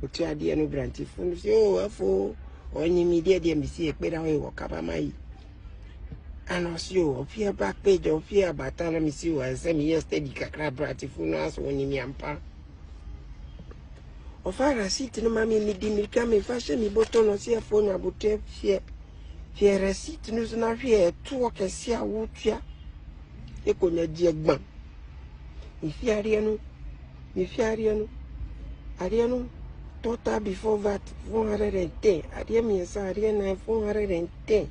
Otiadia no branti fun say oh afo onyi media de misi ekpeda we wakaba mai. And also of your back page of your batana misi was semi yesterday kakra branti fun as onyi mi ampa. Of our seat no mammy me dim come fashion me button or see a phone about fear. Fear a seat news na fear to walk and see a wood ya. E could not diagman. If you Ariano, total before that 410. Ariam yes, Ariana 410.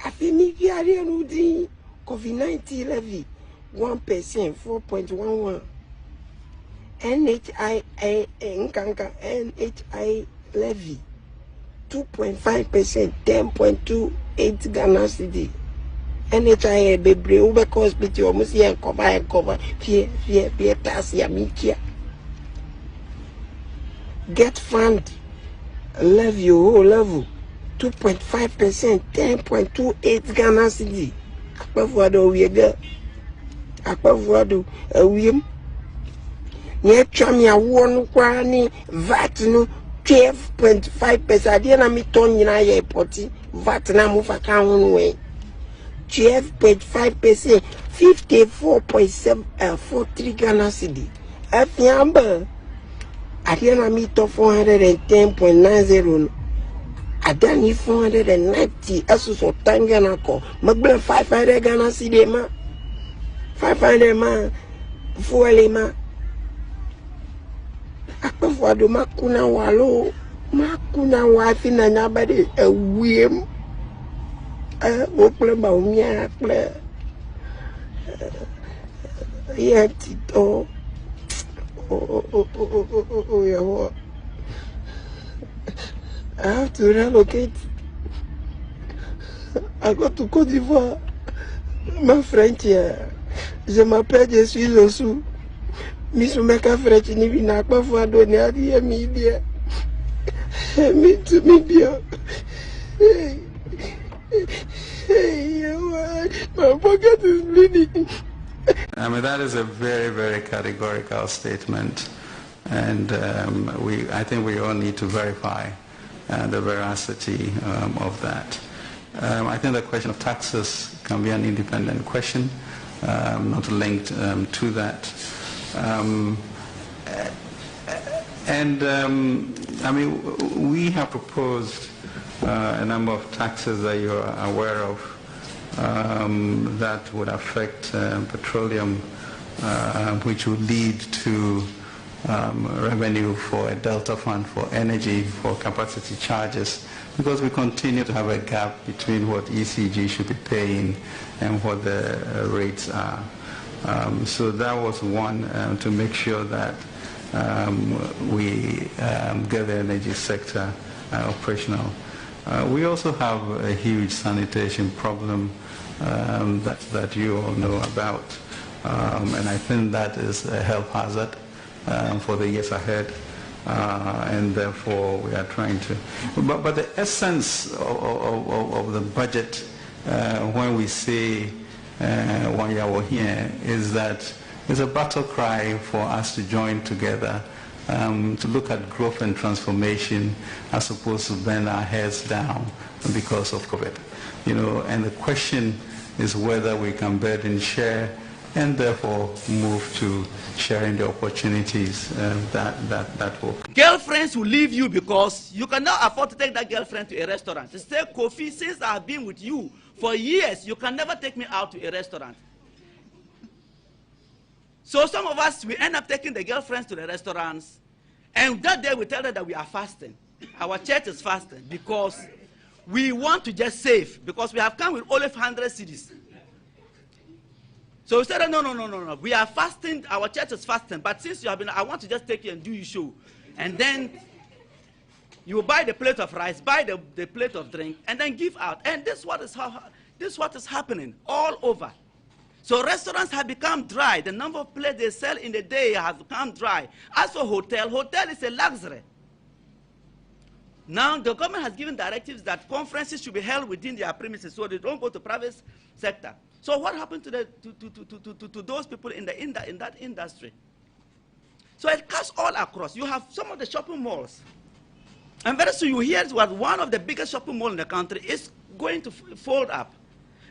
I think Ariano di COVID-19 levy 1% 4.11. NHI levy 2.5% 10.28 Ghana cedi. NHI bebre ube hospital almost here cover fear tax ya mikia. Get fund levy level 2.5% 10.28 Ghana cedi. Akpavado wiega. Akpavado wiem. Nye chami awon kwa ni VAT no 12.5%. Adi na mi ton yina ye poti VAT na mu fa kan won we 12.5%, 54.43 Ghana cedi. Afiamba adi na mi to 410.90 adani 490 asuso tanga na ko magbe 500 Ghana cedi ma 500 ma fuele ma akpafwado makuna walo makuna wafi na nyabade ewiem okple ba umia akple yetito oh I have to relocate. I go to Côte d'Ivoire. Ma French here. Je m'appelle, je suis Osu. Miss Meka French ni vina kwa fwa doni adi ya media. Me to media. My pocket is bleeding. I mean, that is a very, very categorical statement. And I think we all need to verify the veracity of that. I think the question of taxes can be an independent question, not linked to that. I mean, we have proposed a number of taxes that you are aware of that would affect petroleum, which would lead to revenue for a delta fund for energy, for capacity charges, because we continue to have a gap between what ECG should be paying and what the rates are. So that was one, to make sure that we get the energy sector operational. We also have a huge sanitation problem that you all know about, and I think that is a health hazard for the years ahead, and therefore we are trying to. But the essence of the budget, when we say one year here, is that it's a battle cry for us to join together to look at growth and transformation as opposed to bend our heads down because of COVID. And the question is whether we can burden share and therefore move to sharing the opportunities that will. Girlfriends will leave you because you cannot afford to take that girlfriend to a restaurant. They say, Kofi, since I have been with you for years, you can never take me out to a restaurant. So some of us, we end up taking the girlfriends to the restaurants, and that day we tell them that we are fasting. Our church is fasting because we want to just save, because we have come with only 100 cedis. So we said, no, we are fasting, our church is fasting, but since you have been, I want to just take you and do your show. And then you buy the plate of rice, buy the plate of drink, and then give out. And this is what is happening all over. So restaurants have become dry. The number of plates they sell in the day has become dry. As for hotel is a luxury. Now the government has given directives that conferences should be held within their premises so they don't go to private sector. So what happened to those people in that industry? So it cuts all across. You have some of the shopping malls. And very soon you hear what one of the biggest shopping malls in the country is going to fold up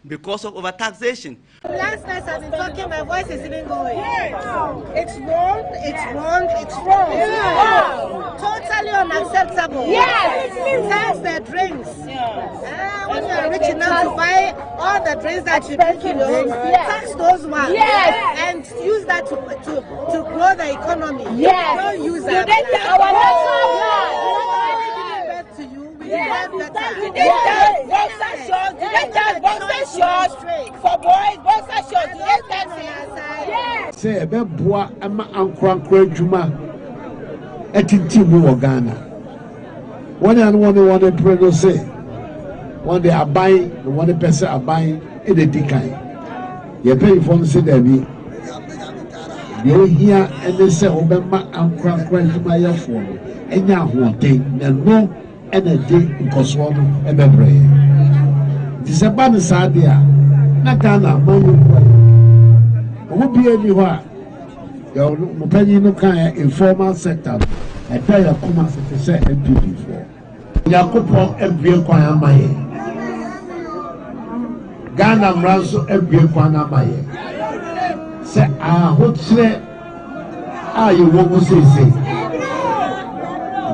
because of overtaxation. Last night I've been talking, my voice is even going. It's wrong, it's wrong, it's wrong. Yeah. Totally unacceptable. Yes. Tax the drinks. When you are rich enough to buy all the drinks that you drink in your home, tax those ones. Yes. And use that to grow the economy. Yes. Don't use that. For boys, say a boy, I'm uncle Juma at Timu Ghana. One and one to say, one they are buying, the 1% are buying in the decline. You pay for the city. You hear and they say, Obama and Juma phone, and now one thing, and no. And a day because one and a brain. It is a bad idea. Nakana, who be anywhere. Your opinion can informal sector. I tell your comments to say MPP for Yakupo every Kwana Maye. Ghana Ranso every Kwana Maye. Say, what say? You won't say.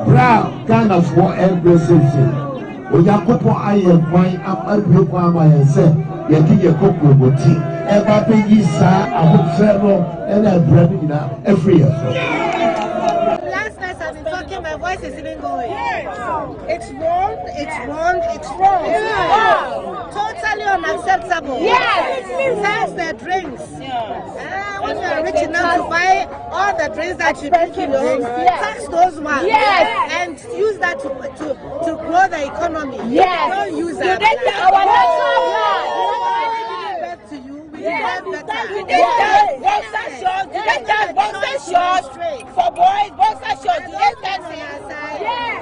Brown, Ghana for every citizen. When Yakupo I am wine, I'm every Kwana and say, Yaki Yakupo would tea. Ever be sir, I would travel and I bread every year. Last night I've been talking, my voice is even going. It's wrong, it's wrong, it's wrong. Totally unacceptable. Yes. Tax the drinks. When you are rich enough to buy all the drinks that you drink in your home, tax those ones. Yes. And use that to grow the economy. Yes. Don't use that.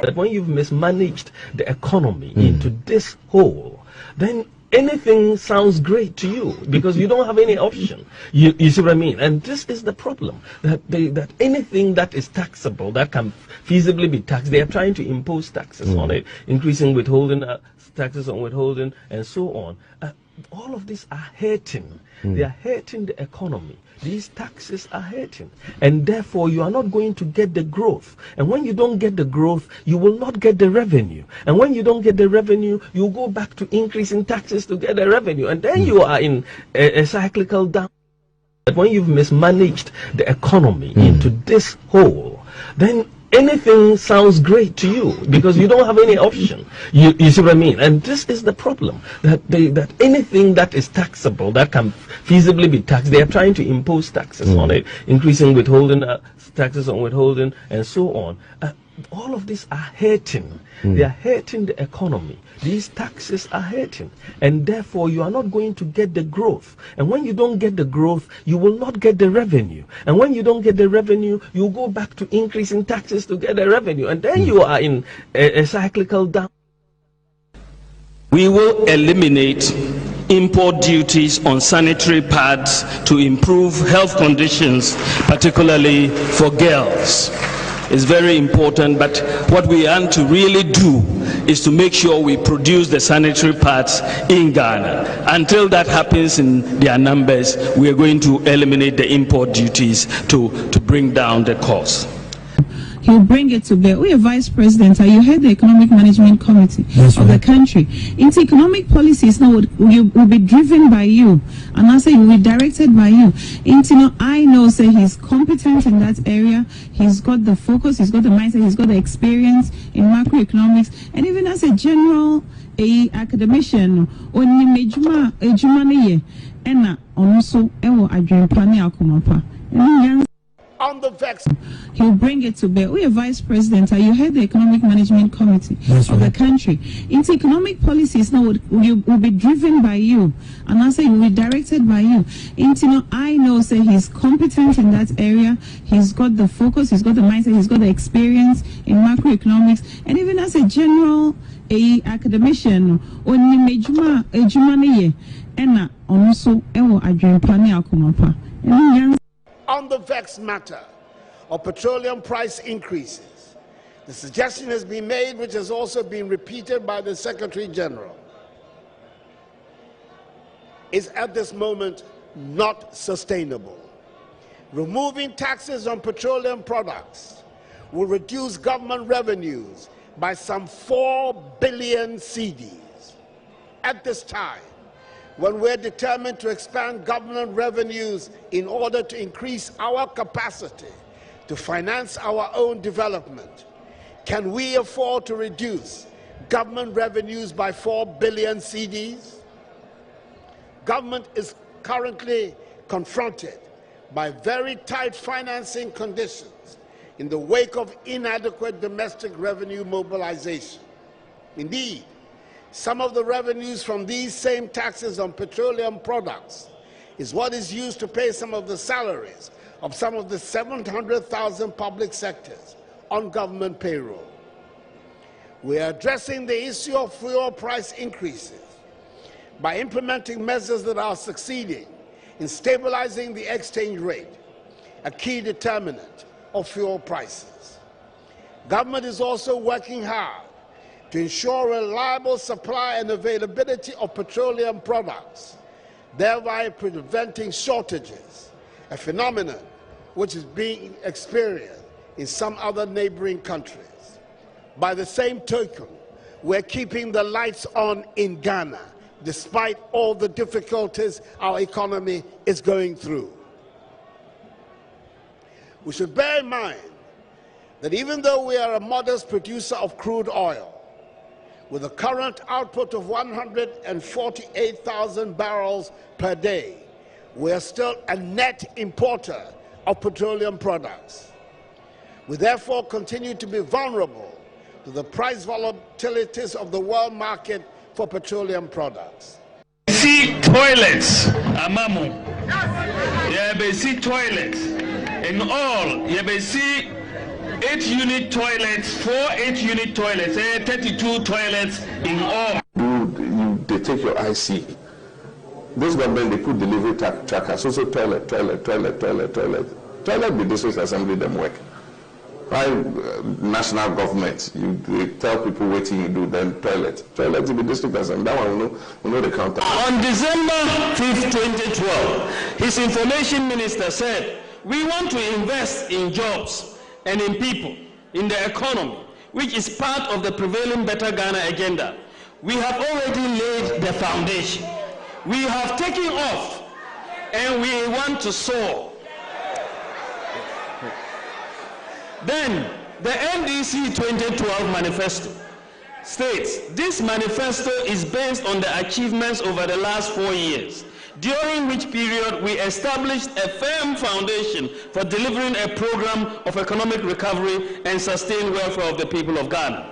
That when you've mismanaged the economy into this hole, then anything sounds great to you because you don't have any option. You see what I mean? And this is the problem, that anything that is taxable, that can feasibly be taxed, they are trying to impose taxes on it, increasing withholding, taxes on withholding, and so on. All of these are hurting. They are hurting the economy. These taxes are hurting. And therefore, you are not going to get the growth. And when you don't get the growth, you will not get the revenue. And when you don't get the revenue, you go back to increasing taxes to get the revenue. And then you are in a cyclical down. But when you've mismanaged the economy into this hole, then anything sounds great to you because you don't have any option. You see what I mean? And this is the problem, that anything that is taxable, that can feasibly be taxed, they are trying to impose taxes on it, increasing withholding, taxes on withholding, and so on. All of these are hurting. They are hurting the economy. These taxes are hurting. And therefore, you are not going to get the growth. And when you don't get the growth, you will not get the revenue. And when you don't get the revenue, you go back to increasing taxes to get the revenue. And then you are in a cyclical down. We will eliminate import duties on sanitary pads to improve health conditions, particularly for girls. It's very important, but what we want to really do is to make sure we produce the sanitary pads in Ghana. Until that happens in their numbers, we are going to eliminate the import duties to bring down the cost. He'll bring it to bear. We are vice president. You head the economic management committee of the country. Into economic policies now will be driven by you, and I say will be directed by you. I know say he's competent in that area. He's got the focus. He's got the mindset. He's got the experience in macroeconomics, and even as a general academician, on the vex. He'll bring it to bear. We are vice president. You head the economic management committee of the country. Into economic policies now will be driven by you, and I say will be directed by you. I know say he's competent in that area. He's got the focus. He's got the mindset. He's got the experience in macroeconomics, and even as a general academician, on the vex matter, of petroleum price increases. The suggestion has been made, which has also been repeated by the Secretary General, is at this moment not sustainable. Removing taxes on petroleum products will reduce government revenues by some 4 billion cedis. At this time, when we're determined to expand government revenues in order to increase our capacity to finance our own development, can we afford to reduce government revenues by 4 billion cedis? Government is currently confronted by very tight financing conditions in the wake of inadequate domestic revenue mobilization. Indeed, some of the revenues from these same taxes on petroleum products is what is used to pay some of the salaries of some of the 700,000 public sectors on government payroll. We are addressing the issue of fuel price increases by implementing measures that are succeeding in stabilizing the exchange rate, a key determinant of fuel prices. Government is also working hard to ensure reliable supply and availability of petroleum products, thereby preventing shortages, a phenomenon which is being experienced in some other neighboring countries. By the same token, we're keeping the lights on in Ghana, despite all the difficulties our economy is going through. We should bear in mind that even though we are a modest producer of crude oil, with a current output of 148,000 barrels per day, we are still a net importer of petroleum products. We therefore continue to be vulnerable to the price volatilities of the world market for petroleum products. See toilets, amamu. Yeah, be see toilets. In all, yeah, be see 8-unit toilets, 4 8-unit toilets, 32 toilets in all. They take your IC. This government, they put delivery trackers, also toilet. Toilet be district assembly them work. Why national government, you tell people what you do, then toilet to be district assembly. That one we know the counter. On December 5th, 2012, his information minister said, we want to invest in jobs and in people, in the economy, which is part of the prevailing Better Ghana agenda. We have already laid the foundation. We have taken off, and we want to soar. Then, the NDC 2012 manifesto states, this manifesto is based on the achievements over the last 4 years, during which period we established a firm foundation for delivering a program of economic recovery and sustained welfare of the people of Ghana.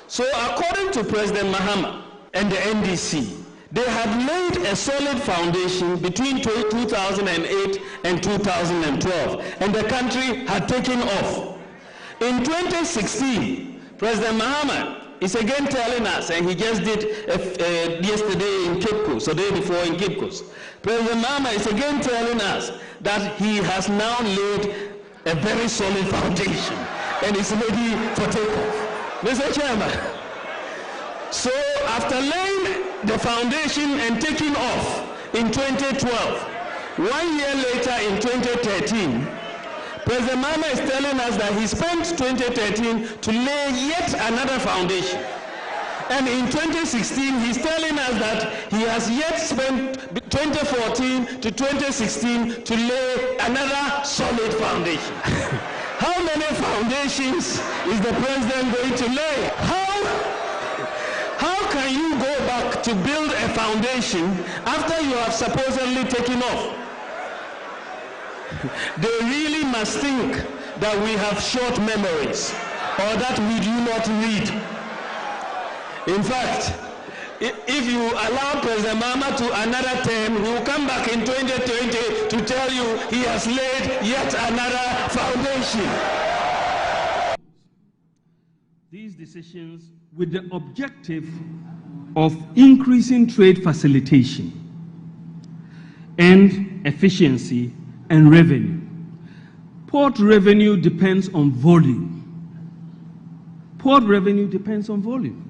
So according to President Mahama and the NDC, they had laid a solid foundation between 2008 and 2012, and the country had taken off. In 2016, President Mahama is again telling us, and he just did yesterday in Cape Coast, or the day before in Cape Coast, President Mahama is again telling us that he has now laid a very solid foundation and is ready for takeoff. Mr. Chairman, so after laying the foundation and taking off in 2012, 1 year later in 2013, President Mahama is telling us that he spent 2013 to lay yet another foundation. And in 2016, he's telling us that he has yet spent 2014 to 2016 to lay another solid foundation. How many foundations is the president going to lay? How can you go back to build a foundation after you have supposedly taken off? They really must think that we have short memories or that we do not read. In fact, if you allow President Mahama to another term, he will come back in 2020 to tell you he has laid yet another foundation. These decisions with the objective of increasing trade facilitation and efficiency and revenue Port revenue depends on volume. Port revenue depends on volume.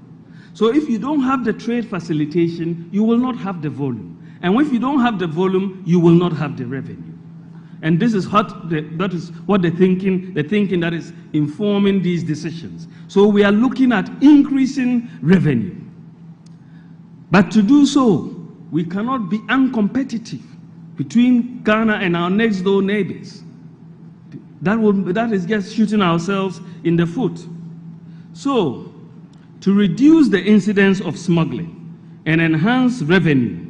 So if you don't have the trade facilitation, you will not have the volume. And if you don't have the volume, you will not have the revenue. And this is what the thinking that is informing these decisions. So we are looking at increasing revenue. But to do so, we cannot be uncompetitive between Ghana and our next door neighbors. That is just shooting ourselves in the foot. So, to reduce the incidence of smuggling and enhance revenue,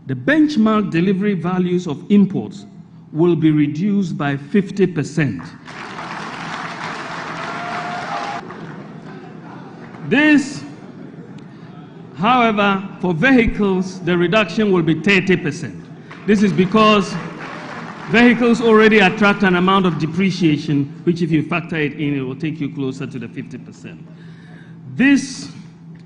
the benchmark delivery values of imports will be reduced by 50%. This, however, for vehicles, the reduction will be 30%. This is because vehicles already attract an amount of depreciation, which if you factor it in, it will take you closer to the 50%. This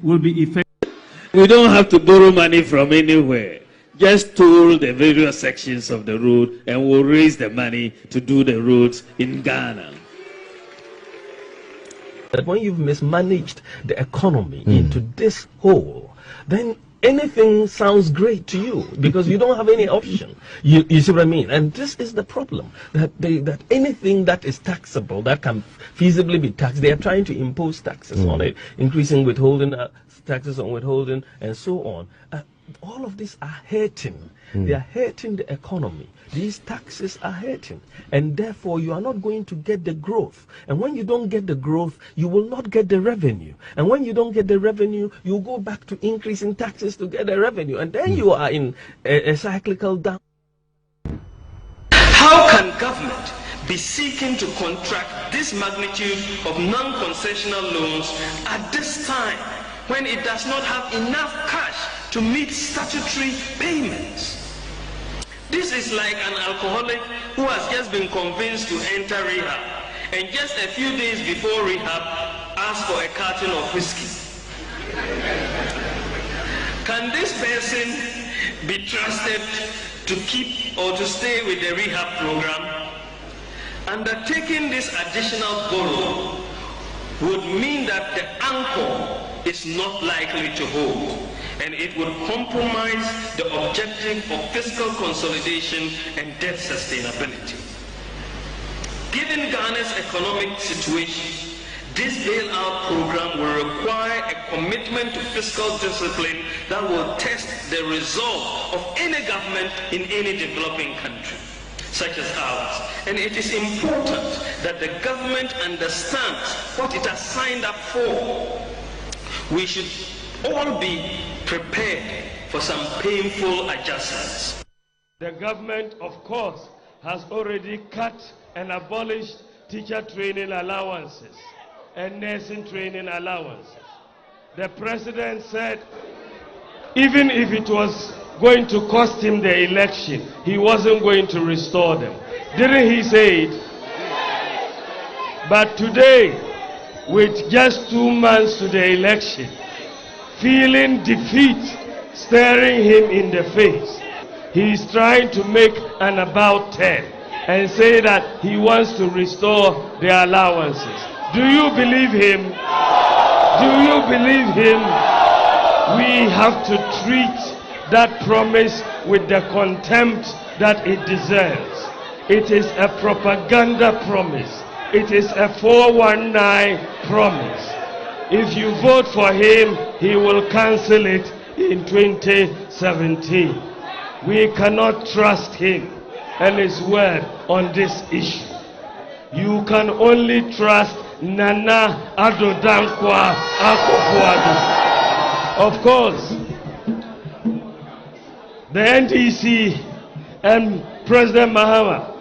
will be effective. We don't have to borrow money from anywhere. Just toll the various sections of the road and we'll raise the money to do the roads in Ghana. That when you've mismanaged the economy into this hole, then anything sounds great to you because you don't have any option. You see what I mean? And this is the problem, that anything that is taxable, that can feasibly be taxed, they are trying to impose taxes on it, increasing withholding, taxes on withholding, and so on. All of these are hurting. They are hurting the economy. These taxes are hurting. And therefore, you are not going to get the growth. And when you don't get the growth, you will not get the revenue. And when you don't get the revenue, you go back to increasing taxes to get the revenue. And then you are in a cyclical down. How can government be seeking to contract this magnitude of non-concessional loans at this time when it does not have enough cash to meet statutory payments? This is like an alcoholic who has just been convinced to enter rehab, and just a few days before rehab asks for a carton of whiskey. Can this person be trusted to keep or to stay with the rehab program? Undertaking this additional borrow would mean that the anchor is not likely to hold, and it would compromise the objective of fiscal consolidation and debt sustainability. Given Ghana's economic situation, this bailout program will require a commitment to fiscal discipline that will test the resolve of any government in any developing country, such as ours. And it is important that the government understands what it has signed up for. We should all be prepared for some painful adjustments. The government, of course, has already cut and abolished teacher training allowances and nursing training allowances. The president said even if it was going to cost him the election, he wasn't going to restore them. Didn't he say it? But today, with just 2 months to the election, feeling defeat staring him in the face, he is trying to make an about 10 and say that he wants to restore the allowances. Do you believe him? Do you believe him? We have to treat that promise with the contempt that it deserves. It is a propaganda promise. It is a 419 promise. If you vote for him, he will cancel it in 2017. We cannot trust him and his word on this issue. You can only trust Nana Addo Dankwa Akufo-Addo. Of course, the NDC and President Mahama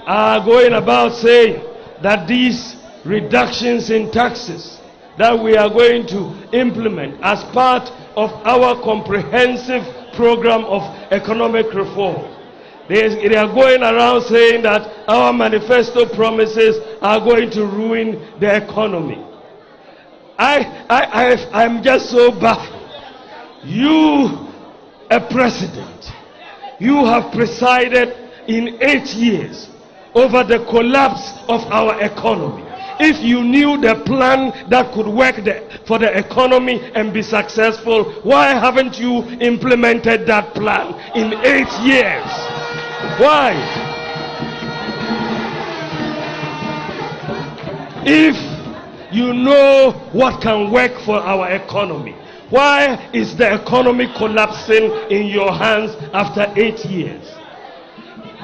are going about saying that these reductions in taxes that we are going to implement as part of our comprehensive program of economic reform, they are going around saying that our manifesto promises are going to ruin the economy. I'm just so baffled. You, a president, you have presided in 8 years over the collapse of our economy. If you knew the plan that could work for the economy and be successful, why haven't you implemented that plan in 8 years? Why? If you know what can work for our economy, why is the economy collapsing in your hands after 8 years?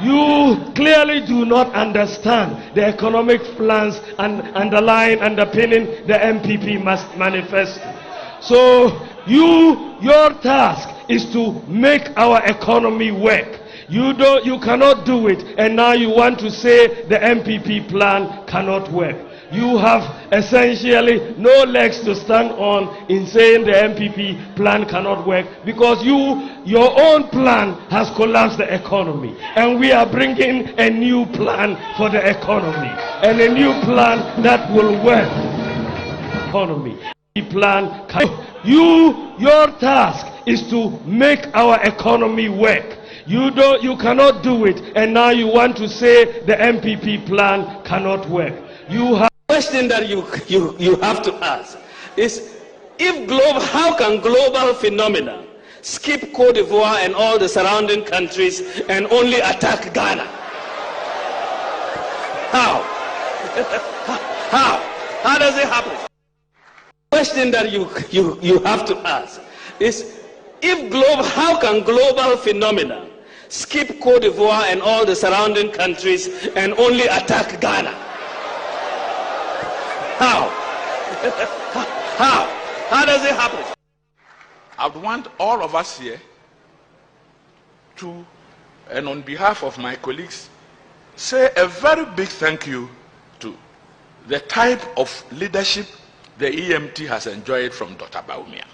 You clearly do not understand the economic plans and underpinning the MPP manifesto. So your task is to make our economy work. You cannot do it, and now you want to say the MPP plan cannot work. You have essentially no legs to stand on in saying the MPP plan cannot work, because your own plan has collapsed the economy, and we are bringing a new plan for the economy, and a new plan that will work. Economy plan. Your task is to make our economy work. You cannot do it, and now you want to say the MPP plan cannot work. The question that you have to ask is, how can global phenomena skip Cote d'Ivoire and all the surrounding countries and only attack Ghana? How? How does it happen? The question that you have to ask is, how can global phenomena skip Cote d'Ivoire and all the surrounding countries and only attack Ghana? How? How does it happen? I would want all of us here to, and on behalf of my colleagues, say a very big thank you to the type of leadership the EMT has enjoyed from Dr. Bawumia.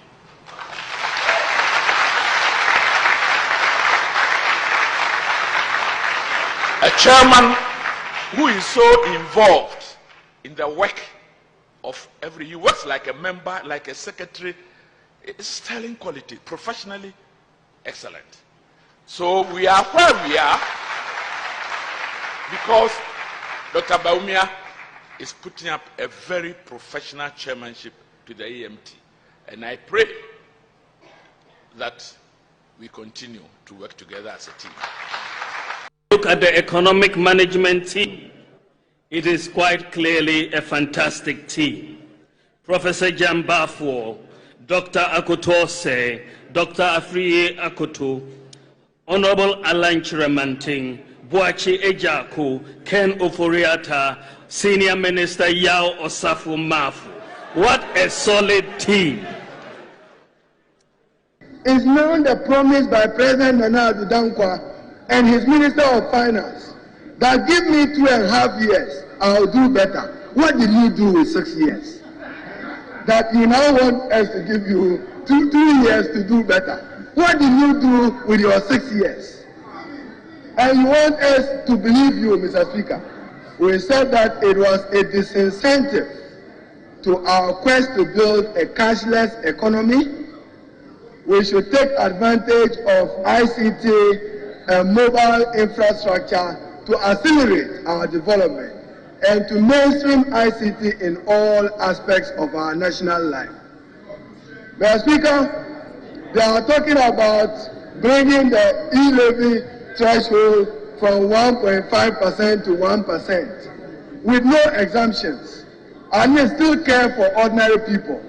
A chairman who is so involved in the work of he works like a member, like a secretary. It's sterling quality, professionally excellent. So we are where we are because Dr. Bawumia is putting up a very professional chairmanship to the EMT. And I pray that we continue to work together as a team. Look at the economic management team. It is quite clearly a fantastic team. Professor Jambafo, Dr. Akotose, Dr. Afriye Akoto, Honorable Alan Chiramanting, Boachi Ejaku, Ken Oforiata, Senior Minister Yao Osafo Mafu. What a solid team. It's now the promise by President Nana Addo Dankwa and his Minister of Finance that give me 2.5 years, I'll do better. What did you do with 6 years? That you now want us to give you two years to do better. What did you do with your 6 years? And you want us to believe you, Mr. Speaker. We said that it was a disincentive to our quest to build a cashless economy. We should take advantage of ICT and mobile infrastructure to accelerate our development and to mainstream ICT in all aspects of our national life. Mr. Speaker, they are talking about bringing the e-levy threshold from 1.5% to 1% with no exemptions, and we still care for ordinary people.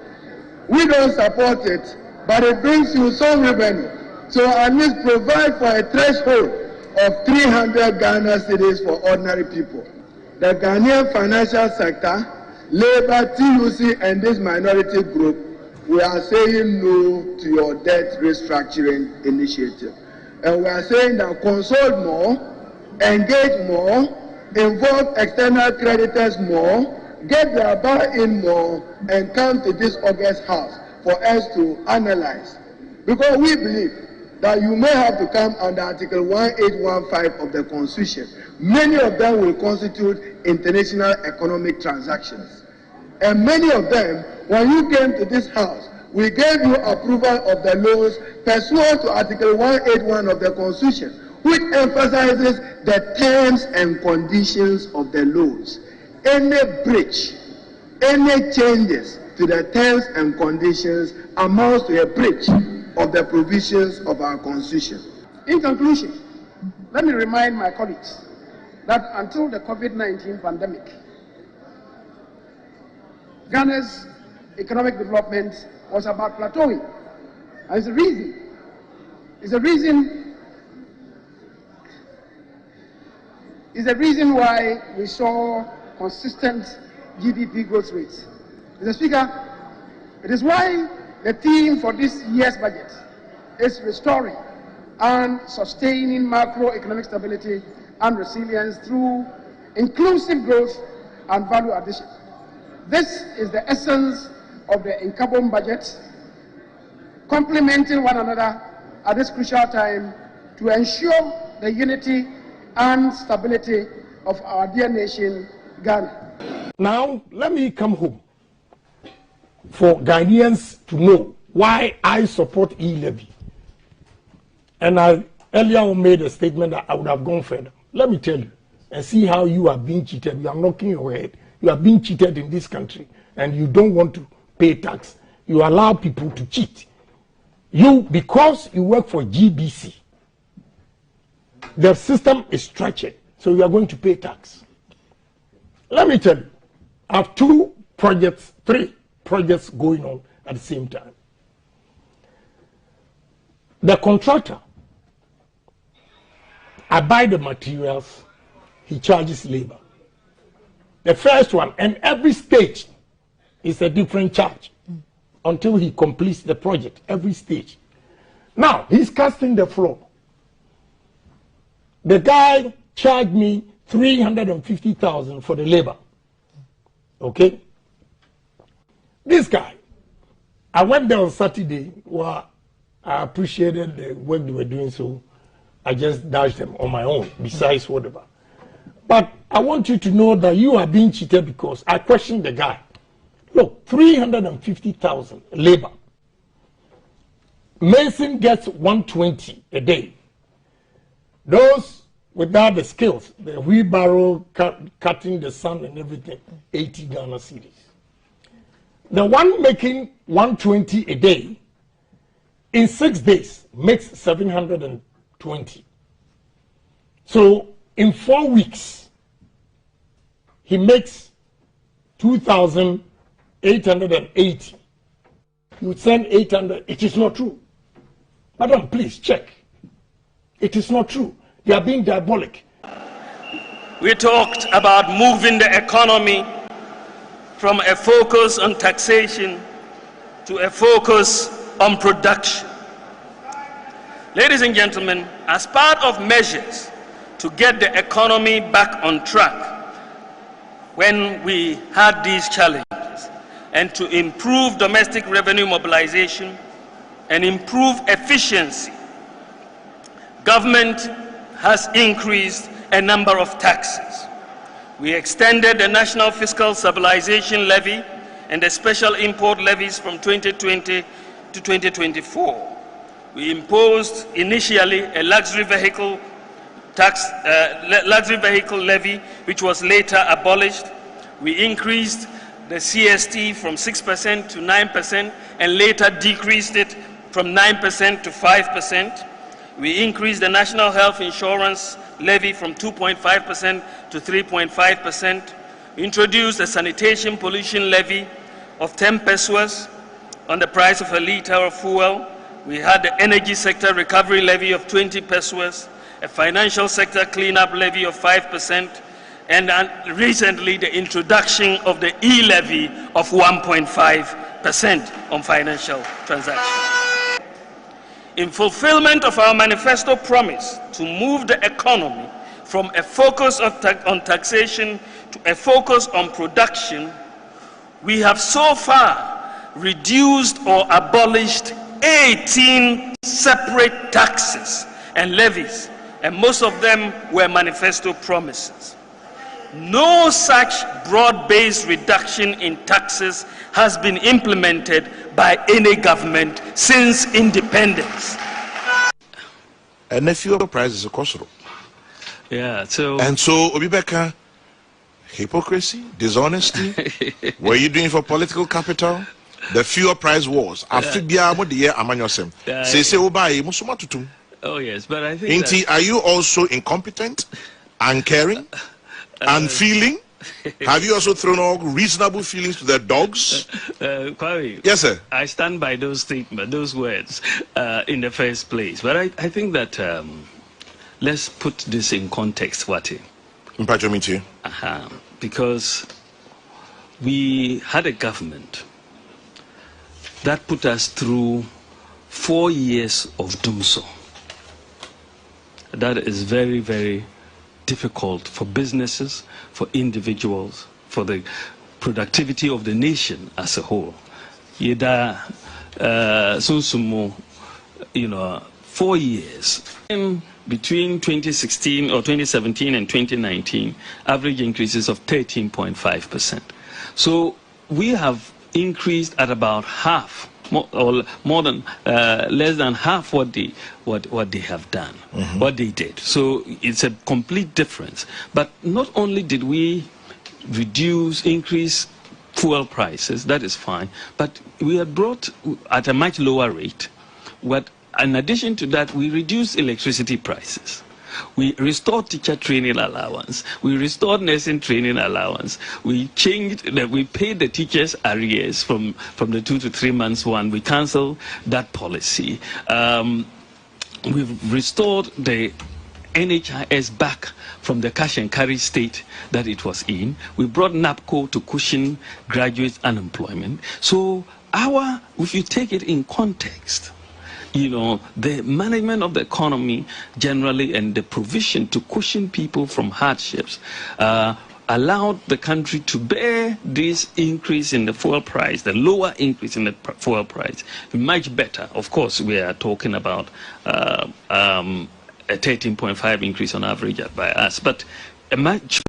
We don't support it, but it brings you some revenue. So at least provide for a threshold of 300 Ghana cedis for ordinary people. The Ghanaian financial sector, Labour, TUC, and this minority group, we are saying no to your debt restructuring initiative. And we are saying that consult more, engage more, involve external creditors more, get their buy-in more, and come to this August House for us to analyze. Because we believe that you may have to come under Article 1815 of the Constitution. Many of them will constitute international economic transactions. And many of them, when you came to this House, we gave you approval of the laws pursuant to Article 181 of the Constitution, which emphasizes the terms and conditions of the laws. Any breach, any changes to the terms and conditions amounts to a breach of the provisions of our Constitution. In conclusion, let me remind my colleagues that until the COVID-19 pandemic, Ghana's economic development was about plateauing. And it's the reason why we saw consistent GDP growth rates. Mr. Speaker, it is why the theme for this year's budget is restoring and sustaining macroeconomic stability and resilience through inclusive growth and value addition. This is the essence of the income budget, complementing one another at this crucial time to ensure the unity and stability of our dear nation, Ghana. Now, let me come home for Ghanaians to know why I support e-levy. And I earlier on made a statement that I would have gone further. Let me tell you, and see how you are being cheated. You are knocking your head. You are being cheated in this country, and you don't want to pay tax. You allow people to cheat. You, because you work for GBC, the system is stretched, so you are going to pay tax. Let me tell you, I have three projects going on at the same time. The contractor, I buy the materials, he charges labor. The first one, and every stage is a different charge until he completes the project, every stage. Now, he's casting the floor. The guy charged me 350,000 for the labor. Okay? This guy, I went there on Saturday. Well, I appreciated the work they were doing, so I just dashed them on my own, besides whatever. But I want you to know that you are being cheated because I questioned the guy. Look, 350,000 labor. Mason gets 120 a day. Those without the skills, the wheelbarrow, cutting the sand and everything, 80 Ghana cedis. The one making 120 a day, in 6 days, makes 720. So in 4 weeks, he makes 2,880. You send 800. It is not true. Madam, please check. It is not true. They are being diabolic. We talked about moving the economy from a focus on taxation to a focus on production. Ladies and gentlemen, as part of measures to get the economy back on track when we had these challenges and to improve domestic revenue mobilization and improve efficiency, government has increased a number of taxes. We extended the National Fiscal Stabilization Levy and the special import levies from 2020 to 2024. We imposed initially a luxury vehicle levy, which was later abolished. We increased the CST from 6% to 9% and later decreased it from 9% to 5%. We increased the National Health Insurance levy from 2.5% to 3.5%. We introduced a sanitation pollution levy of 10 pesos on the price of a liter of fuel. We had the energy sector recovery levy of 20 pesos, a financial sector cleanup levy of 5%, and recently the introduction of the e-levy of 1.5% on financial transactions. In fulfillment of our manifesto promise to move the economy from a focus on taxation to a focus on production, we have so far reduced or abolished 18 separate taxes and levies, and most of them were manifesto promises. No such broad-based reduction in taxes has been implemented by any government since independence. and the fuel price is a cost. Yeah, so Obibeka, hypocrisy, dishonesty. What are you doing for political capital? The fuel price wars. Oh yes, but I think that, are you also incompetent, uncaring, unfeeling? Have you also thrown all reasonable feelings to the dogs? Kwame, yes, sir. I stand by those statements, those words, in the first place. But I think that let's put this in context, Wati. Because we had a government that put us through 4 years of doom-so. That is very, very difficult for businesses, for individuals, for the productivity of the nation as a whole. Yeda Sunsumo, 4 years. In between 2016 or 2017 and 2019, average increases of 13.5%. So we have increased at about half, more than less than half what they have done, what they did. So it's a complete difference. But not only did we increase fuel prices, that is fine, but we had brought at a much lower rate. In addition to that, we reduced electricity prices. We restored teacher training allowance. We restored nursing training allowance. We changed that. We paid the teachers arrears from the 2 to 3 months one. We cancelled that policy. We've restored the NHIS back from the cash and carry state that it was in. We brought NAPCO to cushion graduate unemployment. So if you take it in context, the management of the economy generally and the provision to cushion people from hardships allowed the country to bear this increase in the fuel price, the lower increase in the fuel price, much better. Of course, we are talking about a 13.5 increase on average by us, but a much...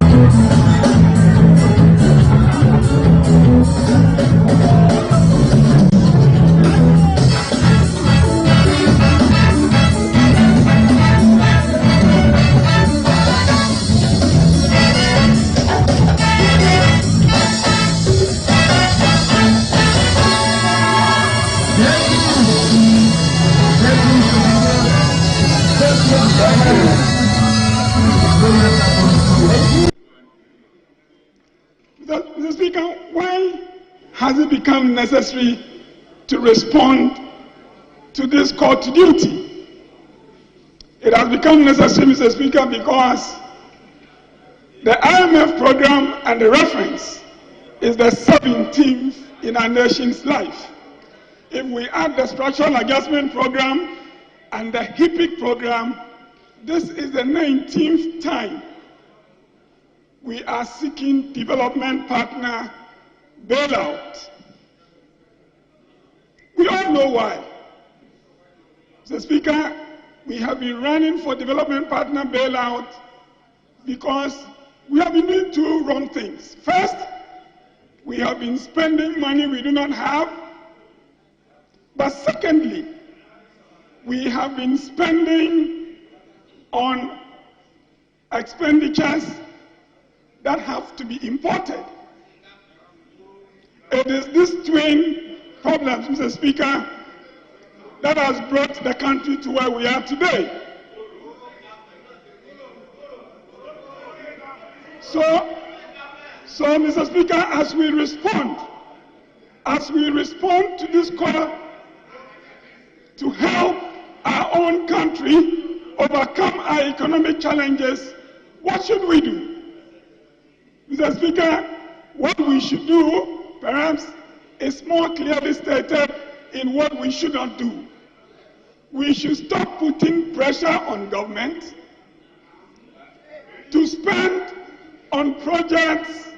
Mr. Speaker, why has it become necessary to respond to this call to duty? It has become necessary, Mr. Speaker, because the IMF program and the reference is the 17th in our nation's life. If we add the structural adjustment program and the HIPIC program, this is the 19th time we are seeking development partner bailout. We all know why. Mr. Speaker, we have been running for development partner bailout because we have been doing two wrong things. First, we have been spending money we do not have. But secondly, we have been spending on expenditures that have to be imported. It is this twin problems, Mr. Speaker, that has brought the country to where we are today. So Mr. Speaker, as we respond to this call to help our own country overcome our economic challenges, what should we do? Mr. Speaker, what we should do, perhaps, is more clearly stated in what we should not do. We should stop putting pressure on government to spend on projects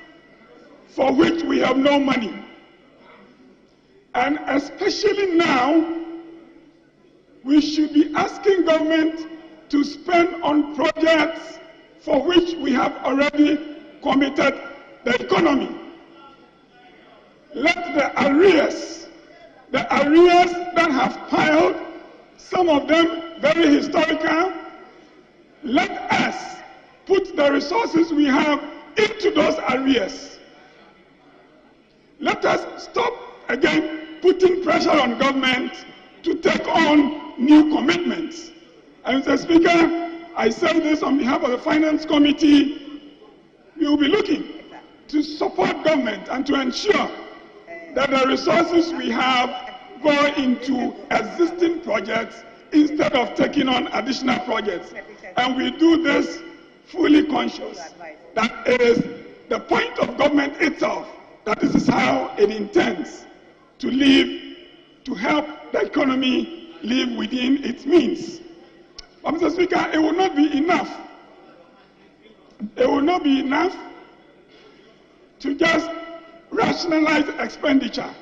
for which we have no money. And especially now, we should be asking government to spend on projects for which we have already committed the economy. Let the arrears that have piled, some of them very historical. Let us put the resources we have into those areas. Let us stop again putting pressure on government to take on new commitments. And Mr. Speaker, I say this on behalf of the Finance Committee. We will be looking to support government and to ensure that the resources we have go into existing projects instead of taking on additional projects. And we do this fully conscious that it is the point of government itself that this is how it intends to live, to help the economy live within its means. But Mr. Speaker, it will not be enough. It will not be enough to just rationalize expenditure.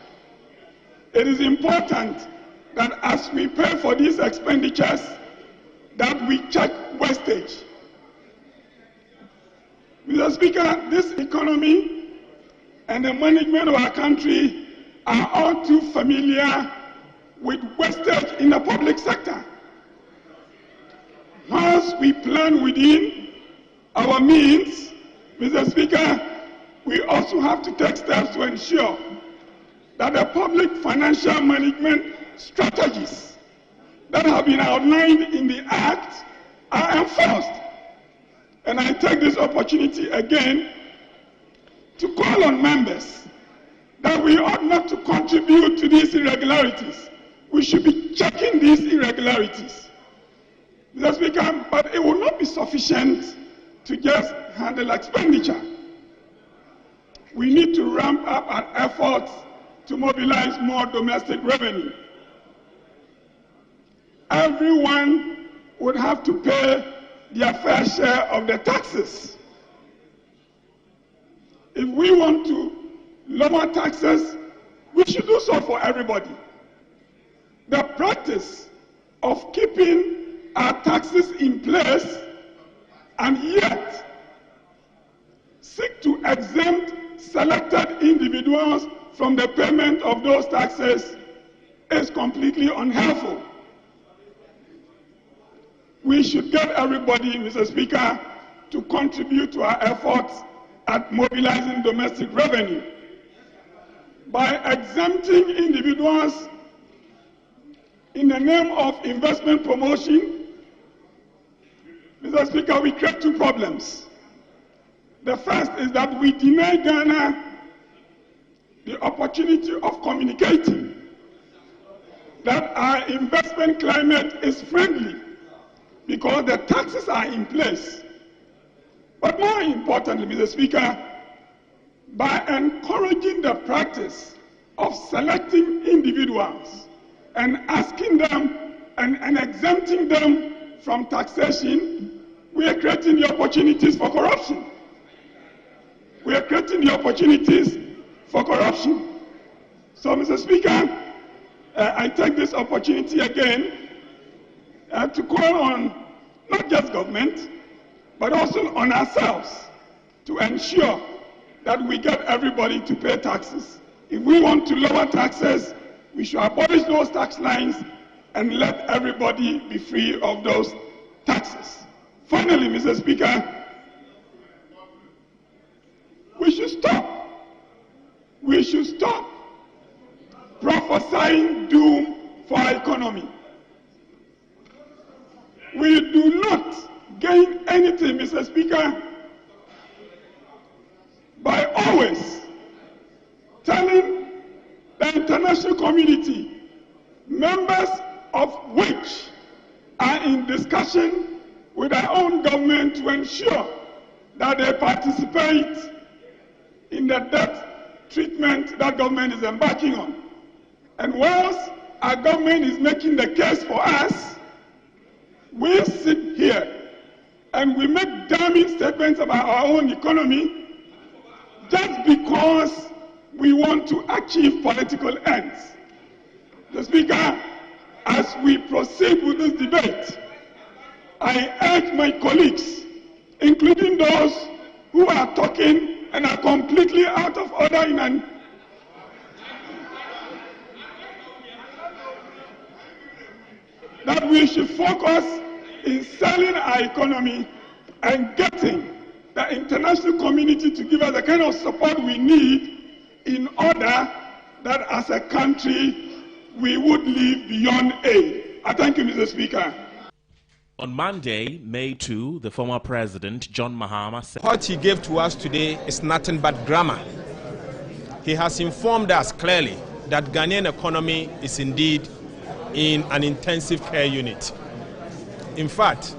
It is important that as we pay for these expenditures, that we check wastage. Mr. Speaker, this economy and the management of our country are all too familiar with wastage in the public sector. Once we plan within our means, Mr. Speaker, we also have to take steps to ensure that the public financial management strategies that have been outlined in the Act are enforced. And I take this opportunity again to call on members that we ought not to contribute to these irregularities. We should be checking these irregularities. Mr. Speaker, but it will not be sufficient to just handle expenditure. We need to ramp up our efforts to mobilize more domestic revenue. Everyone would have to pay their fair share of the taxes. If we want to lower taxes, we should do so for everybody. The practice of keeping our taxes in place and yet seek to exempt selected individuals from the payment of those taxes is completely unhelpful. We should get everybody, Mr. Speaker, to contribute to our efforts at mobilizing domestic revenue. By exempting individuals in the name of investment promotion, Mr. Speaker, we create two problems. The first is that we deny Ghana the opportunity of communicating that our investment climate is friendly because the taxes are in place. But more importantly, Mr. Speaker, by encouraging the practice of selecting individuals and asking them and exempting them from taxation, we are creating the opportunities for corruption. We are creating the opportunities for corruption. So, Mr. Speaker, I take this opportunity again to call on not just government, but also on ourselves to ensure that we get everybody to pay taxes. If we want to lower taxes, we should abolish those tax lines and let everybody be free of those taxes. Finally, Mr. Speaker, we should stop prophesying doom for our economy. We do not gain anything, Mr. Speaker, by always telling the international community, members of which are in discussion with our own government to ensure that they participate in the debt treatment that government is embarking on. And whilst our government is making the case for us, we sit here and we make damning statements about our own economy just because we want to achieve political ends. The Speaker, as we proceed with this debate, I urge my colleagues, including those who are talking and are completely out of order in an that we should focus in selling our economy and getting the international community to give us the kind of support we need in order that as a country we would live beyond aid. I thank you, Mr. Speaker. On Monday, May 2, the former president, John Mahama, said what he gave to us today is nothing but grammar. He has informed us clearly that Ghanaian economy is indeed in an intensive care unit. In fact,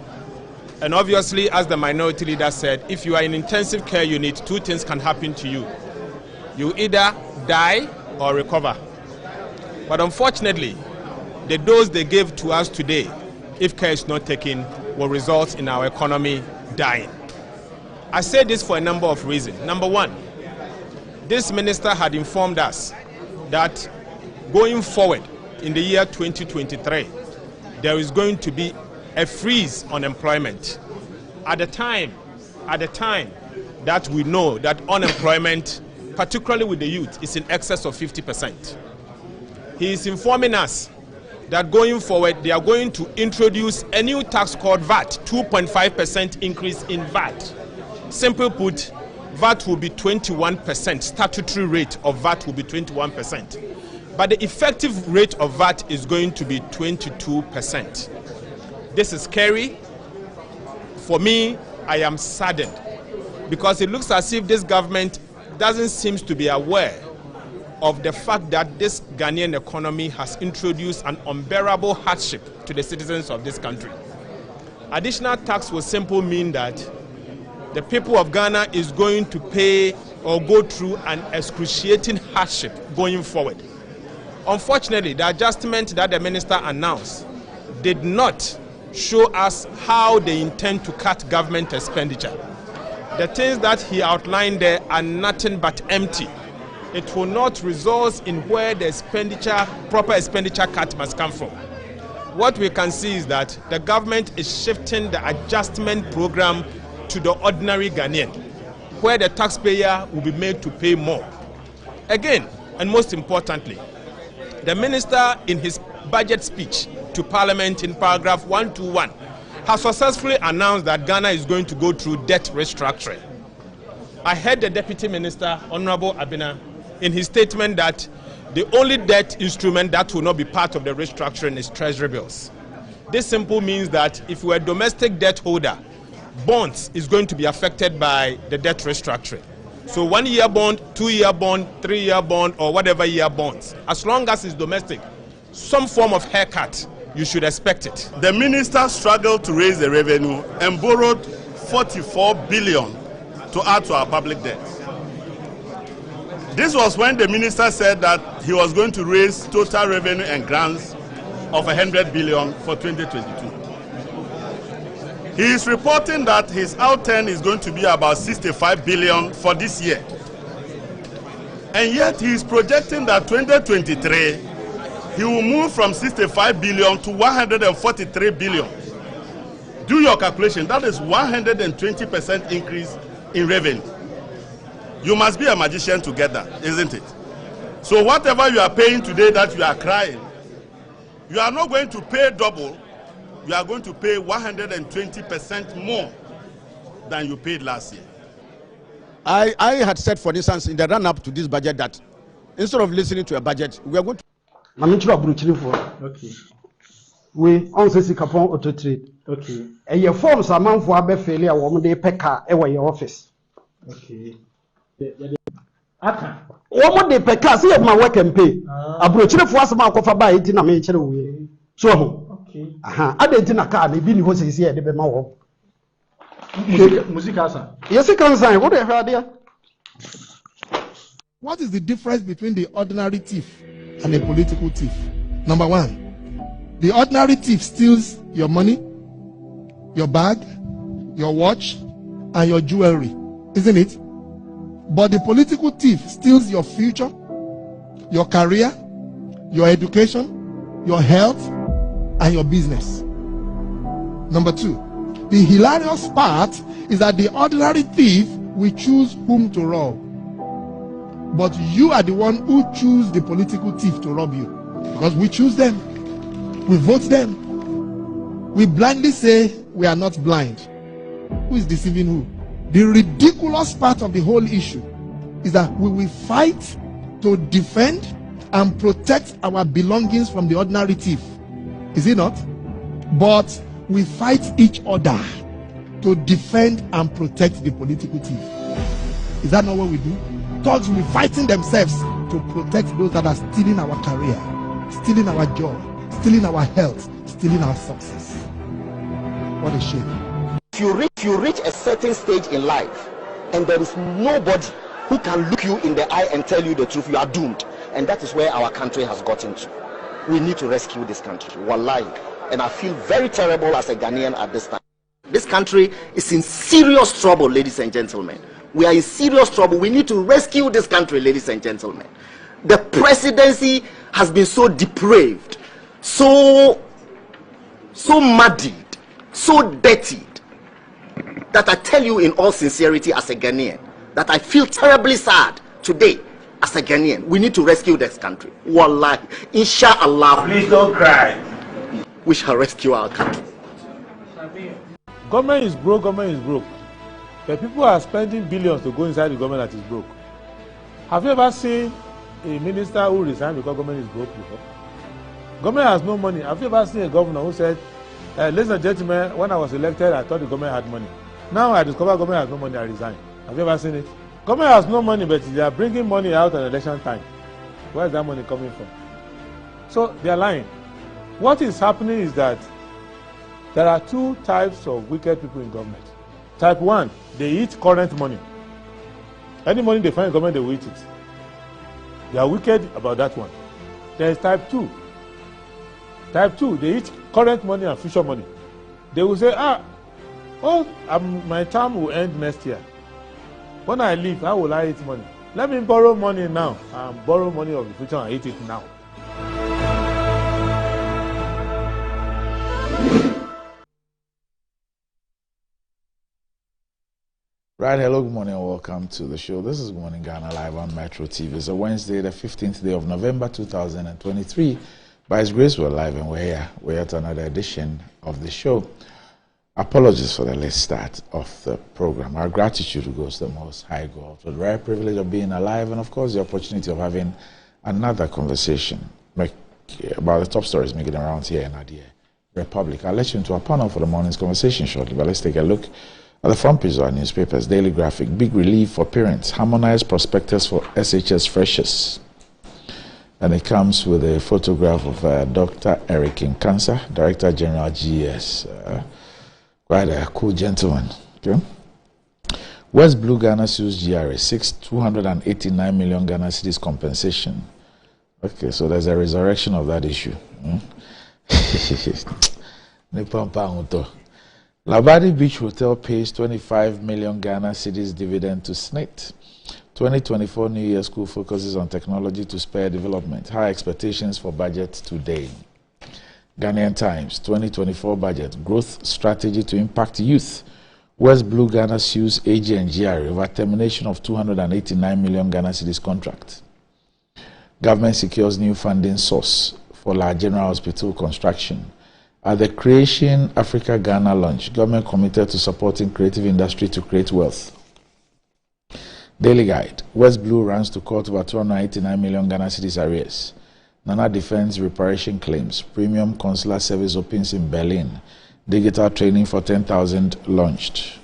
and obviously, as the minority leader said, if you are in intensive care unit, two things can happen to you. You either die or recover. But unfortunately, the dose they gave to us today, if care is not taken, will result in our economy dying. I say this for a number of reasons. Number one, this minister had informed us that going forward in the year 2023, there is going to be a freeze on employment. At the time that we know that unemployment, particularly with the youth, is in excess of 50%. He is informing us that going forward, they are going to introduce a new tax called VAT, 2.5% increase in VAT. Simply put, VAT will be 21%, statutory rate of VAT will be 21%. But the effective rate of VAT is going to be 22%. This is scary. For me, I am saddened because it looks as if this government doesn't seem to be aware of the fact that this Ghanaian economy has introduced an unbearable hardship to the citizens of this country. Additional tax will simply mean that the people of Ghana is going to pay or go through an excruciating hardship going forward. Unfortunately, the adjustment that the minister announced did not show us how they intend to cut government expenditure. The things that he outlined there are nothing but empty. It will not result in where the proper expenditure cut must come from. What we can see is that the government is shifting the adjustment program to the ordinary Ghanaian, where the taxpayer will be made to pay more. Again, and most importantly, the minister in his budget speech to Parliament in paragraph 121 has successfully announced that Ghana is going to go through debt restructuring. I heard the Deputy Minister, Honorable Abina, in his statement that the only debt instrument that will not be part of the restructuring is treasury bills. This simply means that if we're a domestic debt holder, bonds is going to be affected by the debt restructuring. So 1 year bond, 2 year bond, 3 year bond, or whatever year bonds, as long as it's domestic, some form of haircut, you should expect it. The minister struggled to raise the revenue and borrowed 44 billion to add to our public debt. This was when the minister said that he was going to raise total revenue and grants of 100 billion for 2022. He is reporting that his outturn is going to be about 65 billion for this year. And yet he is projecting that 2023 he will move from 65 billion to 143 billion. Do your calculation, that is 120% increase in revenue. You must be a magician to get that, isn't it? So whatever you are paying today that you are crying, you are not going to pay double, you are going to pay 120% more than you paid last year. I had said, for instance, in the run-up to this budget that instead of listening to a budget, we are going to... Okay. We on say Capon auto trade. Okay. And your forms are man for a failure, woman they pekka ever your office. Okay. Woman they pekka, see my work and pay. A brochure for us about coffee by 18 a major way. So, okay. I didn't a car, maybe you was here, the Bema. Musicasa. Yes, I can say, what have you? What is the difference between the ordinary thief and a political thief? Number one, the ordinary thief steals your money, your bag, your watch, and your jewelry, isn't it? But the political thief steals your future, your career, your education, your health, and your business. Number two, the hilarious part is that the ordinary thief will choose whom to rob. But you are the one who choose the political thief to rob you. Because we choose them. We vote them. We blindly say we are not blind. Who is deceiving who? The ridiculous part of the whole issue is that we will fight to defend and protect our belongings from the ordinary thief. Is it not? But we fight each other to defend and protect the political thief. Is that not what we do? Thugs will be fighting themselves to protect those that are stealing our career, stealing our job, stealing our health, stealing our success. What a shame. If you reach a certain stage in life and there is nobody who can look you in the eye and tell you the truth, you are doomed. And that is where our country has gotten to. We need to rescue this country. Wallahi. And I feel very terrible as a Ghanaian at this time. This country is in serious trouble, ladies and gentlemen. We are in serious trouble. We need to rescue this country, ladies and gentlemen. The presidency has been so depraved, so muddied, so dirtied, that I tell you in all sincerity as a Ghanaian, that I feel terribly sad today as a Ghanaian. We need to rescue this country. Wallahi, inshallah. Please don't cry. We shall rescue our country. Government is broke, government is broke. The people are spending billions to go inside the government that is broke. Have you ever seen a minister who resigned because government is broke before? Government has no money. Have you ever seen a governor who said, ladies and gentlemen, when I was elected, I thought the government had money. Now I discover government has no money, I resign. Have you ever seen it? Government has no money, but they are bringing money out at election time. Where is that money coming from? So they are lying. What is happening is that there are two types of wicked people in government. Type 1, they eat current money. Any money they find in government, they will eat it. They are wicked about that one. There is type 2. Type 2, they eat current money and future money. They will say, my term will end next year. When I leave, how will I eat money? Let me borrow money now and borrow money of the future and eat it now. Right, hello, good morning and welcome to the show. This is Good Morning Ghana live on Metro TV. It's a Wednesday, the 15th day of November 2023. By His grace, we're live and we're here. We're at another edition of the show. Apologies for the late start of the program. Our gratitude goes to the Most High God for the rare privilege of being alive and, of course, the opportunity of having another conversation about the top stories making around here in the Republic. I'll let you into our panel for the morning's conversation shortly, but let's take a look at the front page of our newspapers. Daily Graphic, big relief for parents, harmonized prospectus for SHS freshers. And it comes with a photograph of Dr. Eric Nkansa, Director General GS. Quite a cool gentleman. Okay. West Blue Ghana sues GRA, 289 million Ghana cedis compensation. Okay, so there's a resurrection of that issue. Labadi Beach Hotel pays 25 million Ghana cedis dividend to SNIT. 2024 New Year School focuses on technology to spur development. High expectations for budget today. Ghanaian Times, 2024 budget, growth strategy to impact youth. West Blue Ghana sues AG and GRA over termination of 289 million Ghana cedis contract. Government secures new funding source for La General Hospital construction. At the Creation Africa Ghana launch, government committed to supporting creative industry to create wealth. Daily Guide, West Blue runs to court over 289 million Ghana cedis arrears. Nana defends reparation claims. Premium consular service opens in Berlin. Digital training for 10,000 launched.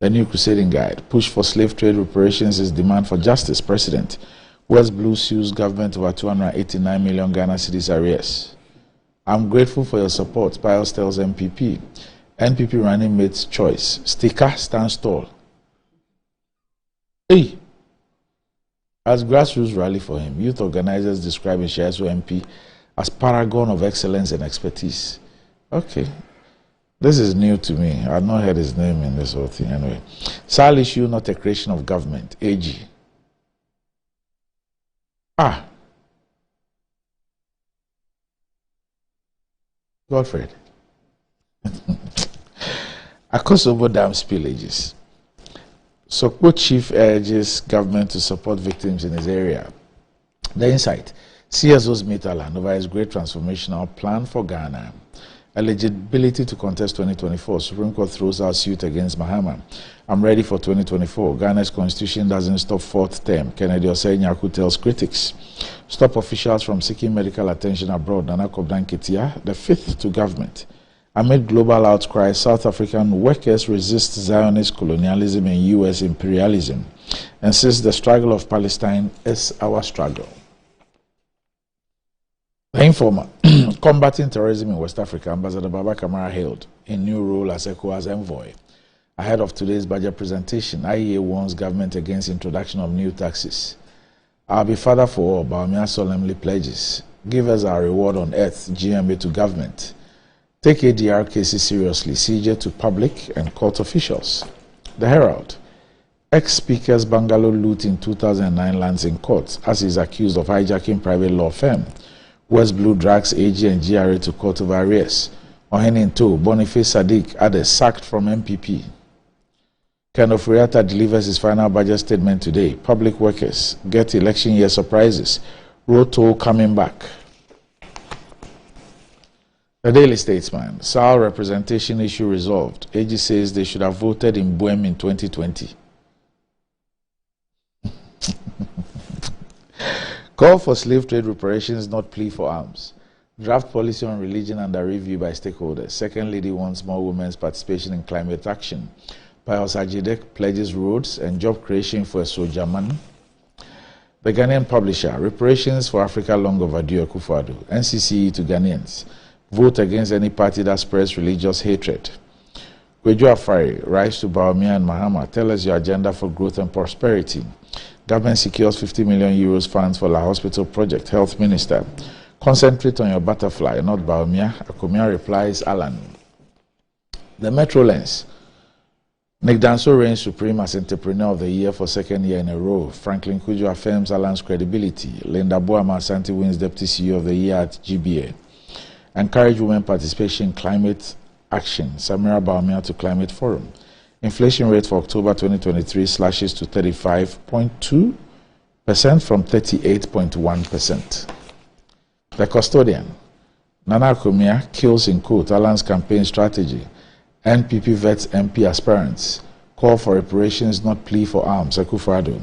The New Crusading Guide, push for slave trade reparations is demand for justice. President, West Blue sues government over 289 million Ghana cedis arrears. I'm grateful for your support, Piles tells MPP. NPP running mate's choice. Sticker stands tall. Hey! As grassroots rally for him, youth organizers describe Ishiaso MP as paragon of excellence and expertise. Okay. This is new to me. I've not heard his name in this whole thing. Anyway. SAL issue, not a creation of government. AG. Godfred. Akosobo Dam spillages. Sokpo chief urges government to support victims in his area. The insight. CSO's Metaland over his great transformational plan for Ghana. Eligibility to contest 2024. Supreme Court throws out suit against Mahama. I'm ready for 2024. Ghana's constitution doesn't stop fourth term. Kennedy Osei-Nyaku tells critics. Stop officials from seeking medical attention abroad. Nana Kobdan Ketia, the fifth to government. Amid global outcry, South African workers resist Zionist colonialism and U.S. imperialism and says the struggle of Palestine is our struggle. The informer, combating terrorism in West Africa, Ambassador Baba Kamara hailed in new role as ECOWAS envoy. Ahead of today's budget presentation, IEA warns government against introduction of new taxes. I'll be father for all, Bawumia solemnly pledges. Give us our reward on earth, GMA to government. Take ADR cases seriously, CJ to public and court officials. The Herald. Ex-speaker's bungalow loot in 2009 lands in court as he's accused of hijacking private law firm. West Blue drags AG and GRA to court over arrears. Oheninto, Boniface Sadiq, others sacked from MPP. Ken Ofuriatta delivers his final budget statement today. Public workers get election year surprises. Road toll coming back. The Daily Statesman. SAL representation issue resolved. AG says they should have voted in Buem in 2020. Call for slave trade reparations, not plea for arms. Draft policy on religion under review by stakeholders. Second lady wants more women's participation in climate action. Pius Ajidek pledges roads and job creation for a sojaman. The Ghanaian publisher, reparations for Africa long overdue, Akufo-Addo. NCCE to Ghanaians. Vote against any party that spreads religious hatred. Kweju Afari, rise to Bawumia and Mahama. Tell us your agenda for growth and prosperity. Government secures 50 million euros funds for La Hospital project. Health Minister. Concentrate on your butterfly, not Bawumia. Akomia replies, Alan. The Metro Lens. Nick Danso reigns supreme as Entrepreneur of the Year for second year in a row. Franklin Kujo affirms Alan's credibility. Linda Boama Asante wins Deputy CEO of the Year at GBA. Encourage women participation in climate action. Samira Bawumia to Climate Forum. Inflation rate for October 2023 slashes to 35.2% from 38.1%. The Custodian. Nana Akomia kills in court Alan's campaign strategy. NPP vets MP aspirants. Call for reparations, not plea for arms. Akufo-Addo.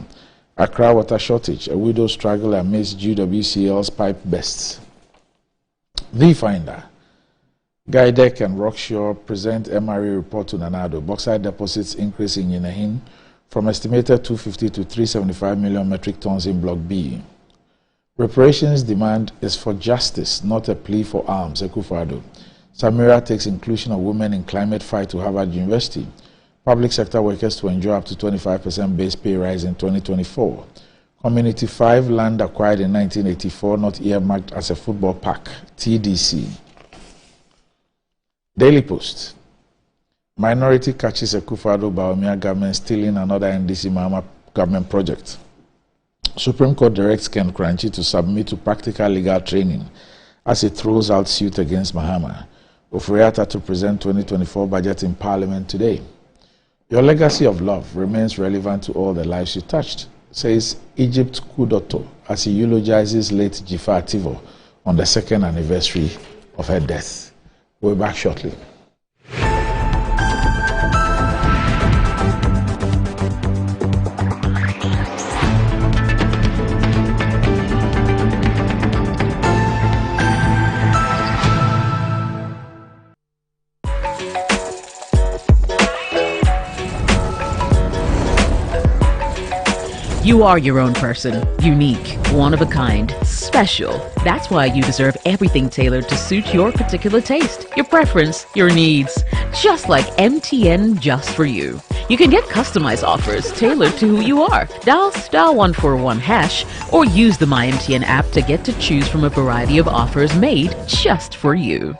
Accra water shortage. A widow struggle amidst GWCL's pipe bursts. The Finder. Guidec and Rockshore present MRE report to Nanado. Bauxite deposits increase in Yenahin from estimated 250 to 375 million metric tons in Block B. Reparations demand is for justice, not a plea for arms. Akufo-Addo. Samira takes inclusion of women in climate fight to Harvard University. Public sector workers to enjoy up to 25% base pay rise in 2024. Community 5 land acquired in 1984 not earmarked as a football park. TDC. Daily Post. Minority catches Akufo-Addo Bawumia government stealing another NDC Mahama government project. Supreme Court directs Ken Kranchi to submit to practical legal training as it throws out suit against Mahama. Ofuriatta to present 2024 budget in Parliament today. Your legacy of love remains relevant to all the lives you touched, says Egypt Kudoto as he eulogizes late Jifa Ativo on the second anniversary of her death. We'll be back shortly. You are your own person, unique, one of a kind, special. That's why you deserve everything tailored to suit your particular taste, your preference, your needs. Just like MTN Just For You. You can get customized offers tailored to who you are. Dial *141# or use the MyMTN app to get to choose from a variety of offers made just for you.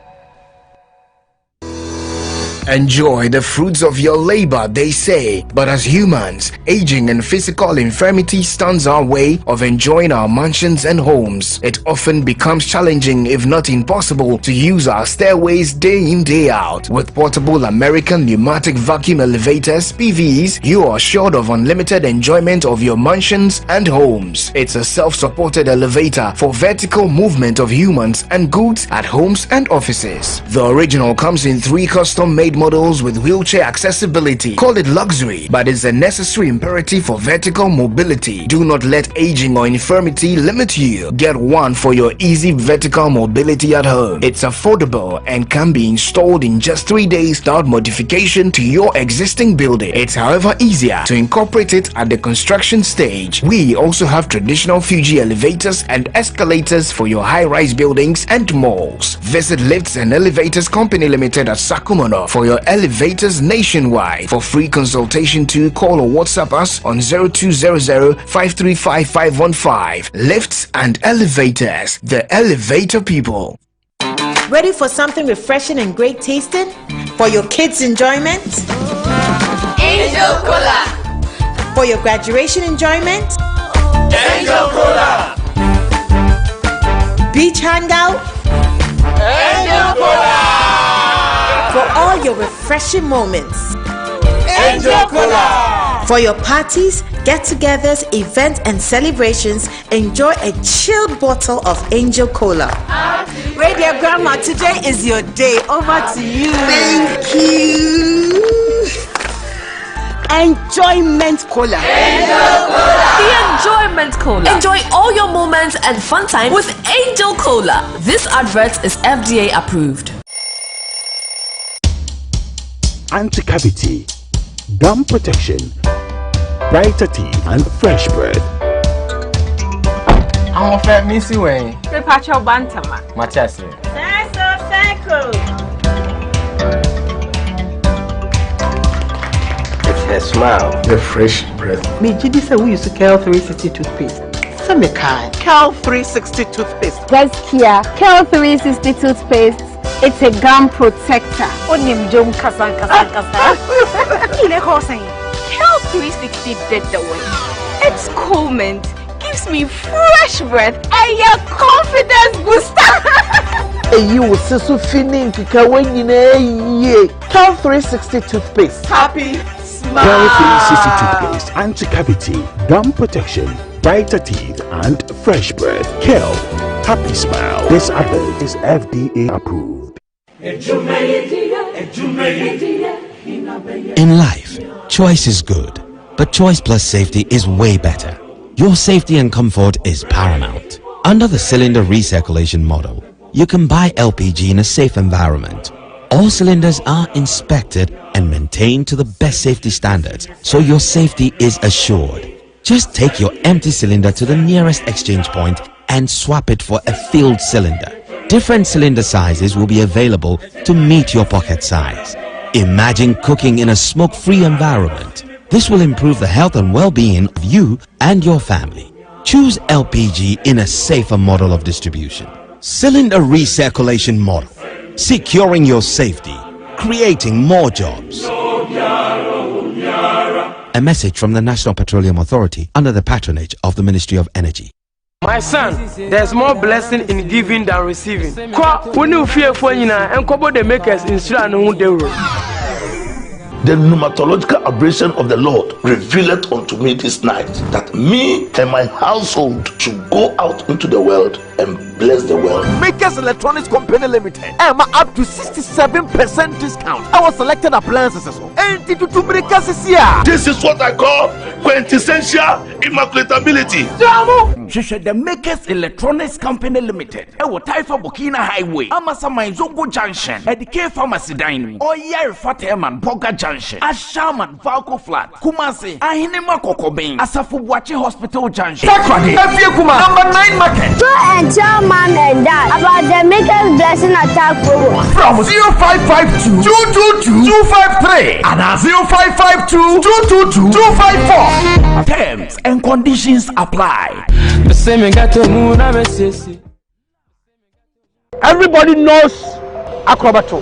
Enjoy the fruits of your labor, they say. But as humans, aging and physical infirmity stands our way of enjoying our mansions and homes. It often becomes challenging, if not impossible, to use our stairways day in, day out. With portable American pneumatic vacuum elevators, PVs, you are assured of unlimited enjoyment of your mansions and homes. It's a self-supported elevator for vertical movement of humans and goods at homes and offices. The original comes in 3 custom-made models with wheelchair accessibility. Call it luxury, but it's a necessary imperative for vertical mobility. Do not let aging or infirmity limit you. Get one for your easy vertical mobility at home. It's affordable and can be installed in just 3 days without modification to your existing building. It's however easier to incorporate it at the construction stage. We also have traditional Fuji elevators and escalators for your high-rise buildings and malls. Visit Lifts and Elevators Company Limited at Sakumono for your elevators nationwide. For free consultation to call or WhatsApp us on 0200-535-515. Lifts and Elevators, the elevator people. Ready for something refreshing and great tasting for your kids' enjoyment? Angel Cola. For your graduation enjoyment? Angel Cola. Beach hangout? Angel Cola. For all your refreshing moments? Angel Cola. For your parties, get-togethers, events, and celebrations, enjoy a chilled bottle of Angel Cola. Radio Grandma, today is your day. Over to you. Thank you. Enjoyment Cola. Angel Cola. The Enjoyment Cola. Enjoy all your moments and fun time with Angel Cola. This advert is FDA approved. Anti-cavity, gum protection, brighter teeth, and fresh breath. I'm a fat missy way. The Pacho Bantama. Machasi. It's her smile. The fresh breath. Me, Jidi said we use Cal 360 toothpaste. Some kind. Cal 360 toothpaste. Gaskia, Cal 360 toothpaste. It's a gum protector. Onim jom kasan. Kile kosen. Cal 360 did the way. It's cool mint. Gives me fresh breath and your confidence booster. You will see so feeling ye. Cal 360 toothpaste. Happy smile. Cal 360 toothpaste, anti-cavity, gum protection, brighter teeth, and fresh breath. Cal, happy smile. This advert is FDA approved. In life, choice is good, but choice plus safety is way better. Your safety and comfort is paramount. Under the cylinder recirculation model, you can buy LPG in a safe environment. All cylinders are inspected and maintained to the best safety standards, so your safety is assured. Just take your empty cylinder to the nearest exchange point and swap it for a filled cylinder. Different cylinder sizes will be available to meet your pocket size. Imagine cooking in a smoke-free environment. This will improve the health and well-being of you and your family. Choose LPG in a safer model of distribution. Cylinder recirculation model, securing your safety, creating more jobs. A message from the National Petroleum Authority under the patronage of the Ministry of Energy. My son, there's more blessing in giving than receiving. When you fear for you and couple the makers in The pneumatological abrasion of the Lord revealed unto me this night that me and my household should go out into the world and bless the world. Makers Electronics Company Limited. Up to 67% discount. Our selected appliances. This is what I call quintessential immaculatability. The Makers Electronics Company Limited. Taifa Burkina Highway. Amasa Mainzongo Junction. At the K Pharmacy Dining. Oyer Fateman Boga Junction. Ashaman Valco Flat. Kumasi. Ahinema Kokobin. Asafu Bwachi Hospital Junction. Takradi. Number 9 Market. Tell mom and dad about the Makers Blessing Attack program. From 0552 222 253 and 0552 222 254. Terms and conditions apply. Everybody knows Acrobato.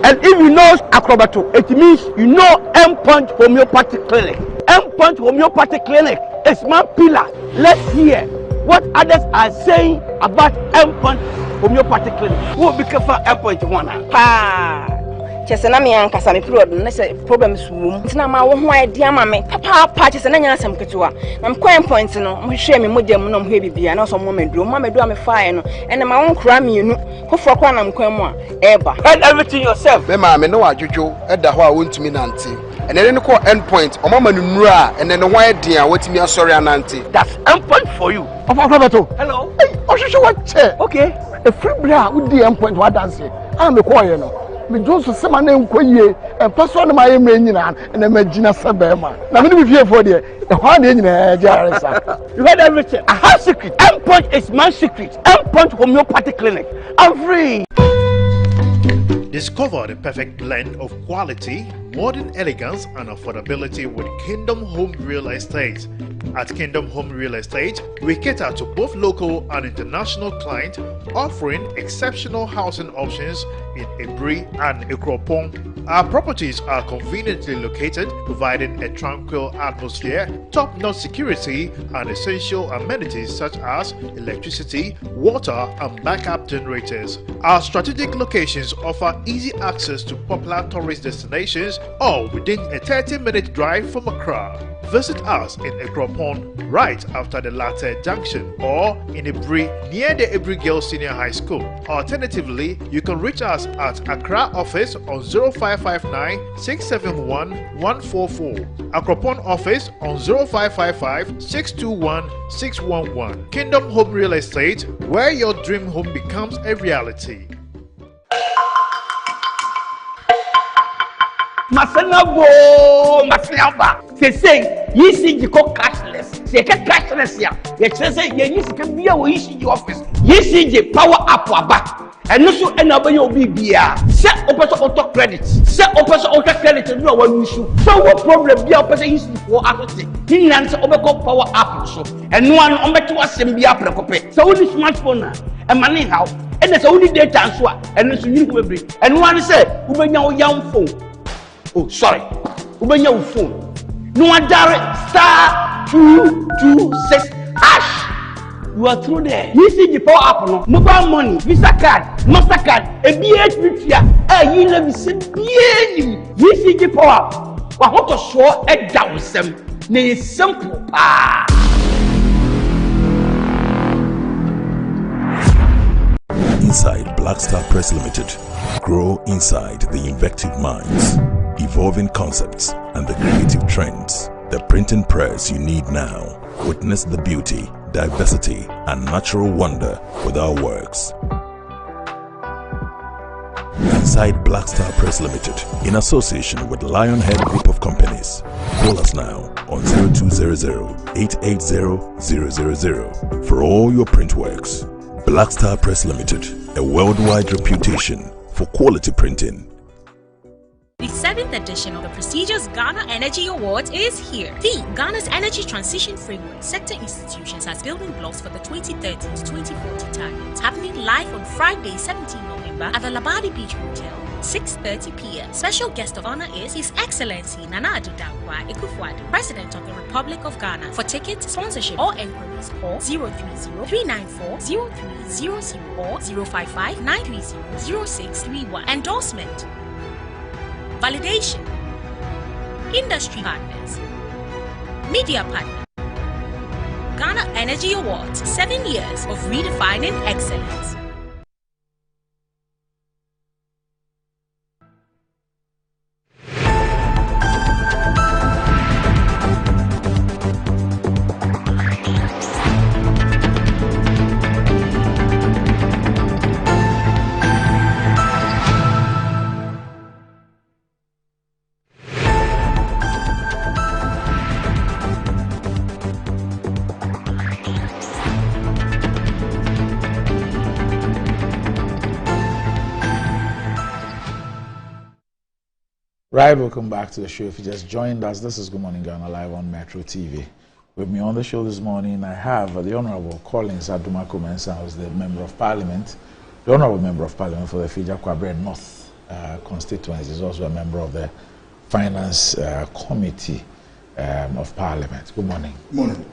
And if you know Acrobato, it means you know M-Punch Homeopathy Clinic. M-Punch Homeopathy Clinic is my pillar. Let's hear what others are saying about M-Punch Homeopathy Clinic. Who will be careful M-Punch one? Chesena me ankasa me period no say problems wom ntina ma wo ho idea ma me papa chesena nya asem ketewa na me coin point no mo hwe me modem no mo hwe bibia na so mo medu me fire no ene ma won kra me nu foforo kwa na me kwan mu a eba and everything yourself me ma me no adwodwo eda ho a wontumi nante and then call end point o mama nu a and then why dia watimi asori anante. That's end point for you. Of Acrobato. Hello. Hey, Oshisho what chair? Okay. A free bra with the end point what dance. I am a choir no. Me just say my name Koye and person my name and then Magina Sabema. Now me be here for the one in You heard everything. I have secret. M point is my secret. M point homeopathy clinic. I'm free. Discover the perfect blend of quality, modern elegance and affordability with Kingdom Home Real Estate. At Kingdom Home Real Estate, we cater to both local and international clients, offering exceptional housing options in Ebri and Ikropong. Our properties are conveniently located, providing a tranquil atmosphere, top-notch security, and essential amenities such as electricity, water, and backup generators. Our strategic locations offer easy access to popular tourist destinations, all within a 30-minute drive from Accra. Visit us in Ikropong right after the Latte Junction or in Ebri near the Ebri Girls Senior High School. Alternatively, you can reach us at Accra office on 0559 671 144, Akropong office on 0555 621 611. Kingdom Home Real Estate, where your dream home becomes a reality. Masanabo, Masanaba. They say, you see, you go cashless. They get cashless here. They say, you can be a office. You see the power up back. And also, another you'll be beer. Set up auto credit. Set up auto credit and no one issue. So, what problem be up as a history for everything? He answer over power up. So, and one on the two assembly up. So, only smartphone and money how. And there's only data and so and it's you will bring. And one said, who may know young phone. Oh, sorry. Open your phone. No one direct *226# You are through there. You see the power app no. Mobile money, Visa card, Mastercard, a BH Vitria. You never see BH. You see the power app. I want to show a down some. It's simple. Inside Black Star Press Limited, grow inside the inventive minds, evolving concepts, and the creative trends. The printing press you need now. Witness the beauty, diversity, and natural wonder with our works. Inside Black Star Press Limited, in association with Lionhead Group of Companies. Call us now on 0200-880-000 for all your print works. Black Star Press Limited, a worldwide reputation for quality printing. The 7th edition of the prestigious Ghana Energy Awards is here. Theme: Ghana's Energy Transition Framework, Sector Institutions as Building Blocks for the 2030 to 2040 targets. Happening live on Friday, 17 November at the Labadi Beach Hotel, 6:30 p.m. Special guest of honor is His Excellency Nana Addo Dankwa Akufo-Addo, President of the Republic of Ghana. For tickets, sponsorship, or enquiries, call 030-394-0300 or 055-930-0631. Endorsement, validation, industry partners, media partners. Ghana Energy Awards, 7 years of redefining excellence. Right, welcome back to the show. If you just joined us, this is Good Morning Ghana live on Metro TV. With me on the show this morning, I have the Honorable Collins Adumako Mensah, who's the Member of Parliament, the Honorable Member of Parliament for the Fija Kwabre North Constituency. He's also a member of the Finance Committee of Parliament. Good morning. Good morning.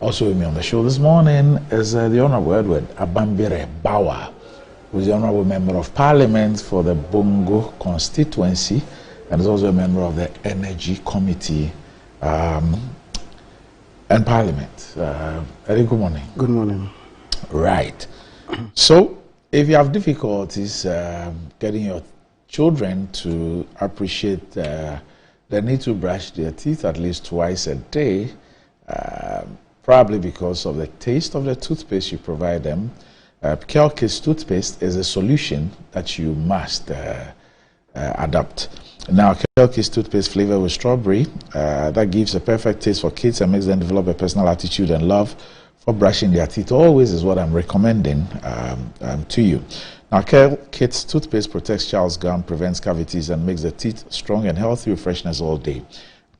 Also with me on the show this morning is the Honorable Edward Abambire Bawa, who is the Honorable Member of Parliament for the Bongo Constituency and is also a member of the Energy Committee and Parliament. Eddie, good morning. Good morning. Right. So, if you have difficulties getting your children to appreciate the need to brush their teeth at least twice a day, probably because of the taste of the toothpaste you provide them, Kelkis toothpaste is a solution that you must adopt. Now, Kelkis toothpaste flavor with strawberry, that gives a perfect taste for kids and makes them develop a personal attitude and love for brushing their teeth. Always is what I'm recommending to you. Now, Kelkis toothpaste protects child's gum, prevents cavities, and makes the teeth strong and healthy with freshness all day.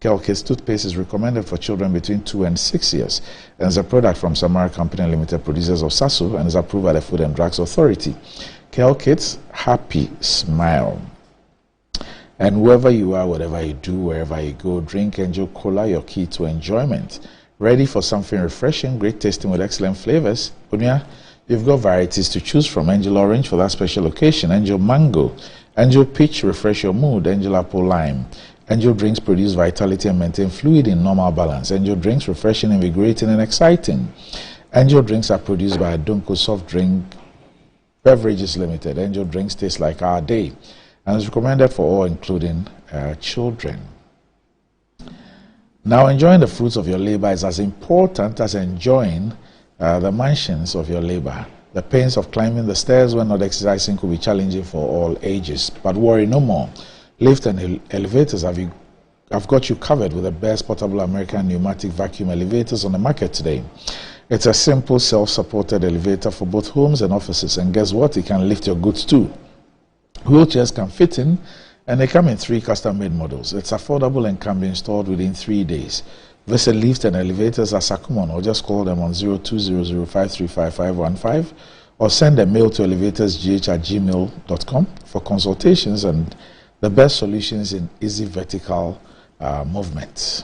Kelkis toothpaste is recommended for children between 2 and 6 years and is a product from Samara Company Limited, producers of Sasso, and is approved by the Food and Drugs Authority. Kelkis, happy smile. And wherever you are, whatever you do, wherever you go, drink Angel Cola, your key to enjoyment. Ready for something refreshing, great tasting with excellent flavors? Unia, you've got varieties to choose from. Angel Orange for that special occasion, Angel Mango, Angel Peach, refresh your mood, Angel Apple Lime. Angel Drinks produce vitality and maintain fluid in normal balance. Angel Drinks, refreshing, invigorating, and exciting. Angel Drinks are produced by Adunco Soft Drink Beverages Limited. Angel Drinks taste like our day and is recommended for all, including children. Now, enjoying the fruits of your labor is as important as enjoying the mansions of your labor. The pains of climbing the stairs when not exercising could be challenging for all ages. But worry no more. Lift and elevators have got you covered with the best portable American pneumatic vacuum elevators on the market today. It's a simple self-supported elevator for both homes and offices, and guess what? It can lift your goods too. Wheelchairs can fit in, and they come in 3 custom-made models. It's affordable and can be installed within 3 days. Visit Lift and Elevators at Sakumon or just call them on 0200535515 or send a mail to elevatorsgh@gmail.com for consultations and the best solutions in easy vertical movements.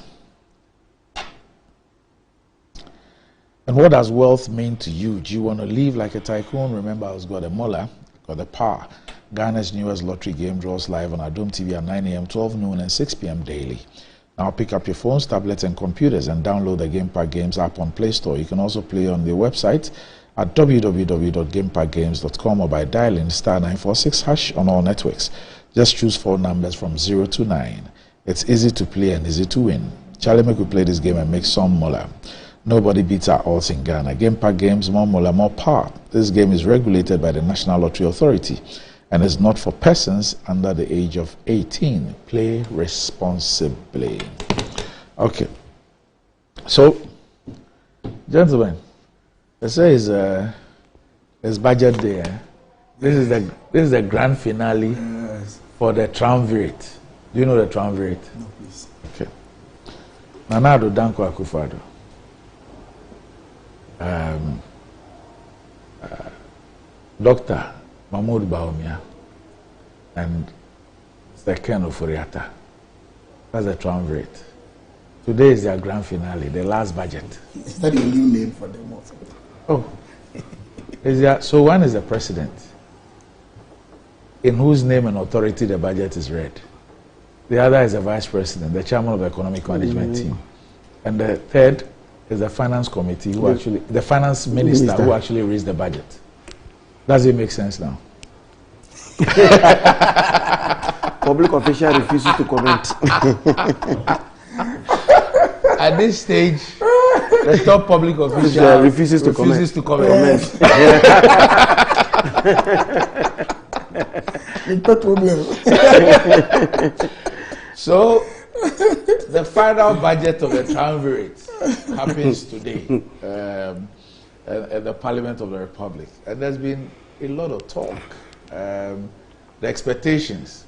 And what does wealth mean to you? Do you want to live like a tycoon? Remember, I was Guatemala, got the power. Ghana's newest lottery game draws live on Adom TV at 9 a.m., 12 noon, and 6 p.m. daily. Now pick up your phones, tablets, and computers and download the Game Park Games app on Play Store. You can also play on the website at www.gameparkgames.com or by dialing *946# on all networks. Just choose 4 numbers from 0 to 9. It's easy to play and easy to win. Charlie, make we play this game and make some mola. Nobody beats our odds in Ghana. Game Park Games, more mola, more power. This game is regulated by the National Lottery Authority and is not for persons under the age of 18. Play responsibly. Okay. So, gentlemen, they say it's budget day. Eh? This is the grand finale for the triumvirate. Do you know the triumvirate? No, please. Okay. Nana Addo Dankwa Akufo-Addo. Dr. Mahmoud Bawumia and Mr. Ken Oforiatta. That's the triumvirate. Today is their grand finale, the last budget. Is that a new name for them also? Oh. So one is the president, in whose name and authority the budget is read. The other is the vice president, the chairman of the economic management team. And the third is the finance committee, the finance minister who actually reads the budget. Does it make sense now? Public official refuses to comment. At this stage, the top public official refuses to comment. So, the final budget of the triumvirate happens today at the Parliament of the Republic. And there's been a lot of talk. The expectations,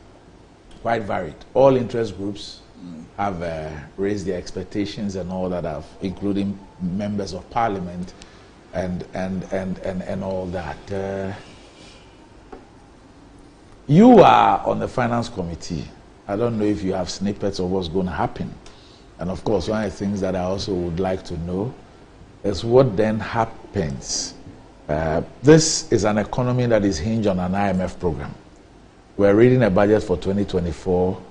quite varied. All interest groups have raised their expectations and all that, including members of Parliament and all that. You are on the finance committee. I don't know if you have snippets of what's going to happen. And of course, one of the things that I also would like to know is what then happens. This is an economy that is hinged on an IMF program. We're reading a budget for 2024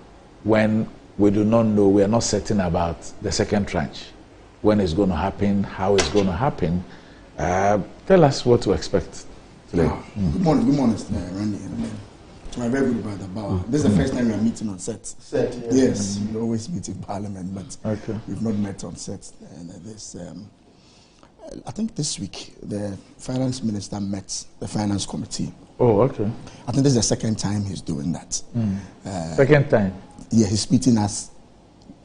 when we do not know, we are not certain about the second tranche. When it's going to happen, how it's going to happen. Tell us what to expect today. Good morning, Randy. To my very good brother, Bauer. This is the first time we are meeting on set. Set, yes. We always meet in Parliament, but we've not met on set. And I think this week the finance minister met the finance committee. Oh, okay. I think this is the second time he's doing that. Second time? Yeah, he's meeting us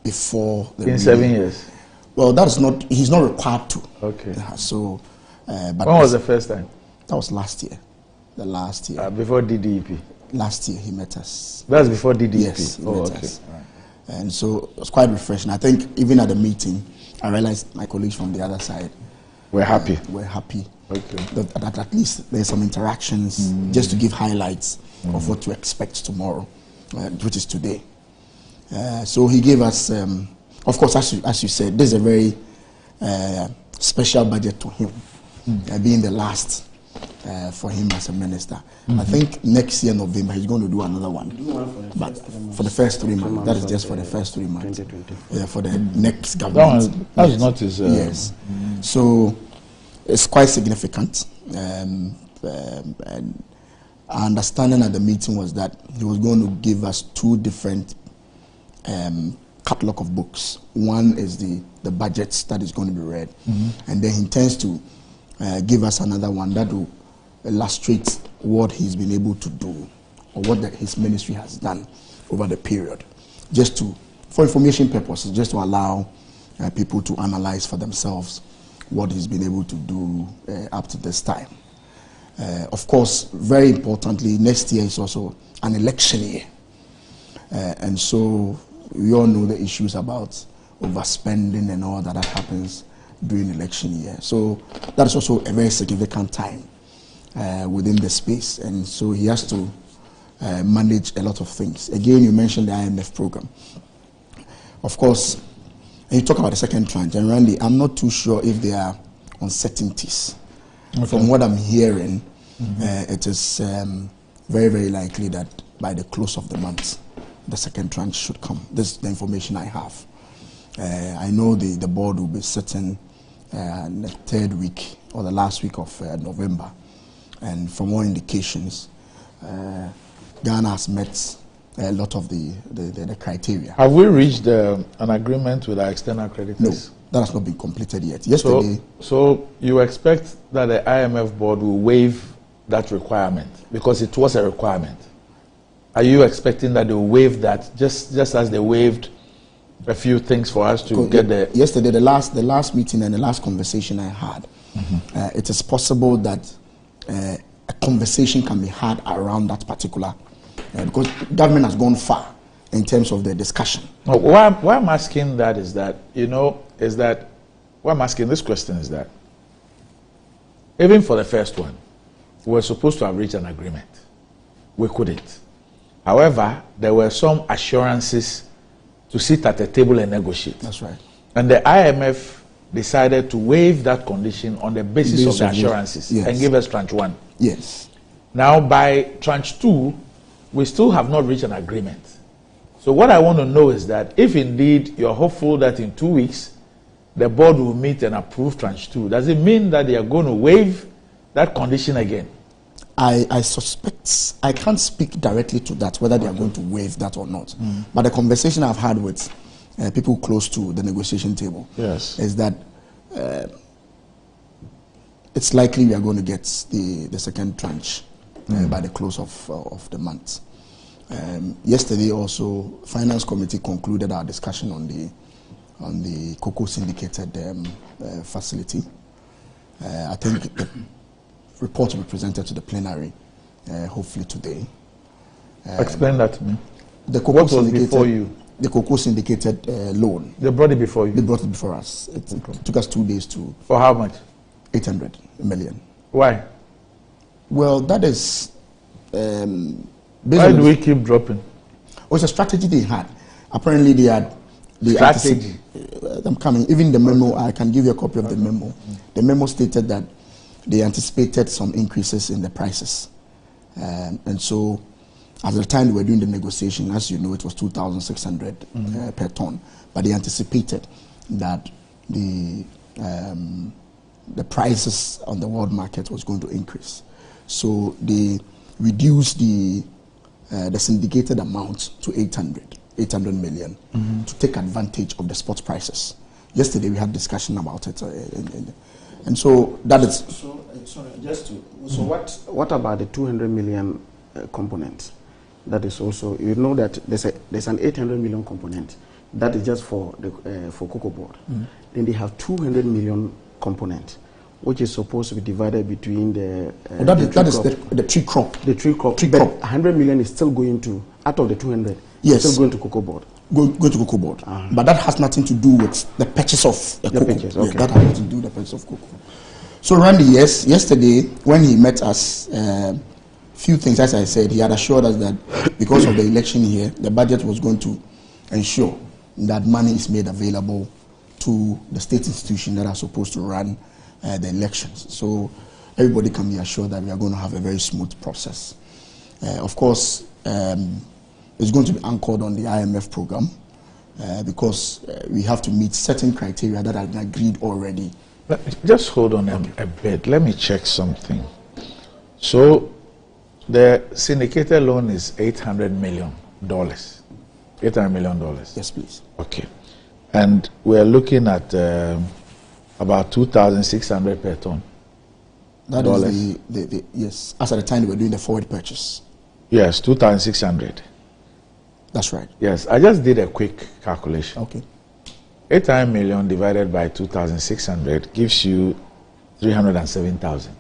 before the in 7 years. Well, that's not. He's not required to. Okay. So, but when was the first time? That was last year. The last year. Before DDEP. Last year he met us. That's before DDEP. Yes, he met us. Right. And so it was quite refreshing. I think even at the meeting, I realized my colleagues from the other side were happy. Were happy. Okay. That at least there's some interactions just to give highlights of what to expect tomorrow, which is today. So he gave us. Of course, as you said, this is a very special budget to him, being the last for him as a minister. I think next year, November, he's going to do another one. But for the first 3 months. That is just for the first 3 months. For the next government. That's not his... Yes. So it's quite significant. And our understanding at the meeting was that he was going to give us 2 different catalog of books. One is the budgets that is going to be read, and then he intends to give us another one that will illustrate what he's been able to do or what his ministry has done over the period, just for information purposes, just to allow people to analyze for themselves what he's been able to do up to this time. Of course, very importantly, next year is also an election year, and so we all know the issues about overspending and all that happens during election year. So that is also a very significant time within the space, and so he has to manage a lot of things. Again, you mentioned the IMF program. Of course, and you talk about the second tranche, and Randy, I'm not too sure if there are uncertainties. Okay. From what I'm hearing, it is very, very likely that by the close of the month, the second tranche should come. This is the information I have. I know the board will be sitting in the 3rd week or the last week of November. And from all indications, Ghana has met a lot of the criteria. Have we reached an agreement with our external creditors? No, that has not been completed yet. Yesterday. So you expect that the IMF board will waive that requirement because it was a requirement? Are you expecting that they will waive that just as they waived a few things for us to get the... Yesterday, the last meeting and the last conversation I had, it is possible that a conversation can be had around that particular... because government has gone far in terms of the discussion. No, why I'm asking that is that, why I'm asking this question is that, even for the first one, we were supposed to have reached an agreement. We couldn't. However, there were some assurances to sit at a table and negotiate. That's right. And the IMF decided to waive that condition on the basis of the assurances and give us tranche 1. Yes. Now, by tranche 2, we still have not reached an agreement. So what I want to know is that if indeed you're hopeful that in 2 weeks the board will meet and approve tranche 2, does it mean that they are going to waive that condition again? I suspect, I can't speak directly to that, whether they are going to waive that or not. But the conversation I've had with people close to the negotiation table is that it's likely we are going to get the second tranche by the close of the month. Yesterday also, Finance Committee concluded our discussion on the cocoa syndicated facility. I think the report will be presented to the plenary, hopefully today. Explain that to me. The cocoa what was before you? The cocoa syndicated loan. They brought it before you? They brought it before us. It took us 2 days to... For how much? 800 million. Why? Well, that is... Why do we keep dropping? Oh, it's a strategy they had. Apparently, they had. Strategy. I'm coming. Even the memo, I can give you a copy of the memo. The memo stated that they anticipated some increases in the prices. And so, at the time we were doing the negotiation, as you know, it was 2,600 per ton. But they anticipated that the prices on the world market was going to increase. So they reduced the syndicated amount to 800 million to take advantage of the spot prices. Yesterday we had discussion about it, and so that is. So sorry, just to. So what about the 200 million component? That is also, you know that there's an 800 million component that is just for the for cocoa board. Then they have 200 million component, which is supposed to be divided between the the tree crop. The tree crop. But 100 million is still going to, out of the 200, yes, still going to cocoa board. Go to cocoa board. But that has nothing to do with the purchase of the cocoa. Purchase, okay. That has nothing to do with the purchase of cocoa. So Randy, yes, yesterday when he met us, few things, as I said, he had assured us that because of the election here, the budget was going to ensure that money is made available to the state institutions that are supposed to run the elections. So everybody can be assured that we are going to have a very smooth process. Of course, it's going to be anchored on the IMF program because we have to meet certain criteria that have been agreed already. Just hold on a bit. Let me check something. So the syndicated loan is $800 million. $800 million. Yes, please. Okay. And we're looking at about 2,600 per ton. That is the yes. As at the time we were doing the forward purchase. Yes, 2,600. That's right. Yes, I just did a quick calculation. Okay. 800 million divided by 2,600 gives you 307,000.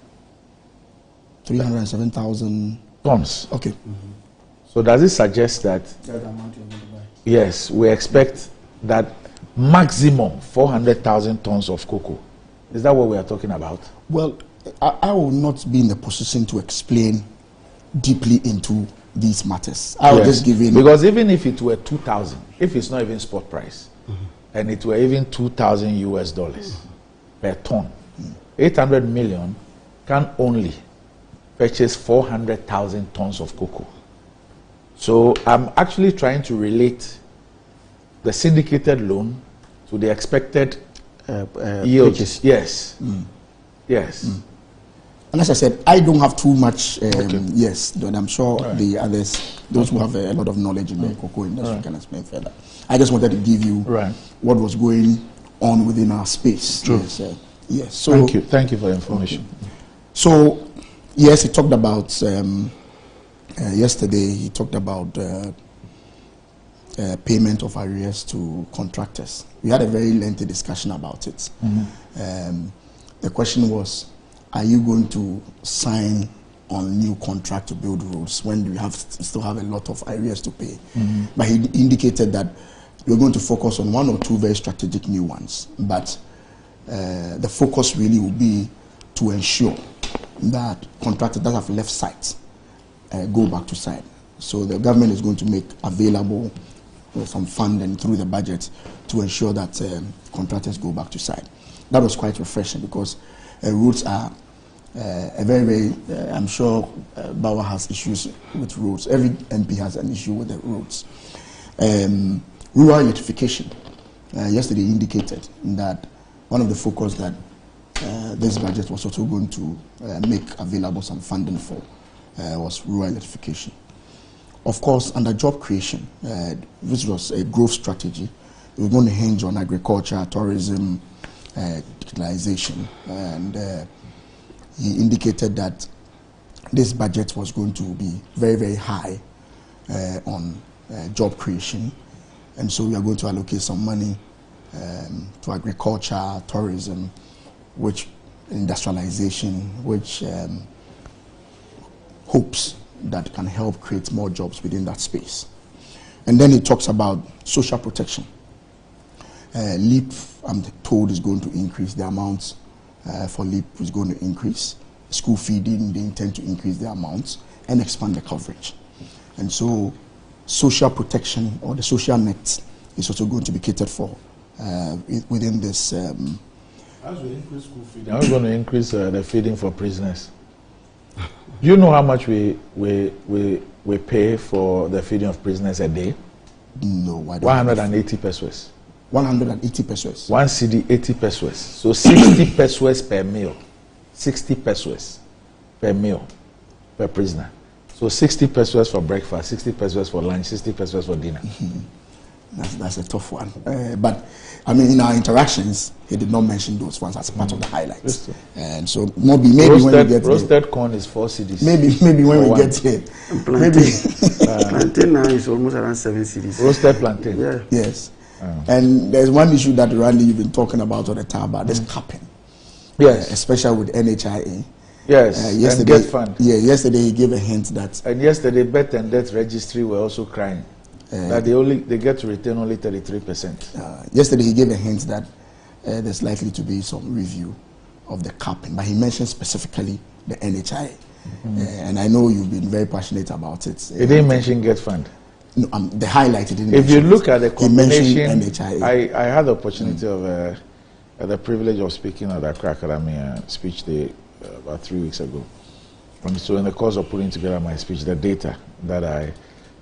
307,000 tons. Okay. So does it suggest that? That's the amount you're going to buy. Yes, we expect that maximum 400,000 tons of cocoa. Is that what we are talking about? Well, I will not be in the position to explain deeply into these matters. I will just give in. Because even if it were 2,000, if it's not even spot price, and it were even $2,000 per ton, 800 million can only purchase 400,000 tons of cocoa. So I'm actually trying to relate the syndicated loan to the expected yield. Purchase. Yes. Yes. And as I said, I don't have too much, yes, but I'm sure the others, those who have a lot of knowledge in the cocoa industry can explain further. I just wanted to give you what was going on within our space. True. Yes, yes. So, Thank you for the information. Okay. So, yes, he talked about, yesterday he talked about payment of arrears to contractors. We had a very lengthy discussion about it. The question was, are you going to sign on new contract to build roads when we still have a lot of arrears to pay? But he indicated that we're going to focus on one or two very strategic new ones. But the focus really will be to ensure that contractors that have left site go back to site. So the government is going to make available some funding through the budget to ensure that contractors go back to site. That was quite refreshing because roads are a very, very, I'm sure Bauer has issues with roads. Every MP has an issue with the roads. Rural electrification. Yesterday indicated that one of the focus that this budget was also going to make available some funding for was rural electrification. Of course, under job creation, which was a growth strategy, we were going to hinge on agriculture, tourism, digitalization, and he indicated that this budget was going to be very, very high on job creation, and so we are going to allocate some money to agriculture, tourism, which industrialization, which hopes that can help create more jobs within that space. And then he talks about social protection. LEAP, I'm told, is going to increase the amounts for LEAP is going to increase. School feeding, they intend to increase the amounts and expand the coverage. And so social protection or the social net is also going to be catered for within this. As we increase school feeding, are we going to increase the feeding for prisoners? Do you know how much we pay for the feeding of prisoners a day? No, I don't. 180 pesos. 180 pesos. 1 CD, 80 pesos. So 60 pesos per meal. 60 pesos per meal per prisoner. So 60 pesos for breakfast, 60 pesos for lunch, 60 pesos for dinner. That's a tough one. But I mean, in our interactions, he did not mention those ones as part of the highlights. And so maybe when we get roasted corn is 4 cedis. Maybe when we get here, plantain now is almost around 7 cedis. Roasted plantain. Yeah. Yes. And there's one issue that Randy you've been talking about all the time about this capping. Yes. Especially with NHIA. Yes. Yesterday, and get fund. Yeah. Yesterday he gave a hint that. And yesterday, Birth and Death Registry were also crying that they get to retain only 33%. Yesterday he gave a hint that there's likely to be some review of the capping, but he mentioned specifically the NHIA. And I know you've been very passionate about it. He didn't mention Get Fund. No, the highlight. If you look at the combination, NHIA. I had the opportunity of the privilege of speaking at the Accra Academy speech day about 3 weeks ago. And so in the course of putting together my speech, the data that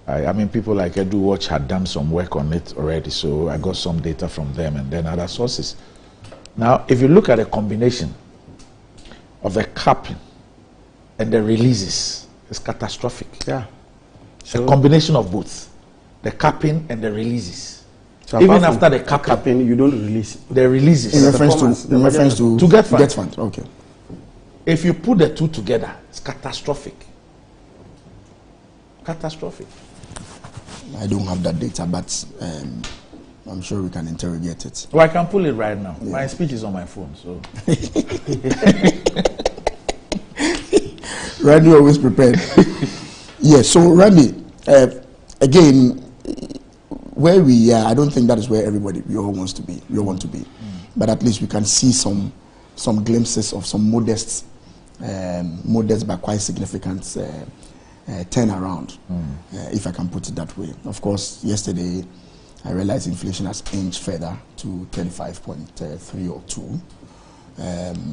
I mean, people like Edu Watch had done some work on it already, so I got some data from them and then other sources. Now, if you look at the combination of the capping and the releases, it's catastrophic. Yeah. So a combination of both, the capping and the releases. So even after the capping, you don't release the releases. In reference to Get Fund. Get Fund. Okay. If you put the two together, it's catastrophic. Catastrophic. I don't have that data, but I'm sure we can interrogate it. Well, I can pull it right now. Yeah. My speech is on my phone, so. Randy always prepared. Yes, so Randy, again, where we are, I don't think that is where we all want to be. But at least we can see some glimpses of some modest but quite significant turnaround, if I can put it that way. Of course, yesterday I realized inflation has inched further to 35.3 or 2.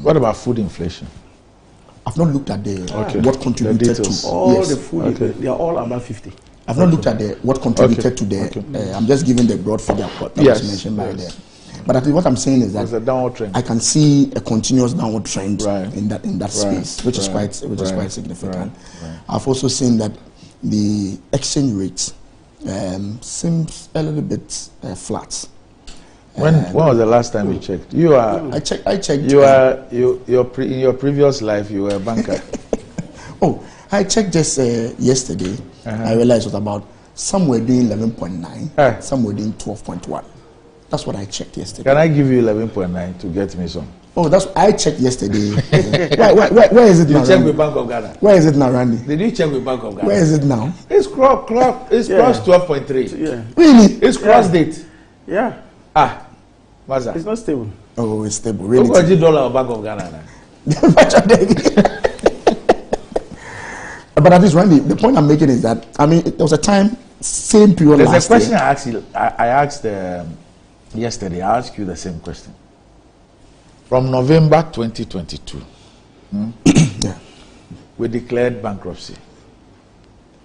What about food inflation? I've not looked at what contributed to all the food. They are all above 50. I've not looked at what contributed to the. I'm just giving the broad figure that was mentioned by there. But I think what I'm saying is that there's a downward trend. I can see a continuous downward trend in that space, which is quite significant. Right. I've also seen that the exchange rate seems a little bit flat. When was the last time you checked? I checked. In your previous life, you were a banker. Oh, I checked just yesterday. I realized it was about somewhere doing 11.9, somewhere doing 12.1. That's what I checked yesterday. Can I give you 11.9 to get me some? Oh, that's what I checked yesterday. Where is it now? You checked with Bank of Ghana. Where is it now, Randy? Did you check with Bank of Ghana? Where is it now? It's it's crossed 12.3. Yeah. Really? It's crossed date. Yeah. What's that? It's not stable. Oh, it's stable. Really? What's the dollar of Bank of Ghana now? But at least, Randy, the point I'm making is that, I mean, there was a time, same period last year. There's a question I asked yesterday. I asked you the same question. From November 2022, we declared bankruptcy.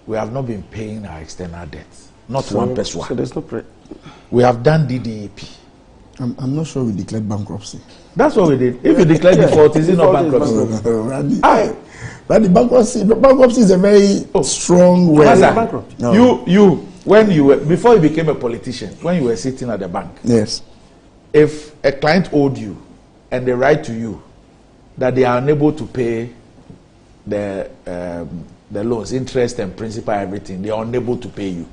We have not been paying our external debts. Not one peso. So there's no we have done DDAP. I'm not sure we declared bankruptcy. That's what we did. If you declare default, is it not bankruptcy? Randy, bankruptcy is a very strong word. No. When you were, before you became a politician, when you were sitting at the bank, yes, if a client owed you and they write to you that they are unable to pay the loans, interest and principal, everything, they are unable to pay you,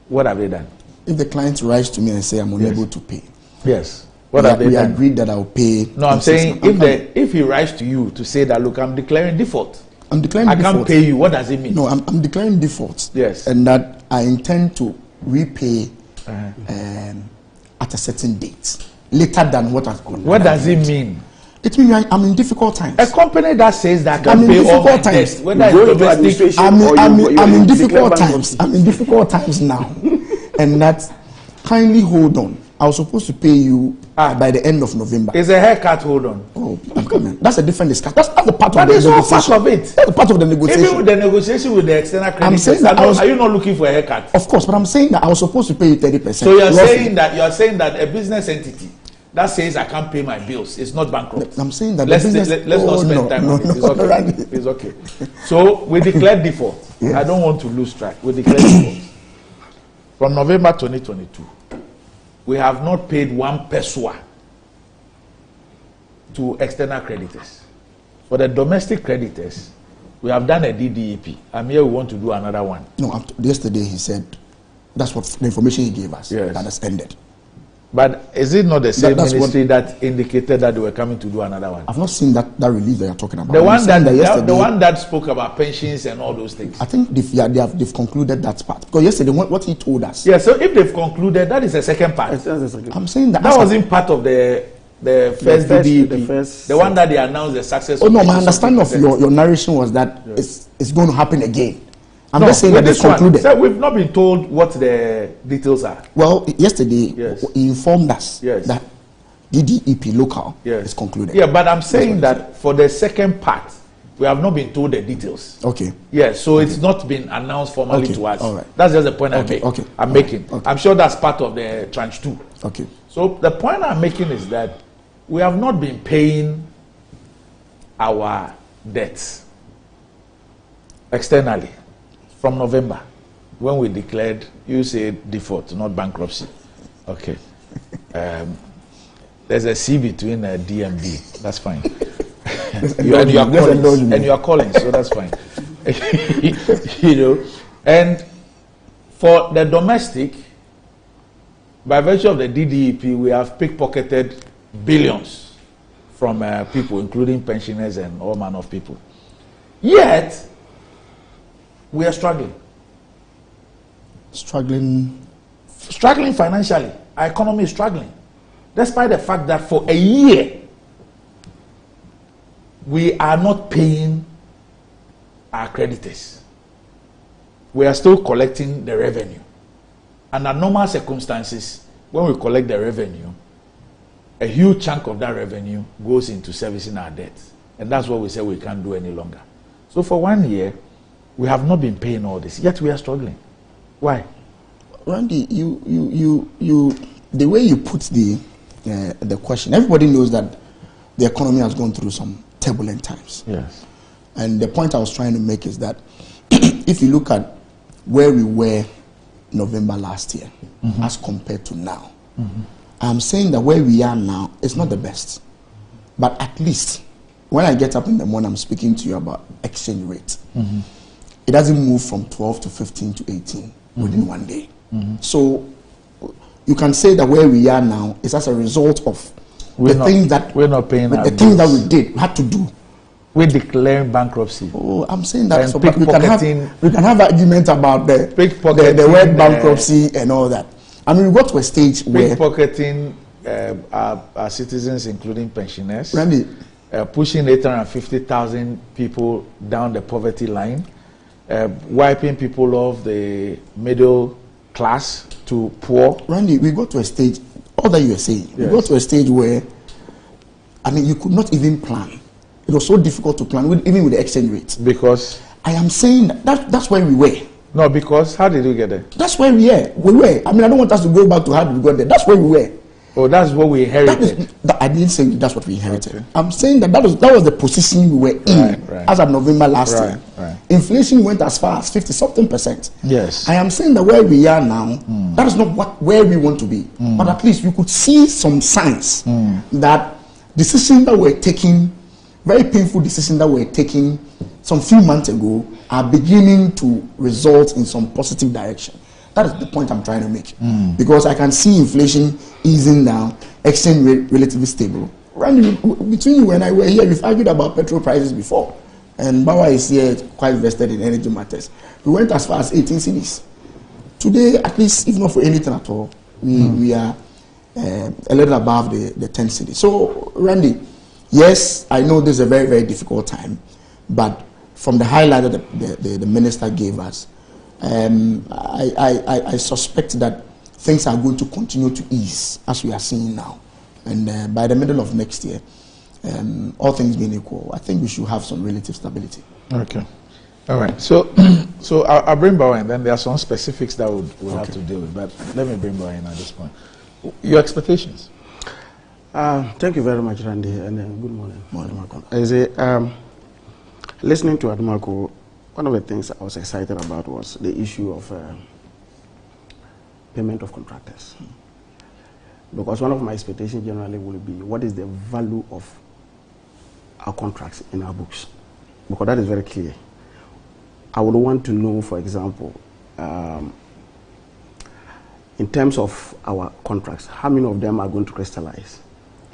what have they done? If the client writes to me and say I'm unable to pay, yes, what have they done? We agreed that I'll pay. No, I'm saying if he writes to you to say that, look, I'm declaring default. I'm declaring default. I can't pay you. What does it mean? No, I'm declaring default. Yes. And that I intend to repay at a certain date, later than what has gone. What does it mean? It means I'm in difficult times. A company that says that I'm can in pay all my difficult times. debts, whether it's domestic, I'm in difficult times. I'm in difficult times now, and that kindly hold on. I was supposed to pay you by the end of November. It's a haircut. Hold on. Oh, I'm coming. That's a different discussion. That's the part But of the it's all negotiation. part of it. That's the part of the negotiation. Even with the negotiation with the external creditors, I'm saying that are you not looking for a haircut? Of course, but I'm saying that I was supposed to pay you 30%. So you're saying that a business entity that says I can't pay my bills is not bankrupt. I'm saying that let's not spend time on it. It's okay. It's okay. So we declared default. Yes. I don't want to lose track. We declared default. From November 2022, we have not paid 1 peso to external creditors. For the domestic creditors, we have done a DDEP. I'm here, we want to do another one. No, yesterday he said that's what the information he gave us. Yes. That has ended. But is it not the same ministry that indicated that they were coming to do another one? I've not seen that release that you're talking about. The one that spoke about pensions and all those things. I think they've concluded that part. Because yesterday, what he told us. Yeah, so if they've concluded, that is the second part. I'm saying that wasn't part of the first DDEP, the one that they announced the success. Oh no, my understanding of your narration was that it's going to happen again. I'm just saying that it's concluded. Sir, we've not been told what the details are. Well, yesterday he informed us that DDEP local is concluded. Yeah, but I'm saying that for the second part, we have not been told the details. Okay. Yeah, so it's not been announced formally to us. All right. That's just the point I'm making. Okay. I'm sure that's part of the tranche 2. Okay. So the point I'm making is that we have not been paying our debts externally from November, when we declared, you said default, not bankruptcy. Okay. There's a C between D and B. That's fine. you are calling, so that's fine. And for the domestic, by virtue of the DDEP, we have pickpocketed billions from people, including pensioners and all manner of people. Yet, we are struggling. Struggling financially. Our economy is struggling. Despite the fact that for a year, we are not paying our creditors. We are still collecting the revenue. Under normal circumstances, when we collect the revenue, a huge chunk of that revenue goes into servicing our debts. And that's what we say we can't do any longer. So for 1 year, we have not been paying all this, yet we are struggling. Why? Randy, you the way you put the question, everybody knows that the economy has gone through some turbulent times. Yes. And the point I was trying to make is that if you look at where we were November last year as compared to now, I'm saying that where we are now is not the best. But at least when I get up in the morning, I'm speaking to you about exchange rate. It doesn't move from 12 to 15 to 18 within 1 day. So you can say that where we are now is as a result of we're not paying the things that we did, we had to do. We're declaring bankruptcy. Oh, I'm saying that so, but we can have argument about the word bankruptcy and all that. I mean, we got to a stage where pickpocketing our citizens, including pensioners, Randy, pushing 850,000 people down the poverty line, wiping people off the middle class to poor. Randy, we got to a stage, all that you are saying, we got to a stage where, I mean, you could not even plan. It was so difficult to plan, even with the exchange rate. Because? I am saying that's where we were. No, because how did we get there? That's where we were. I mean, I don't want us to go back to how we got there. That's where we were. Oh, that's what we inherited. I didn't say that's what we inherited. Okay. I'm saying that was the position we were in as of November last year. Right. Inflation went as far as 50-something%. Yes. I am saying that where we are now, that is not where we want to be. But at least we could see some signs that decisions that were taken, very painful decisions that were taken some few months ago, are beginning to result in some positive direction. That is the point I'm trying to make. Because I can see inflation easing down, exchange rate relatively stable. Randy, between you and I were here, we've argued about petrol prices before. And Bawa is here quite invested in energy matters. We went as far as 18 cedis. Today, at least, if not for anything at all, we are a little above the 10 cedis. So, Randy, Yes, I know this is a very, very difficult time, but from the highlight that the minister gave us, I suspect that things are going to continue to ease as we are seeing now. And by the middle of next year, all things being equal, I think we should have some relative stability. Okay. All right. So I'll bring Bawa in. Then there are some specifics that we'll have to deal with. But let me bring Bawa in at this point. Your expectations? Thank you very much, Randy, and good morning. Morning, Marco. I say, listening to Admarco, one of the things I was excited about was the issue of payment of contractors. Because one of my expectations generally will be, what is the value of our contracts in our books? Because that is very clear. I would want to know, for example, in terms of our contracts, how many of them are going to crystallize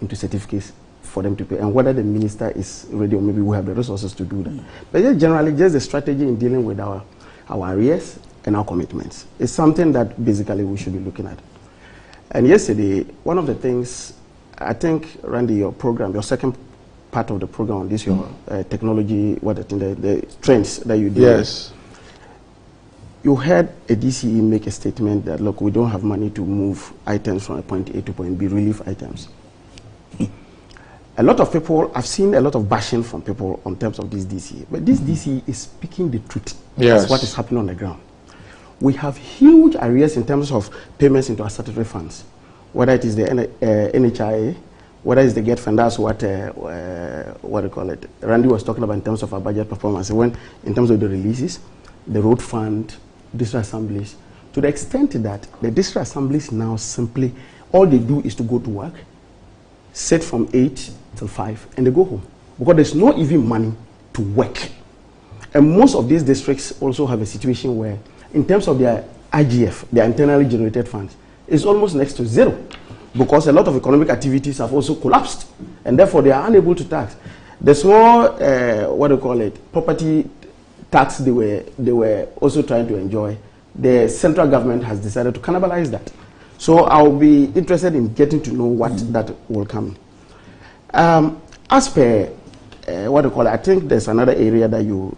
into certificates for them to pay, and whether the minister is ready, or maybe we have the resources to do that. But just generally, just the strategy in dealing with our arrears and our commitments is something that basically we should be looking at. And yesterday, one of the things, I think, Randy, your program, your second part of the program on this, your technology, the trends that you did. Yes. You heard a DCE make a statement that, look, we don't have money to move items from point A to point B, relief items. A lot of people, I've seen a lot of bashing from people on terms of this DCE, but this DCE is speaking the truth. Yes. That's what is happening on the ground. We have huge arrears in terms of payments into our statutory funds, whether it is the NHIA, whether it's the GET fund. That's what do you call it? Randy was talking about in terms of our budget performance. When in terms of the releases, the road fund, district assemblies, to the extent that the district assemblies now simply, all they do is to go to work, sit from 8 till 5, and they go home. Because there's no even money to work. And most of these districts also have a situation where, in terms of their IGF, their internally generated funds, it's almost next to zero. Because a lot of economic activities have also collapsed, and therefore they are unable to tax. The small, property tax they were also trying to enjoy, the central government has decided to cannibalize that. So I'll be interested in getting to know what that will come. As per I think there's another area that you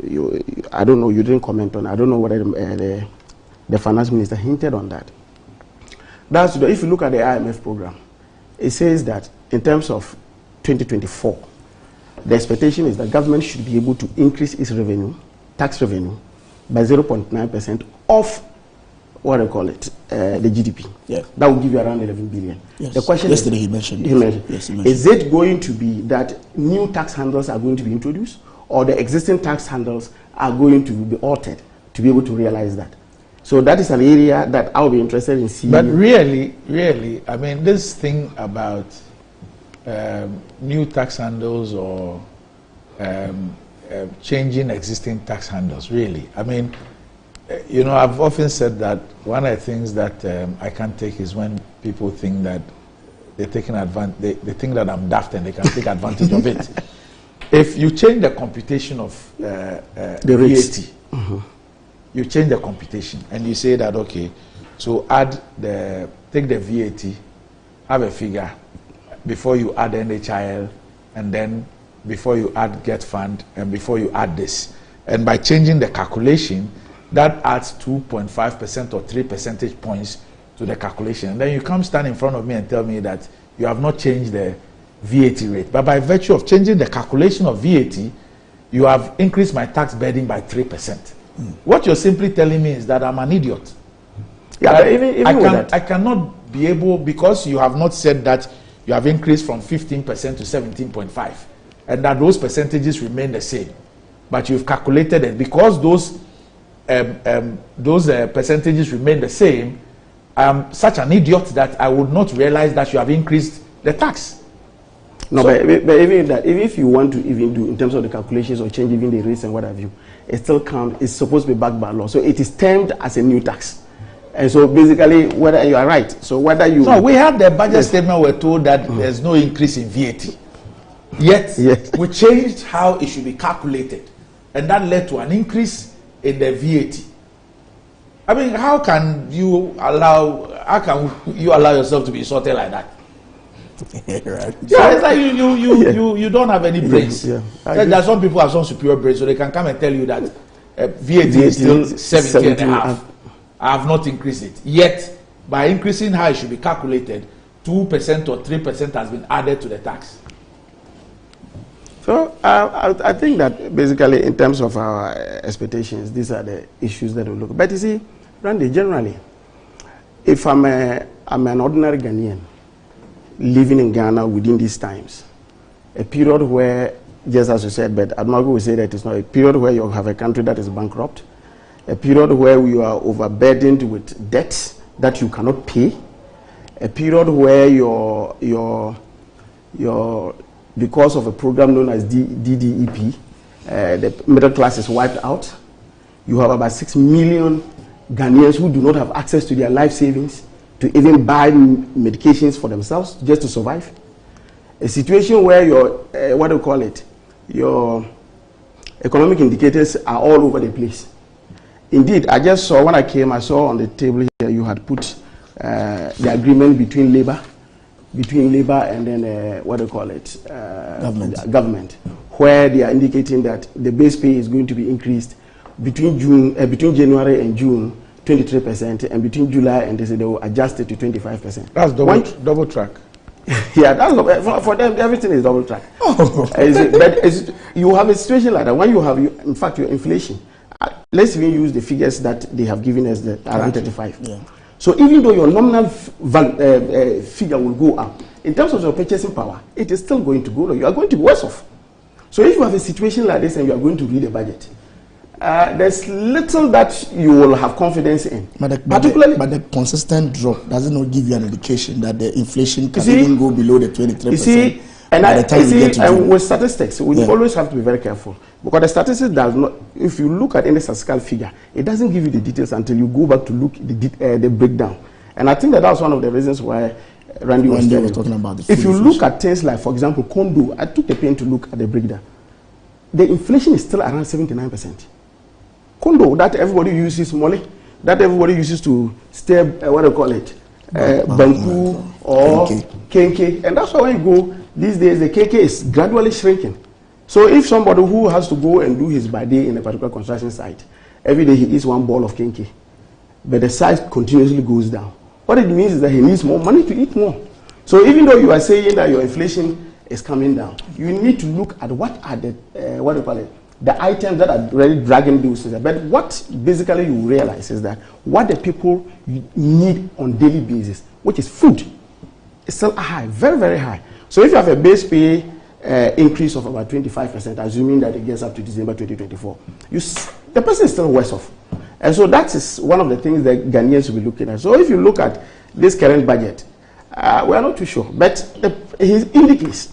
I don't know, you didn't comment on. I don't know whether the finance minister hinted on that. That's if you look at the IMF program, it says that in terms of 2024, the expectation is that government should be able to increase its revenue, tax revenue, by 0.9% of the GDP. Yes. That will give you around 11 billion. Yes. The question yesterday is, he mentioned. Yes, he mentioned. Is it going to be that new tax handles are going to be introduced, or the existing tax handles are going to be altered to be able to realize that? So that is an area that I'll be interested in seeing. But really, I mean, this thing about new tax handles or changing existing tax handles, really, I mean, you know, I've often said that one of the things that I can't take is when people think that they're taking advantage, they think that I'm daft and they can take advantage of it. If you change the computation of the VAT, you change the computation and you say that, okay, so take the VAT, have a figure before you add NHIL, and then before you add GET fund, and before you add this. And by changing the calculation, that adds 2.5% or 3 percentage points to the calculation. And then you come stand in front of me and tell me that you have not changed the VAT rate. But by virtue of changing the calculation of VAT, you have increased my tax burden by 3%. What you're simply telling me is that I'm an idiot. Yeah, but I cannot be able, because you have not said that you have increased from 15% to 17.5, and that those percentages remain the same. But you've calculated it because those percentages remain the same. I'm such an idiot that I would not realize that you have increased the tax. No, but even that, even if you want to even do in terms of the calculations or change even the rates and what have you, it still comes. It's supposed to be backed by law, so it is termed as a new tax. And so basically, whether you are right, so whether you we had the budget statement. We're told that there's no increase in VAT. Yet we changed how it should be calculated, and that led to an increase in the VAT. I mean, how can you allow yourself to be sorted like that? Right. Yeah, it's like you don't have any brains. Yeah. There are some people who have some superior brains, so they can come and tell you that VAT is still 70.5. I have not increased it. Yet, by increasing how it should be calculated, 2% or 3% has been added to the tax. So I think that basically in terms of our expectations, these are the issues that we look at. But you see, Randy, generally, if I'm an ordinary Ghanaian living in Ghana within these times, a period where, just as you said, but Admago will say that it's not a period where you have a country that is bankrupt, a period where you are overburdened with debts that you cannot pay, a period where your because of a program known as DDEP, the middle class is wiped out. You have about 6 million Ghanaians who do not have access to their life savings to even buy medications for themselves just to survive. A situation where your economic indicators are all over the place. Indeed, I just saw, when I came, I saw on the table here you had put the agreement between Labour and then government, where they are indicating that the base pay is going to be increased between January and June 23%, and between July and they will adjust it to 25%. That's double track. Yeah, that's for them. Everything is double track. But you have a situation like that when you have, in fact, your inflation. Let's even use the figures that they have given us, around 35. Yeah. So even though your nominal figure will go up, in terms of your purchasing power, it is still going to go low. You are going to be worse off. So if you have a situation like this and you are going to read a budget, there's little that you will have confidence in. But the consistent drop doesn't not give you an indication that the inflation can even go below the 23%. You see, and with statistics, we always have to be very careful, because the statistics does not. If you look at any statistical figure, it doesn't give you the details until you go back to look the breakdown. And I think that was one of the reasons why Randy was talking about. If you look at things like, for example, condo, I took the pain to look at the breakdown. The inflation is still around 79%. Condo that everybody uses money, that everybody uses to stay, banku or kenke, and that's why when you go these days, the KK is gradually shrinking. So if somebody who has to go and do his birthday in a particular construction site, every day he eats one ball of kenke, but the size continuously goes down. What it means is that he needs more money to eat more. So even though you are saying that your inflation is coming down, you need to look at what are the the items that are really dragging those things. But what basically you realize is that what the people need on daily basis, which is food, is still high, very, very high. So if you have a base pay increase of about 25%, assuming that it gets up to December 2024, the person is still worse off. And so that is one of the things that Ghanaians will be looking at. So if you look at this current budget, we are not too sure. But he indicates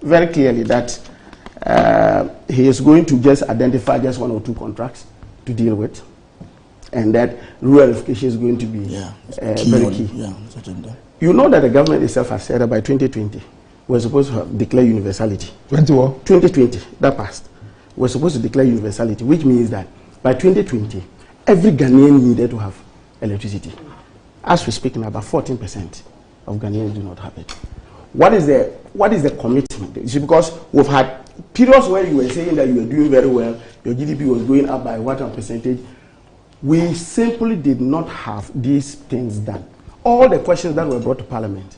very clearly that he is going to just identify just 1 or 2 contracts to deal with, and that rural electrification is going to be very key. You know that the government itself has said that by 2020, we're supposed to declare universality. 2020, that passed. We're supposed to declare universality, which means that by 2020, every Ghanaian needed to have electricity. As we speak now, about 14% of Ghanaians do not have it. What is the commitment? You see, because we've had periods where you were saying that you were doing very well, your GDP was going up by what percentage. We simply did not have these things done. All the questions that were brought to Parliament,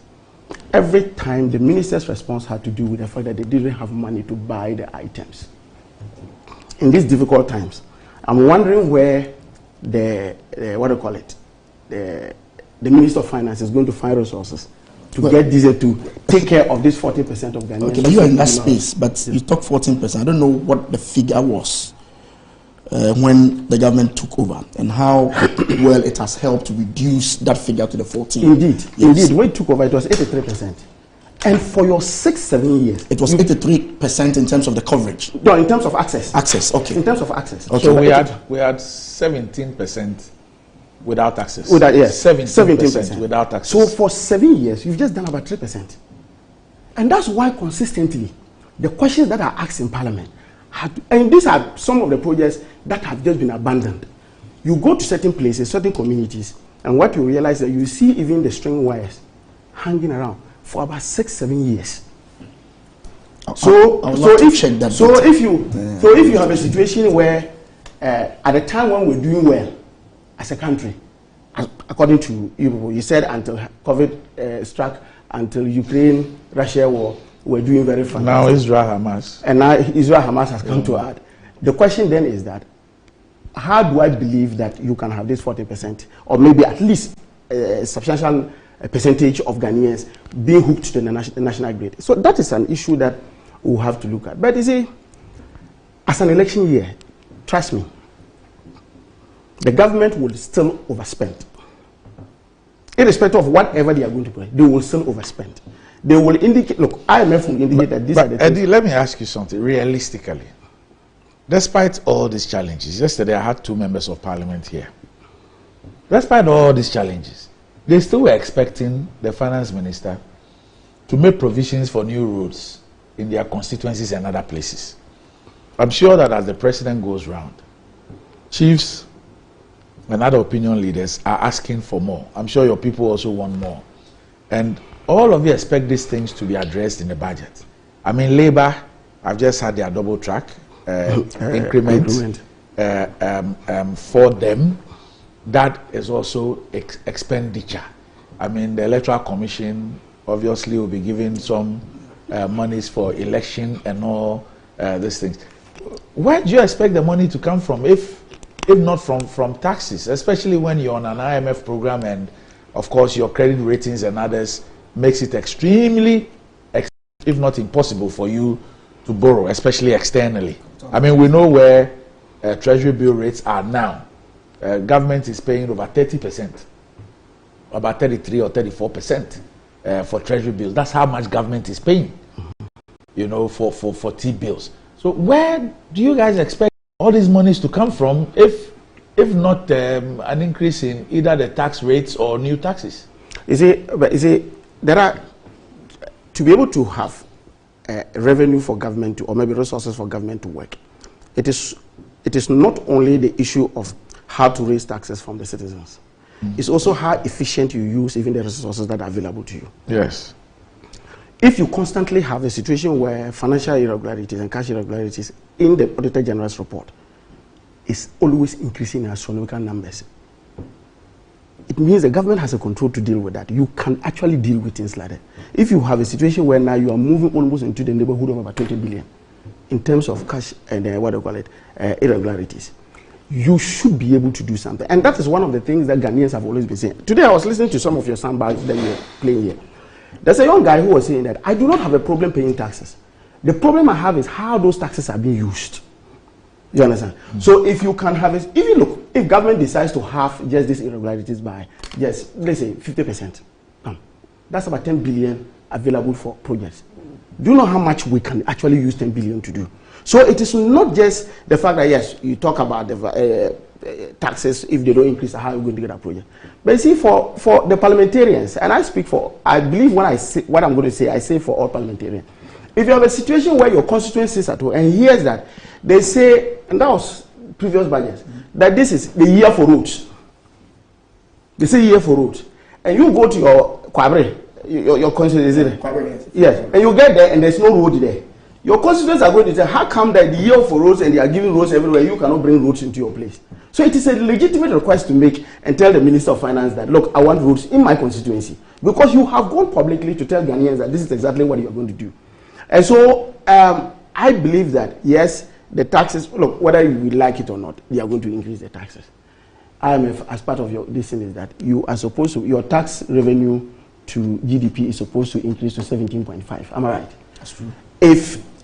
every time the minister's response had to do with the fact that they didn't have money to buy the items. In these difficult times, I'm wondering where the Minister of Finance is going to find resources to get diesel to take care of this 40% of Ghanaians. Okay, but you are in that space, but you talk 14%. I don't know what the figure was when the government took over and how well it has helped to reduce that figure to the 14%. Indeed, indeed. When it took over, it was 83%. And for your 6-7 years, it was 83% in terms of the coverage. No, in terms of access. Access, okay. In terms of access. Okay. So we had 17% without access. Yes, 17% without access. So for 7 years, you've just done about 3%. And that's why consistently, the questions that are asked in Parliament, and these are some of the projects that have just been abandoned. You go to certain places, certain communities, and what you realize is that you see even the string wires hanging around. for about 6-7 years. So if you have a situation where at the time when we're doing well as a country, according to you said until COVID struck, until Ukraine-Russia war, we're doing very fantastic. Now Israel-Hamas. And now Israel-Hamas has come to add. The question then is that, how do I believe that you can have this 40%, or maybe at least a substantial percentage of Ghanaians being hooked to the national grid? So that is an issue that we'll have to look at. But you see, as an election year, trust me, the government will still overspend. Irrespective of whatever they are going to pay, they will still overspend. They will indicate, look, IMF will indicate that these are the Eddie, let me ask you something, realistically. Despite all these challenges, yesterday I had 2 members of parliament here. Despite all these challenges, they still were expecting the finance minister to make provisions for new roads in their constituencies and other places. I'm sure that as the president goes round, chiefs and other opinion leaders are asking for more. I'm sure your people also want more. And all of you expect these things to be addressed in the budget. I mean, Labour, I've just had their double track increment for them. That is also expenditure. I mean, the Electoral Commission obviously will be giving some monies for election and all these things. Where do you expect the money to come from if not from taxes, especially when you're on an IMF program and, of course, your credit ratings and others makes it extremely, if not impossible, for you to borrow, especially externally. I mean, we know where treasury bill rates are now. Government is paying over 30%, about 33 or 34% for treasury bills. That's how much government is paying, you know, for T-bills. So where do you guys expect all these monies to come from if not an increase in either the tax rates or new taxes? You see, there are, to be able to have revenue for government to, or maybe resources for government to work, it is not only the issue of how to raise taxes from the citizens. It's also how efficient you use even the resources that are available to you. Yes. If you constantly have a situation where financial irregularities and cash irregularities in the Auditor General's report is always increasing in astronomical numbers, it means the government has a control to deal with that. You can actually deal with things like that. If you have a situation where now you are moving almost into the neighborhood of about 20 billion in terms of cash and irregularities, you should be able to do something. And that is one of the things that Ghanaians have always been saying. Today I was listening to some of your soundbites that you were playing here. There's a young guy who was saying that I do not have a problem paying taxes. The problem I have is how those taxes are being used. You understand? So if you can have it, even look, if government decides to have just these irregularities by just, let's say, 50%, that's about 10 billion available for projects. Do you know how much we can actually use 10 billion to do? So it is not just the fact that, yes, you talk about the taxes, if they don't increase, how are you going to get a project? But you see, for the parliamentarians, and I speak for, I believe when I say what I'm going to say, I say for all parliamentarians. If you have a situation where your constituency is at home and hears that, they say, and that was previous budgets, that this is the year for roads. They say year for roads. And you go to your Kwabre, your constituency, is it? Yes. And you get there and there's no road there. Your constituents are going to say, how come that the year for roads and they are giving roads everywhere, you cannot bring roads into your place? So it is a legitimate request to make and tell the Minister of Finance that, look, I want roads in my constituency. Because you have gone publicly to tell Ghanaians that this is exactly what you are going to do. And so I believe that, yes, the taxes, look, whether you like it or not, they are going to increase the taxes. IMF, as part of your this thing, is that you are supposed to, your tax revenue to GDP is supposed to increase to 17.5. Am I right? That's true.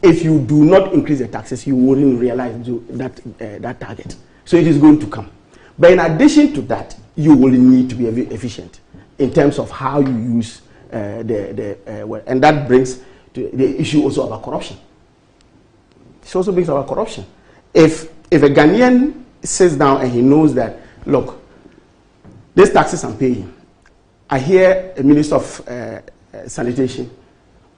If you do not increase the taxes, you wouldn't realize that target. So it is going to come. But in addition to that, you will need to be efficient in terms of how you use and that brings to the issue also about corruption. It also brings about corruption. If a Ghanaian sits down and he knows that, look, these taxes I'm paying, I hear a minister of sanitation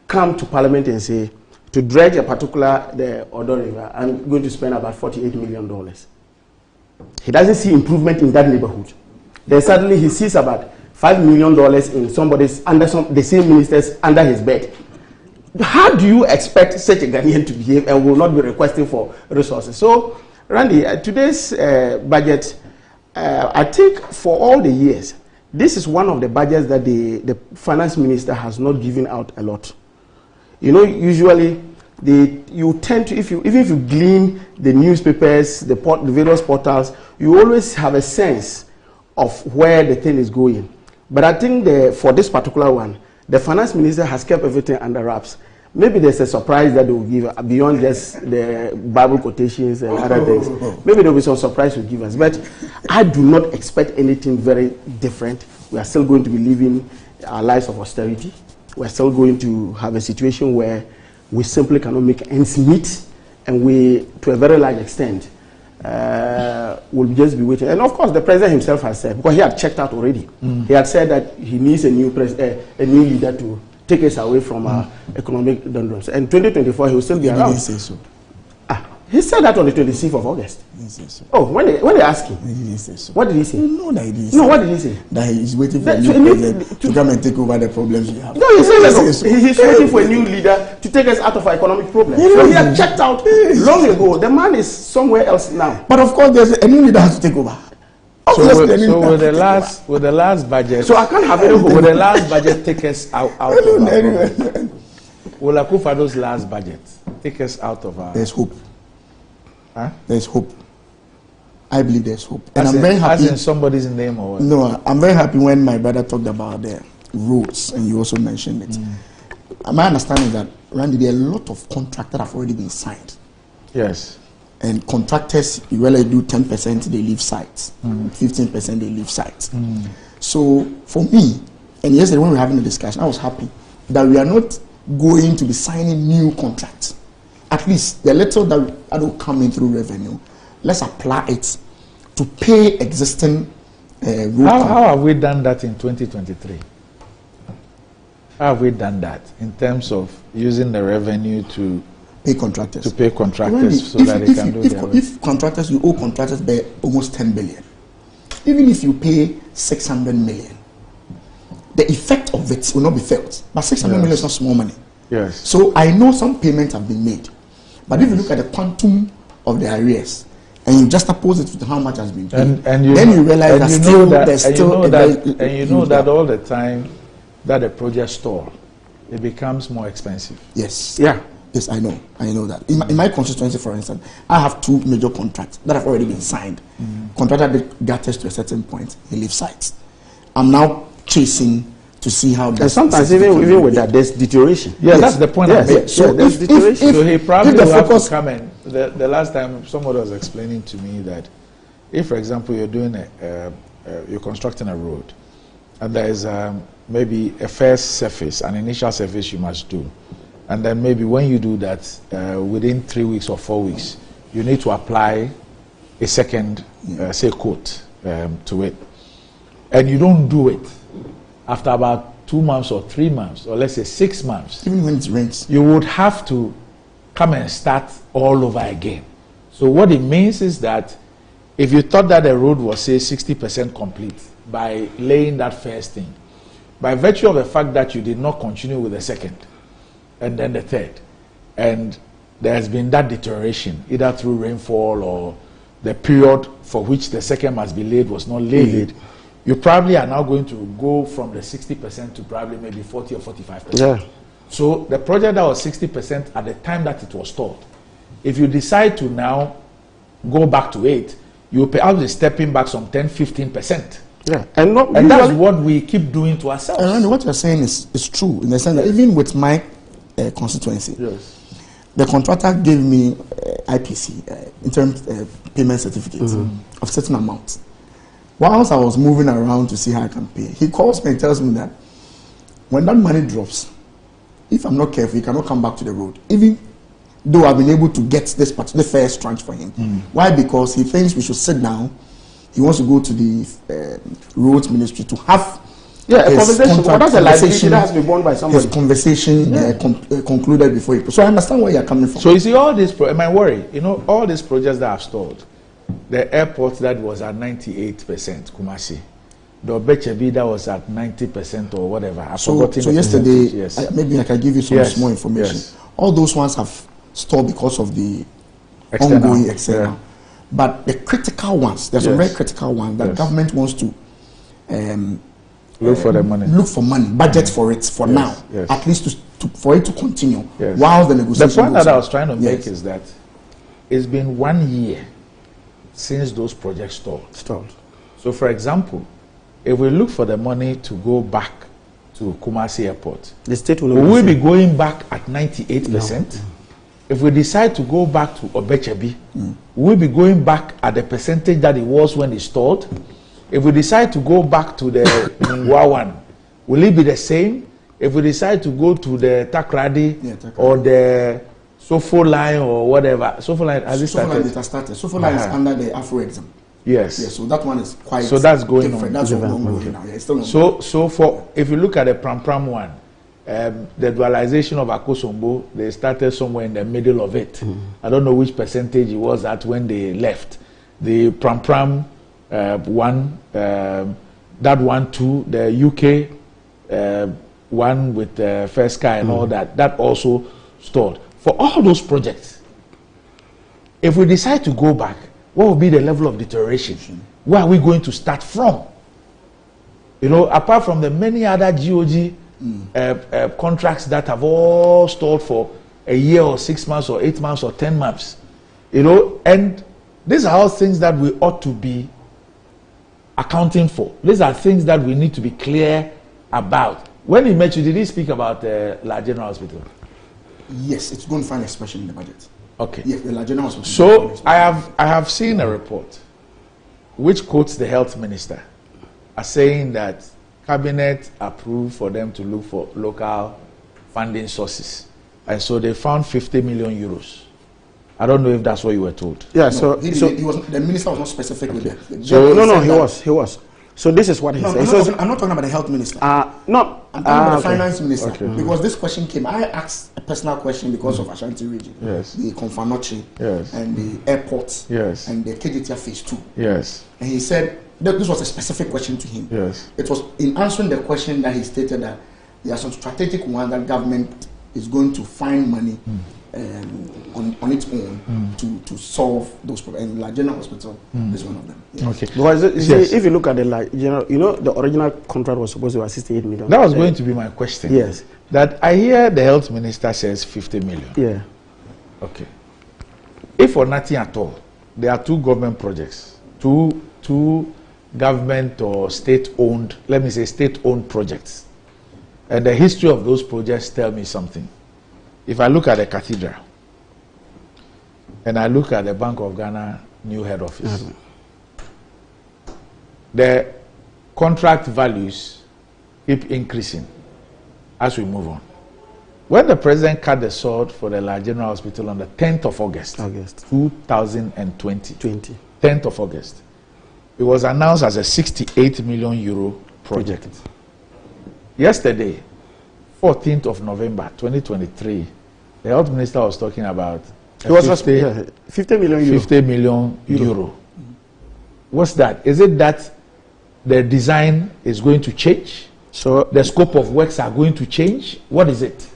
come to parliament and say, to dredge a particular the Odo River, I'm going to spend about $48 million. He doesn't see improvement in that neighborhood. Then suddenly he sees about $5 million in somebody's the same minister's under his bed. How do you expect such a Ghanaian to behave and will not be requesting for resources? So, Randy, today's budget, I think for all the years, this is one of the budgets that the finance minister has not given out a lot. You know, usually you tend to, even if you glean the newspapers, the various portals, you always have a sense of where the thing is going. But I think for this particular one, the finance minister has kept everything under wraps. Maybe there's a surprise that they will give beyond just the Bible quotations and other things. Maybe there will be some surprise to give us. But I do not expect anything very different. We are still going to be living our lives of austerity. We are still going to have a situation where we simply cannot make ends meet, and we, to a very large extent, will just be waiting. And of course, the president himself has said, because he had checked out already, he had said that he needs a new leader to take us away from our economic doldrums. And 2024, he will still be around. He didn't say so. He said that on the 26th of August. He didn't say so. Oh, when they asked him? He didn't say so. What did he say? No, that he didn't say. No, what did he say? That he is waiting for a new president to come and take over the problems we have. No, he said that he's waiting for a new leader to take us out of our economic problems. So he had checked out long ago. The man is somewhere else now. But of course, there's a new leader has to take over. So with the last budget, so I can't have any hope. Will the last budget take us out of our problem? Will Akufo-Addo's last budget take us out of our? There's hope. Huh? There's hope. I believe there's hope, and I'm very happy. As in somebody's name or what? No, I'm very happy when my brother talked about the roads, and you also mentioned it. My understanding is that, Randy, there are a lot of contracts that have already been signed. Yes. And contractors, you really do 10%, they leave sites. 15%, they leave sites. So for me, and yesterday when we were having a discussion, I was happy that we are not going to be signing new contracts. At least the little that will come in through revenue, let's apply it to pay existing road. How have we done that in 2023? How have we done that in terms of using the revenue to pay contractors? To pay contractors so that they can do their work. If contractors, you owe contractors by almost 10 billion. Even if you pay 600 million, the effect of it will not be felt. But 600 million is not small money. Yes. So I know some payments have been made. But if you look at the quantum of the arrears, and you just oppose it with how much has been paid, then you realize that still there's still and you know that all the time that the project stall, it becomes more expensive. Yes. Yeah. Yes, I know. I know that. In my constituency, for instance, I have 2 major contracts that have already been signed. Contractor gets us to a certain point, he leaves sites. I'm now chasing to see how. And sometimes even with that, there's deterioration. Yeah, that's the point I made. So there's deterioration. So he probably will have to come in. The last time somebody was explaining to me that if, for example, you're doing you're constructing a road, and there is maybe a first surface, an initial surface you must do, and then maybe when you do that, within 3 weeks or 4 weeks, you need to apply a second, say, coat to it, and you don't do it after about 2 months or 3 months, or let's say 6 months. Even when it rains, you would have to come and start all over again. So what it means is that if you thought that the road was, say, 60% complete by laying that first thing, by virtue of the fact that you did not continue with the second and then the third, and there has been that deterioration either through rainfall or the period for which the second must be laid was not laid, you probably are now going to go from the 60% to probably maybe 40 or 45%. Yeah. So the project that was 60% at the time that it was stalled, if you decide to now go back to 8, you perhaps be stepping back some 10-15%. Yeah. And that's what we keep doing to ourselves. And what you're saying is true in the sense that even with my constituency, the contractor gave me IPC, interim payment certificate of certain amount. Whilst I was moving around to see how I can pay, he calls me and tells me that when that money drops, if I'm not careful, he cannot come back to the road. Even though I've been able to get this particular first tranche for him. Why? Because he thinks we should sit down. He wants to go to the roads ministry to have a conversation. That's a liability that has to be borne by somebody. His conversation concluded before he. So I understand where you're coming from. So you see, all these my worry, all these projects that I've stalled, the airport that was at 98%, Kumasi, the Obechebi that was at 90% or whatever. So yesterday, yes. Maybe I can give you some more information. Yes. All those ones have stalled because of the external. Ongoing external. Yeah. But the critical ones, there's some very critical ones that government wants to look for the money. Look for money, budget for it for now, at least for it to continue while the negotiation. The point that I was trying to make is that it's been 1 year since those projects stalled. So, for example, if we look for the money to go back to Kumasi Airport, the state will be going back at 98%. No. If we decide to go back to Obechebi, we'll be going back at the percentage that it was when it stalled. If we decide to go back to the Ningwa one, will it be the same? If we decide to go to the Takradi or the Sofo line or whatever, Sofo line has started. Sofo line is under the Afro exam. Yes. Yeah, so that one is quite that's going different. On. That's ongoing now. Yeah, it's still so for if you look at the Pram one, the dualization of Akosombo, they started somewhere in the middle of it. I don't know which percentage it was at when they left. The Pram one, that one too, the UK one with Fiscal and all that also stalled. For all those projects, if we decide to go back, what will be the level of deterioration? Where are we going to start from? You know, apart from the many other GOG contracts that have all stalled for a year or 6 months or 8 months or 10 months, you know, and these are all things that we ought to be accounting for. These are things that we need to be clear about. When he met you, did he speak about La General Hospital? Yes, it's going to find expression in the budget. Okay. Yes, the La General Hospital. So I have seen a report which quotes the health minister as saying that cabinet approved for them to look for local funding sources, and so they found 50 million euros. I don't know if that's what you were told. Yeah. No, the minister was not specific with that. So he was. So this is what he said. I'm not talking about the health minister. I'm talking about the finance minister. Because this question came. I asked a personal question because of Ashanti region. Yes. The Konfanochi. Yes. And the airport. Yes. And the KJTF phase 2. Yes. And he said that this was a specific question to him. Yes. It was in answering the question that he stated that there are some strategic ones that government is going to find money on its own to solve those problems. And La General Hospital is one of them. Yes. Okay. Because if you look at the La General, you know, the original contract was supposed to be 68 million. That was going to be my question. Yes. That I hear the health minister says 50 million. Yeah. Okay. If for nothing at all, there are 2 government projects, two government or state-owned, let me say state-owned projects. And the history of those projects tell me something. If I look at the cathedral and I look at the Bank of Ghana new head office, the contract values keep increasing as we move on. When the president cut the sword for the La General Hospital on the 10th of August 2020, 10th of August, it was announced as a 68 million euro project. Yesterday, 14th of November 2023, the health minister was talking about 50 million euro. What's that? Is it that the design is going to change? So the scope of works are going to change? What is it?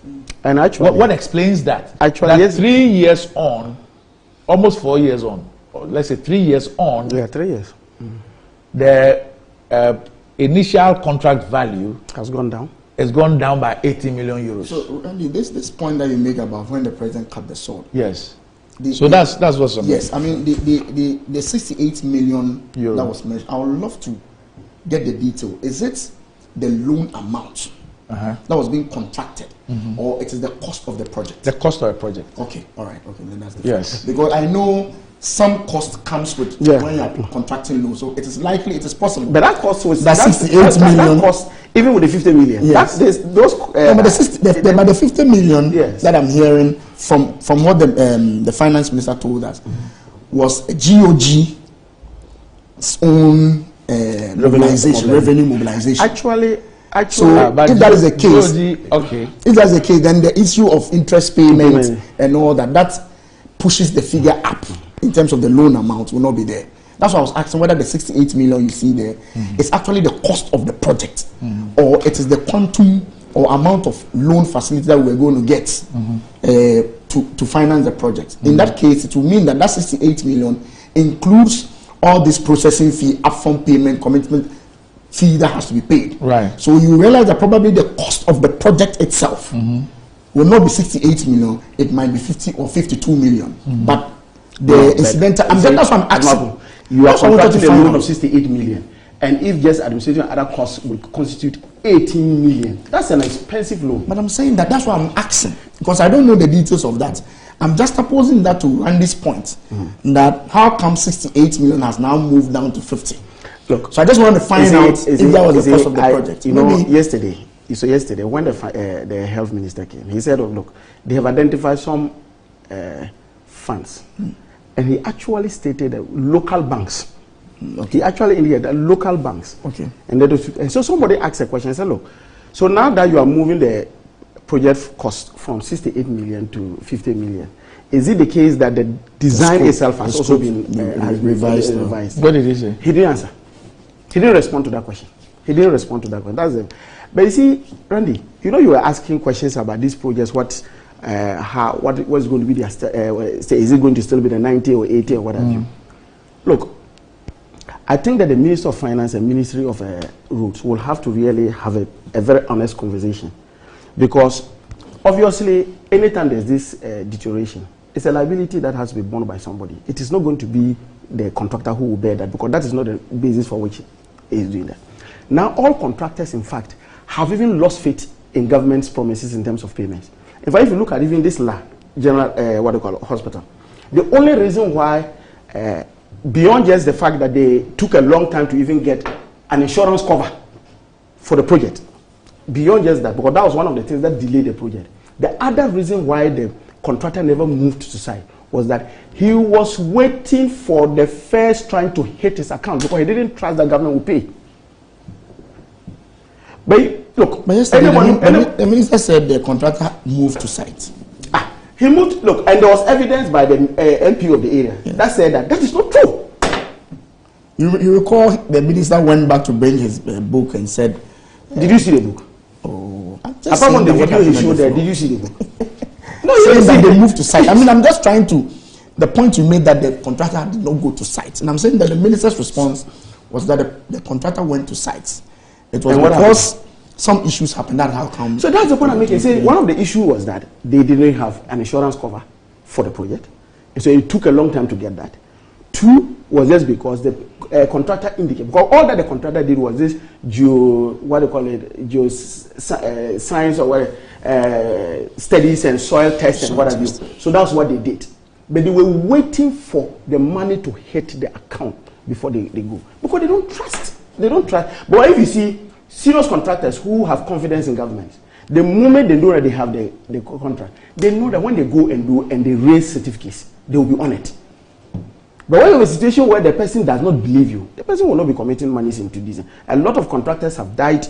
And actually, what explains that? Actually, that 3 years on, almost 4 years on, or let's say 3 years on. Yeah, 3 years. The initial contract value has gone down. It's gone down by 80 million euros. So, Randy, this point that you make about when the president cut the sword. Yes. That's what's on. Yes, I mean the 68 million euro that was mentioned. I would love to get the detail. Is it the loan amount that was being contracted, or it is the cost of the project? The cost of the project. Okay, all right, okay, then that's the yes. Because I know some cost comes with when you are contracting loan, so it is likely, it is possible. But that cost was that 68 million. That cost, even with the 50 million. Yes. But the 50 million that I'm hearing from what the finance minister told us was a GOG's own revenue mobilization. Actually, so if that is the case, if that's the case, then the issue of interest payment and all that pushes the figure up in terms of the loan amount will not be there. That's why I was asking whether the 68 million you see there is actually the cost of the project, or it is the quantum or amount of loan facility that we're going to get to finance the project. In that case, it will mean that 68 million includes all this processing fee, upfront payment, commitment fee that has to be paid. Right. So you realize that probably the cost of the project itself will not be 68 million. It might be 50 or 52 million. But the incidental, that's what I'm asking. You are contracting a loan of 68 million. And if just administration and other costs will constitute 18 million, that's an expensive loan. But I'm saying that's why I'm asking, because I don't know the details of that. I'm just opposing that to Randy's point, that how come 68 million has now moved down to 50? Look, so I just want to find out if that was the cost of the project. You know, yesterday when the health minister came, he said, oh, look, they have identified some funds. And he actually stated that local banks. He actually indicated that local banks. Okay. And so somebody asked a question and said, look, so now that you are moving the project cost from 68 million to 50 million, is it the case that the design itself has also been revised? What did he say? He didn't answer. He didn't respond to that question. That's it. But you see, Randy, you know, you were asking questions about these projects. What's going to be their is it going to still be the 90 or 80 or what have you? Look, I think that the Minister of Finance and Ministry of Roads will have to really have a very honest conversation, because obviously anytime there's this deterioration, it's a liability that has to be borne by somebody. It is not going to be the contractor who will bear that, because that is not the basis for which he is doing that. Now all contractors, in fact, have even lost faith in government's promises in terms of payments. In fact, if you look at even this general hospital, the only reason why, beyond just the fact that they took a long time to even get an insurance cover for the project, beyond just that, because that was one of the things that delayed the project. The other reason why the contractor never moved to site was that he was waiting for the first trying to hit his account, because he didn't trust that government would pay. But look, the minister said the contractor moved to site. He moved, look, and there was evidence by the MP of the area that said that is not true. You recall the minister went back to bring his book and said, did you see the book? Oh, apart from the video he showed there, did you see the book? No, saying that they moved to site. I mean, I'm just trying to, the point you made that the contractor did not go to site. And I'm saying that the minister's response was that the contractor went to sites. It was because some issues happened. That's how come. So that's the point I'm making. Say one of the issues was that they didn't have an insurance cover for the project, and so it took a long time to get that. Two was just because the contractor indicated, because all that the contractor did was this science or studies and soil tests and what have you. So that's what they did. But they were waiting for the money to hit the account before they go, because they don't trust. They don't trust. But if you see serious contractors who have confidence in government, the moment they know that they have the contract, they know that when they go and do and they raise certificates, they will be on it. But when you have a situation where the person does not believe you, the person will not be committing money into this. A lot of contractors have died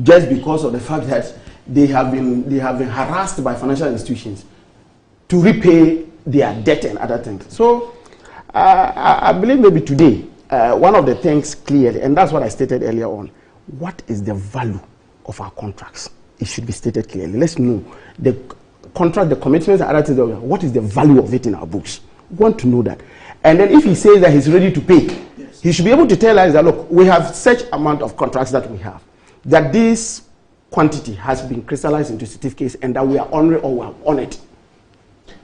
just because of the fact that they have been harassed by financial institutions to repay their debt and other things. So I believe maybe today, one of the things clearly, and that's what I stated earlier on, what is the value of our contracts? It should be stated clearly. Let's know the contract, the commitments, and other things. What is the value of it in our books? We want to know that. And then if he says that he's ready to pay, he should be able to tell us that, look, we have such amount of contracts that we have, that this quantity has been crystallized into certificates, and that we are on it or we are on it.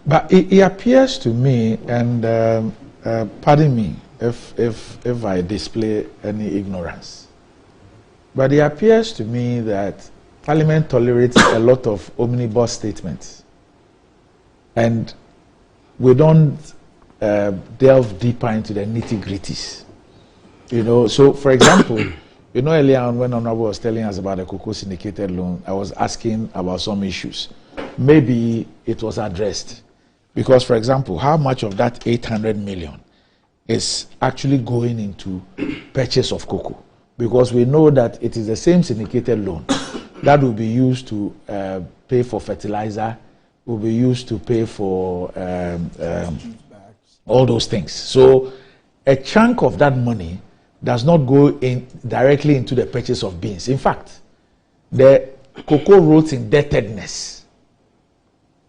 But it appears to me, and pardon me if I display any ignorance, but it appears to me that Parliament tolerates a lot of omnibus statements, and we don't delve deeper into the nitty-gritties. You know, so for example, you know, earlier on when Honorable was telling us about the cocoa syndicated loan, I was asking about some issues. Maybe it was addressed, because for example, how much of that 800 million is actually going into purchase of cocoa? Because we know that it is the same syndicated loan that will be used to pay for fertilizer, will be used to pay for all those things. So a chunk of that money does not go in directly into the purchase of beans. In fact, the cocoa roads indebtedness,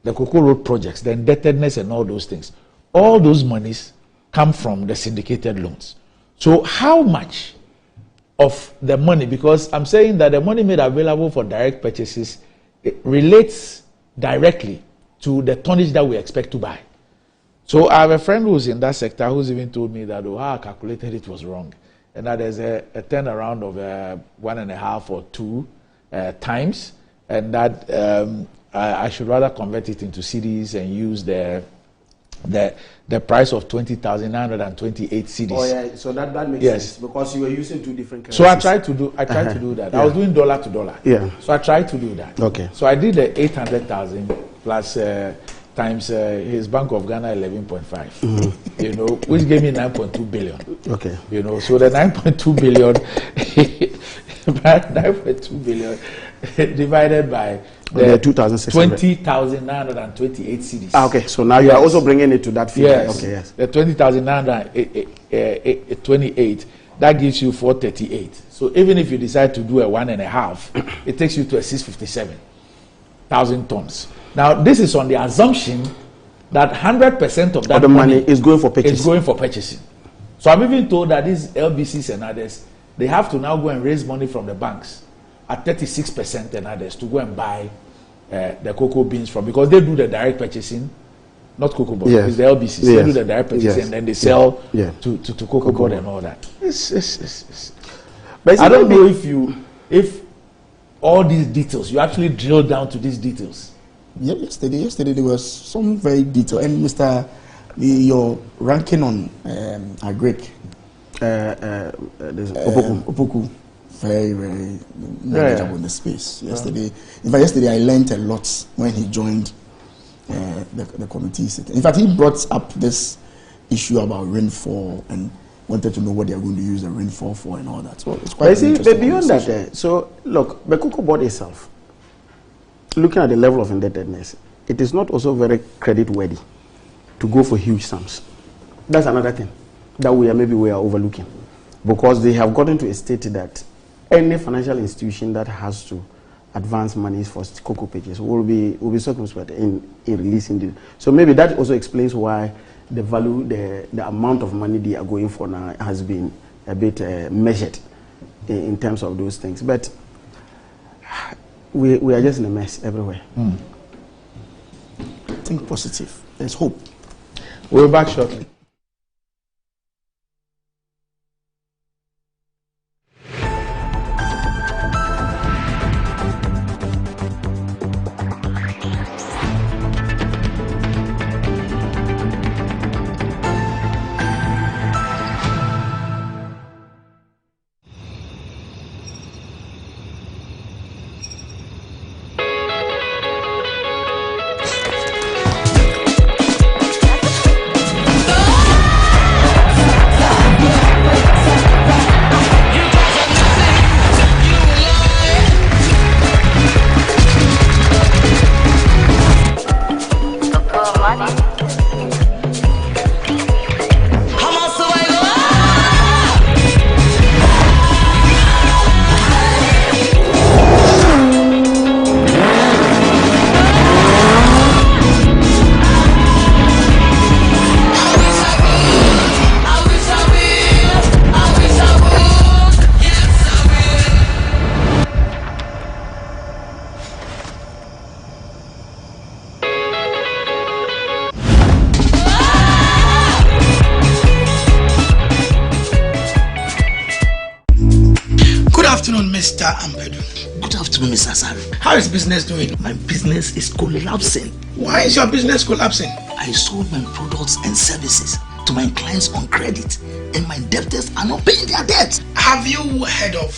the cocoa road projects, the indebtedness and all those things, all those monies come from the syndicated loans. So how much of the money, because I'm saying that the money made available for direct purchases, it relates directly to the tonnage that we expect to buy. So I have a friend who's in that sector who's even told me that, oh, I calculated it was wrong. And that there's a turnaround of 1.5 or 2 times, and that I should rather convert it into cedis and use the price of 20,928 cedis. Oh yeah, so that makes sense because you were using 2 different currencies. So I tried to do that. Yeah. I was doing dollar to dollar. Yeah. So I tried to do that. Okay. So I did the 800,000 plus times his Bank of Ghana 11.5. You know, which gave me 9.2 billion. Okay. You know, so the 9.2 billion, 9.2 billion divided by the 20,928 cedis. Okay, so now you are also bringing it to that figure. Yes. Okay, yes. The 20,928, that gives you 438. So even if you decide to do a 1.5, it takes you to a 657,000 tons. Now this is on the assumption that 100% of that the money is going for purchasing. Is going for purchasing. So I'm even told that these LBCs and others, they have to now go and raise money from the banks at 36% and others to go and buy the cocoa beans from, because they do the direct purchasing, not cocoa board. It's the LBCs. They do the direct purchasing and then they sell to cocoa board and all that. But I don't know if all these details, you actually drill down to these details. Yeah, yesterday there was some very detail. And Mr. Your ranking on agric, Opoku, very knowledgeable in the space. Yesterday, in fact, yesterday I learned a lot when he joined the committee. In fact, he brought up this issue about rainfall and wanted to know what they are going to use the rainfall for and all that. So it's quite interesting. Beyond that, so look, the cocoa board itself, looking at the level of indebtedness, it is not also very credit worthy to go for huge sums. That's another thing that we are overlooking, because they have gotten to a state that any financial institution that has to advance monies for cocoa purchase will be circumspect in releasing it. So maybe that also explains why the value, the amount of money they are going for now has been a bit measured in terms of those things. But we are just in a mess everywhere. Think positive. There's hope. We'll be back shortly. Mr. Ambedu. Good afternoon, Mr. Asari. How is business doing? My business is collapsing. Why is your business collapsing? I sold my products and services to my clients on credit, and my debtors are not paying their debts. Have you heard of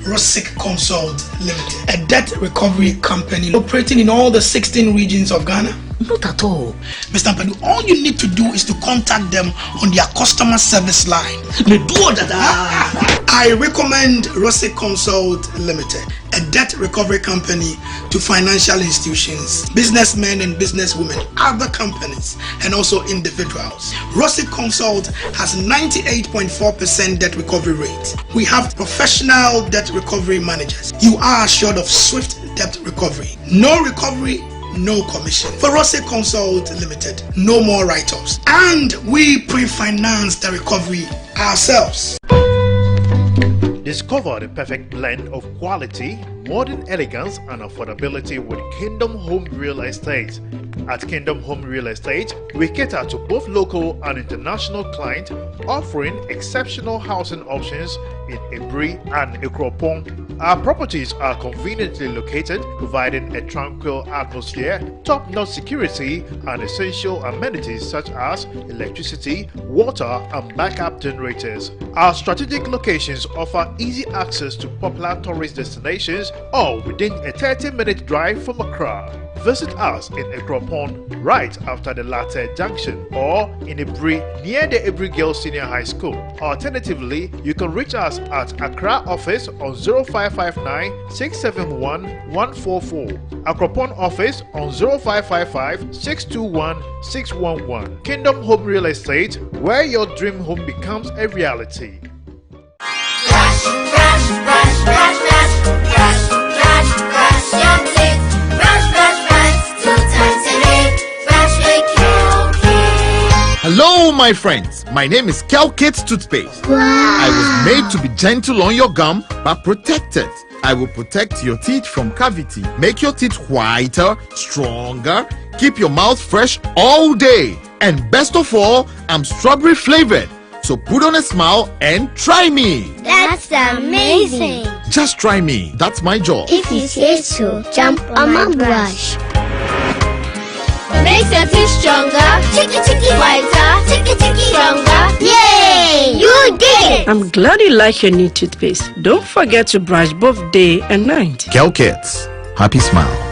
Rosic Consult Limited, a debt recovery company operating in all the 16 regions of Ghana? Not at all. Mr. Pedu, all you need to do is to contact them on their customer service line. I recommend Rosic Consult Limited, a debt recovery company to financial institutions, businessmen and businesswomen, other companies, and also individuals. Rosic Consult has 98.4% debt recovery rate. We have professional debt recovery managers. You are assured of swift debt recovery. No recovery, no commission. For Rosic Consult Limited, no more write-offs. And we pre-finance the recovery ourselves. Discover the perfect blend of quality, modern elegance, and affordability with Kingdom Home Real Estate. At Kingdom Home Real Estate, we cater to both local and international clients, offering exceptional housing options in Ebri and Ikropong. Our properties are conveniently located, providing a tranquil atmosphere, top-notch security, and essential amenities such as electricity, water, and backup generators. Our strategic locations offer easy access to popular tourist destinations, all within a 30-minute drive from Accra. Visit us in Ikropong right after the Latte Junction, or in Ebri near the Ebri Girls Senior High School. Alternatively, you can reach us at Accra office on 0559 671 144, Akropong office on 0555 621 611. Kingdom Home Real Estate, where your dream home becomes a reality. Hello, my friends. My name is Kelkit's Toothpaste. Wow. I was made to be gentle on your gum, but protected. I will protect your teeth from cavity, make your teeth whiter, stronger, keep your mouth fresh all day. And best of all, I'm strawberry flavored. So put on a smile and try me. That's amazing. Just try me. That's my job. If you say so, jump on my brush. Makes your teeth stronger, chicky whiter, chicky stronger. Yay! You did it! I'm glad you like your new toothpaste. Don't forget to brush both day and night. Kelkits, happy smile.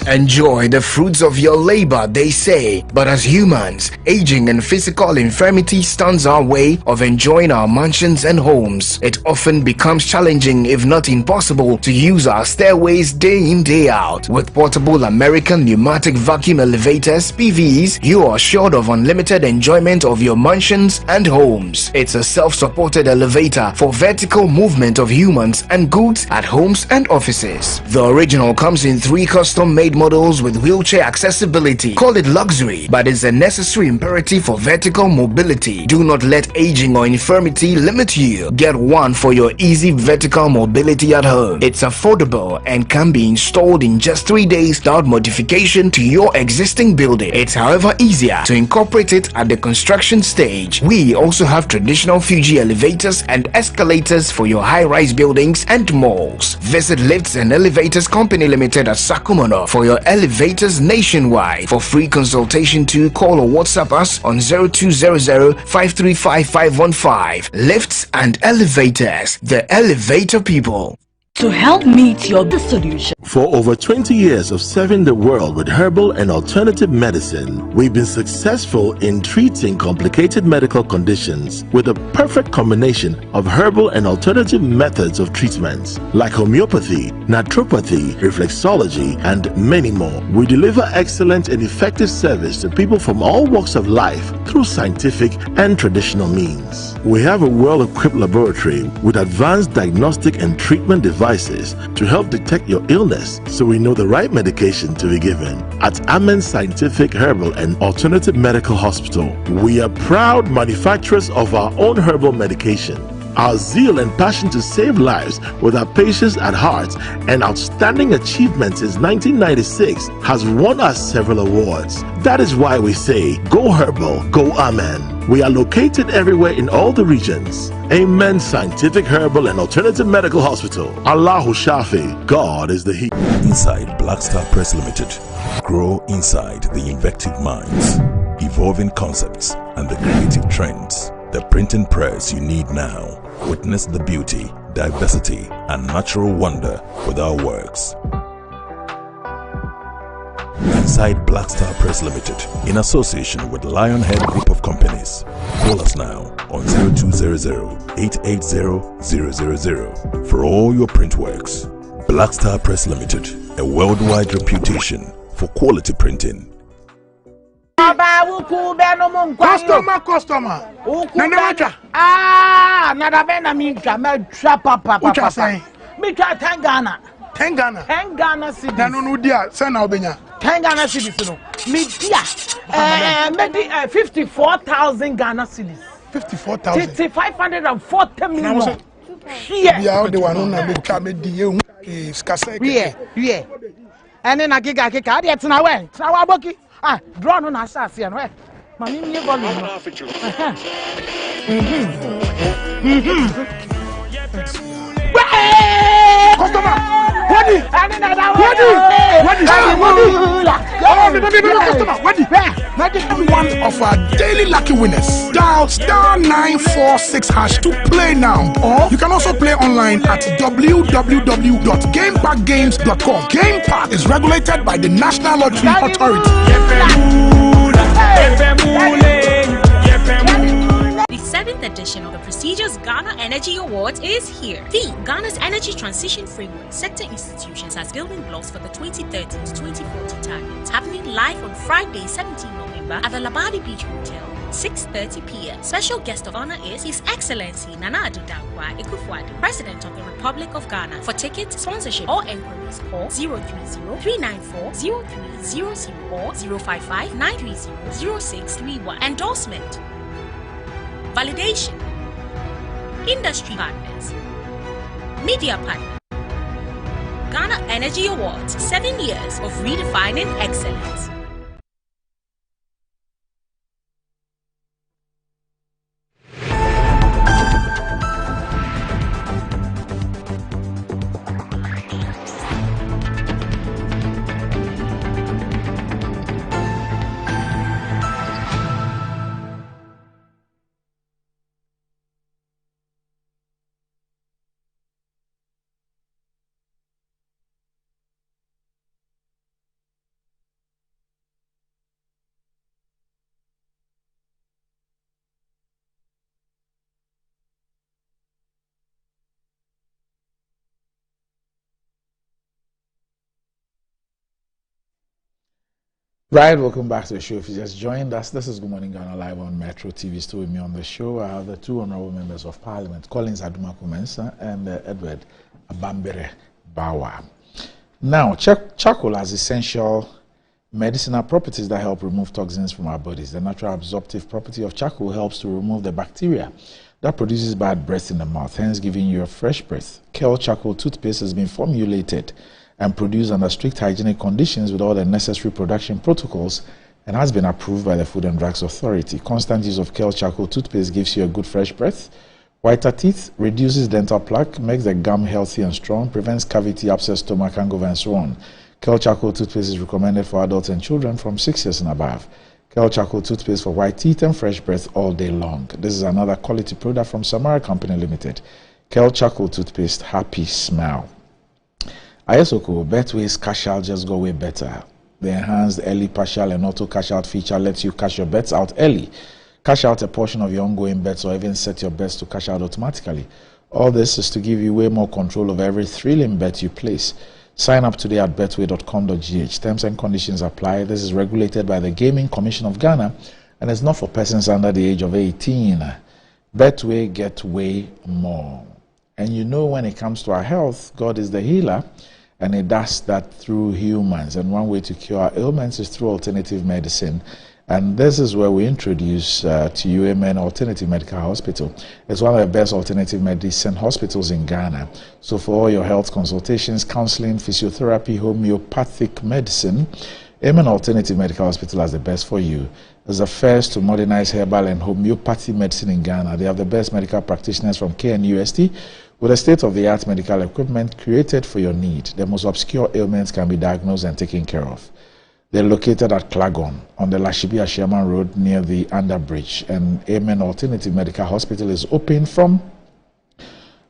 Enjoy the fruits of your labor, they say. But as humans, aging and physical infirmity stands our way of enjoying our mansions and homes. It often becomes challenging, if not impossible, to use our stairways day in, day out. With portable American pneumatic vacuum elevators, PVs, you are assured of unlimited enjoyment of your mansions and homes. It's a self-supported elevator for vertical movement of humans and goods at homes and offices. The original comes in 3 custom-made models with wheelchair accessibility. Call it luxury, but it's a necessary imperative for vertical mobility. Do not let aging or infirmity limit you. Get one for your easy vertical mobility at home. It's affordable and can be installed in just 3 days without modification to your existing building. It's however easier to incorporate it at the construction stage. We also have traditional Fuji elevators and escalators for your high-rise buildings and malls. Visit Lifts and Elevators Company Limited at Sakumono for your elevators nationwide. For free consultation to call or WhatsApp us on 0200-535-515. Lifts and Elevators, the elevator people. To help meet your solution. For over 20 years of serving the world with herbal and alternative medicine, we've been successful in treating complicated medical conditions with a perfect combination of herbal and alternative methods of treatments like homeopathy, naturopathy, reflexology, and many more. We deliver excellent and effective service to people from all walks of life through scientific and traditional means. We have a well-equipped laboratory with advanced diagnostic and treatment devices to help detect your illness, so we know the right medication to be given. At Amen Scientific Herbal and Alternative Medical Hospital, we are proud manufacturers of our own herbal medication. Our zeal and passion to save lives with our patients at heart and outstanding achievements since 1996 has won us several awards. That is why we say, go herbal, go Amen. We are located everywhere in all the regions. Amen Scientific Herbal and Alternative Medical Hospital. Allahu Shafi, God is the He. Inside Black Star Press Limited, grow inside the invective minds, evolving concepts and the creative trends. the printing press you need now. Witness the beauty, diversity, and natural wonder with our works. Inside Black Star Press Limited, in association with Lionhead Group of Companies. Call us now on 0200-880-000 for all your print works. Black Star Press Limited, a worldwide reputation for quality printing. Customer. Nada bena minka me papa. Me try 10 Ghana. 10 Ghana. 10 Ghana cedis. Na no dia, send na obenya. 10 Ghana cedis no. Me dia. Maybe 54,000 Ghana cedis. 54,000. 540 million. Yeah, the one na me ka me die hu skasa. Yeah. Ene na giga ade tena we. Tena wa boki. Draw no na asase no. Mami me volume. Customer, one of our daily lucky winners. Dial *946# to play now. Or you can also play online at www.gamepackgames.com. Game Park is regulated by the National Lottery Authority. The 7th edition of the prestigious Ghana Energy Awards is here. The Ghana's Energy Transition Framework Sector Institutions as building blocks for the 2030 to 2040 targets. Happening live on Friday, 17 November at the Labadi Beach Hotel, 6:30 p.m. Special guest of honor is His Excellency Nana Addo Dankwa Ekufuado, President of the Republic of Ghana. For tickets, sponsorship, or enquiries, call 030-394-0300 or 055-930-0631. Endorsement, validation, industry partners, media partner. Ghana Energy Awards, 7 years of redefining excellence. Right, welcome back to the show. If you just joined us, this is Good Morning Ghana live on Metro TV. Still with me on the show, I have the two honorable members of Parliament, Collins Adumaku Mensah and Edward Abambere Bawa. Now, charcoal has essential medicinal properties that help remove toxins from our bodies. The natural absorptive property of charcoal helps to remove the bacteria that produces bad breath in the mouth, hence giving you a fresh breath. Kel Charcoal toothpaste has been formulated and produced under strict hygienic conditions with all the necessary production protocols and has been approved by the Food and Drugs Authority. Constant use of Kel Charcoal toothpaste gives you a good fresh breath, whiter teeth, reduces dental plaque, makes the gum healthy and strong, prevents cavity, abscess, stomach, hangover, and so on. Kel Charcoal toothpaste is recommended for adults and children from 6 years and above. Kel Charcoal toothpaste for white teeth and fresh breath all day long. This is another quality product from Samara Company Limited. Kel Charcoal toothpaste, happy smile. Ayesoko, Betway's cash out just go way better. The enhanced early partial and auto cash out feature lets you cash your bets out early. Cash out a portion of your ongoing bets or even set your bets to cash out automatically. All this is to give you way more control of every thrilling bet you place. Sign up today at betway.com.gh. Terms and conditions apply. This is regulated by the Gaming Commission of Ghana and is not for persons under the age of 18. Betway, get way more. And you know, when it comes to our health, God is the healer, and He does that through humans. And one way to cure our ailments is through alternative medicine. And this is where we introduce to you Amen Alternative Medical Hospital. It's one of the best alternative medicine hospitals in Ghana. So for all your health consultations, counseling, physiotherapy, homeopathic medicine, Amen Alternative Medical Hospital has the best for you. It's the first to modernize herbal and homeopathy medicine in Ghana. They have the best medical practitioners from KNUST with a state-of-the-art medical equipment created for your need. The most obscure ailments can be diagnosed and taken care of. They're located at Klagon on the Lashibi-Ashiaman Road near the underbridge. And Amen Alternative Medical Hospital is open from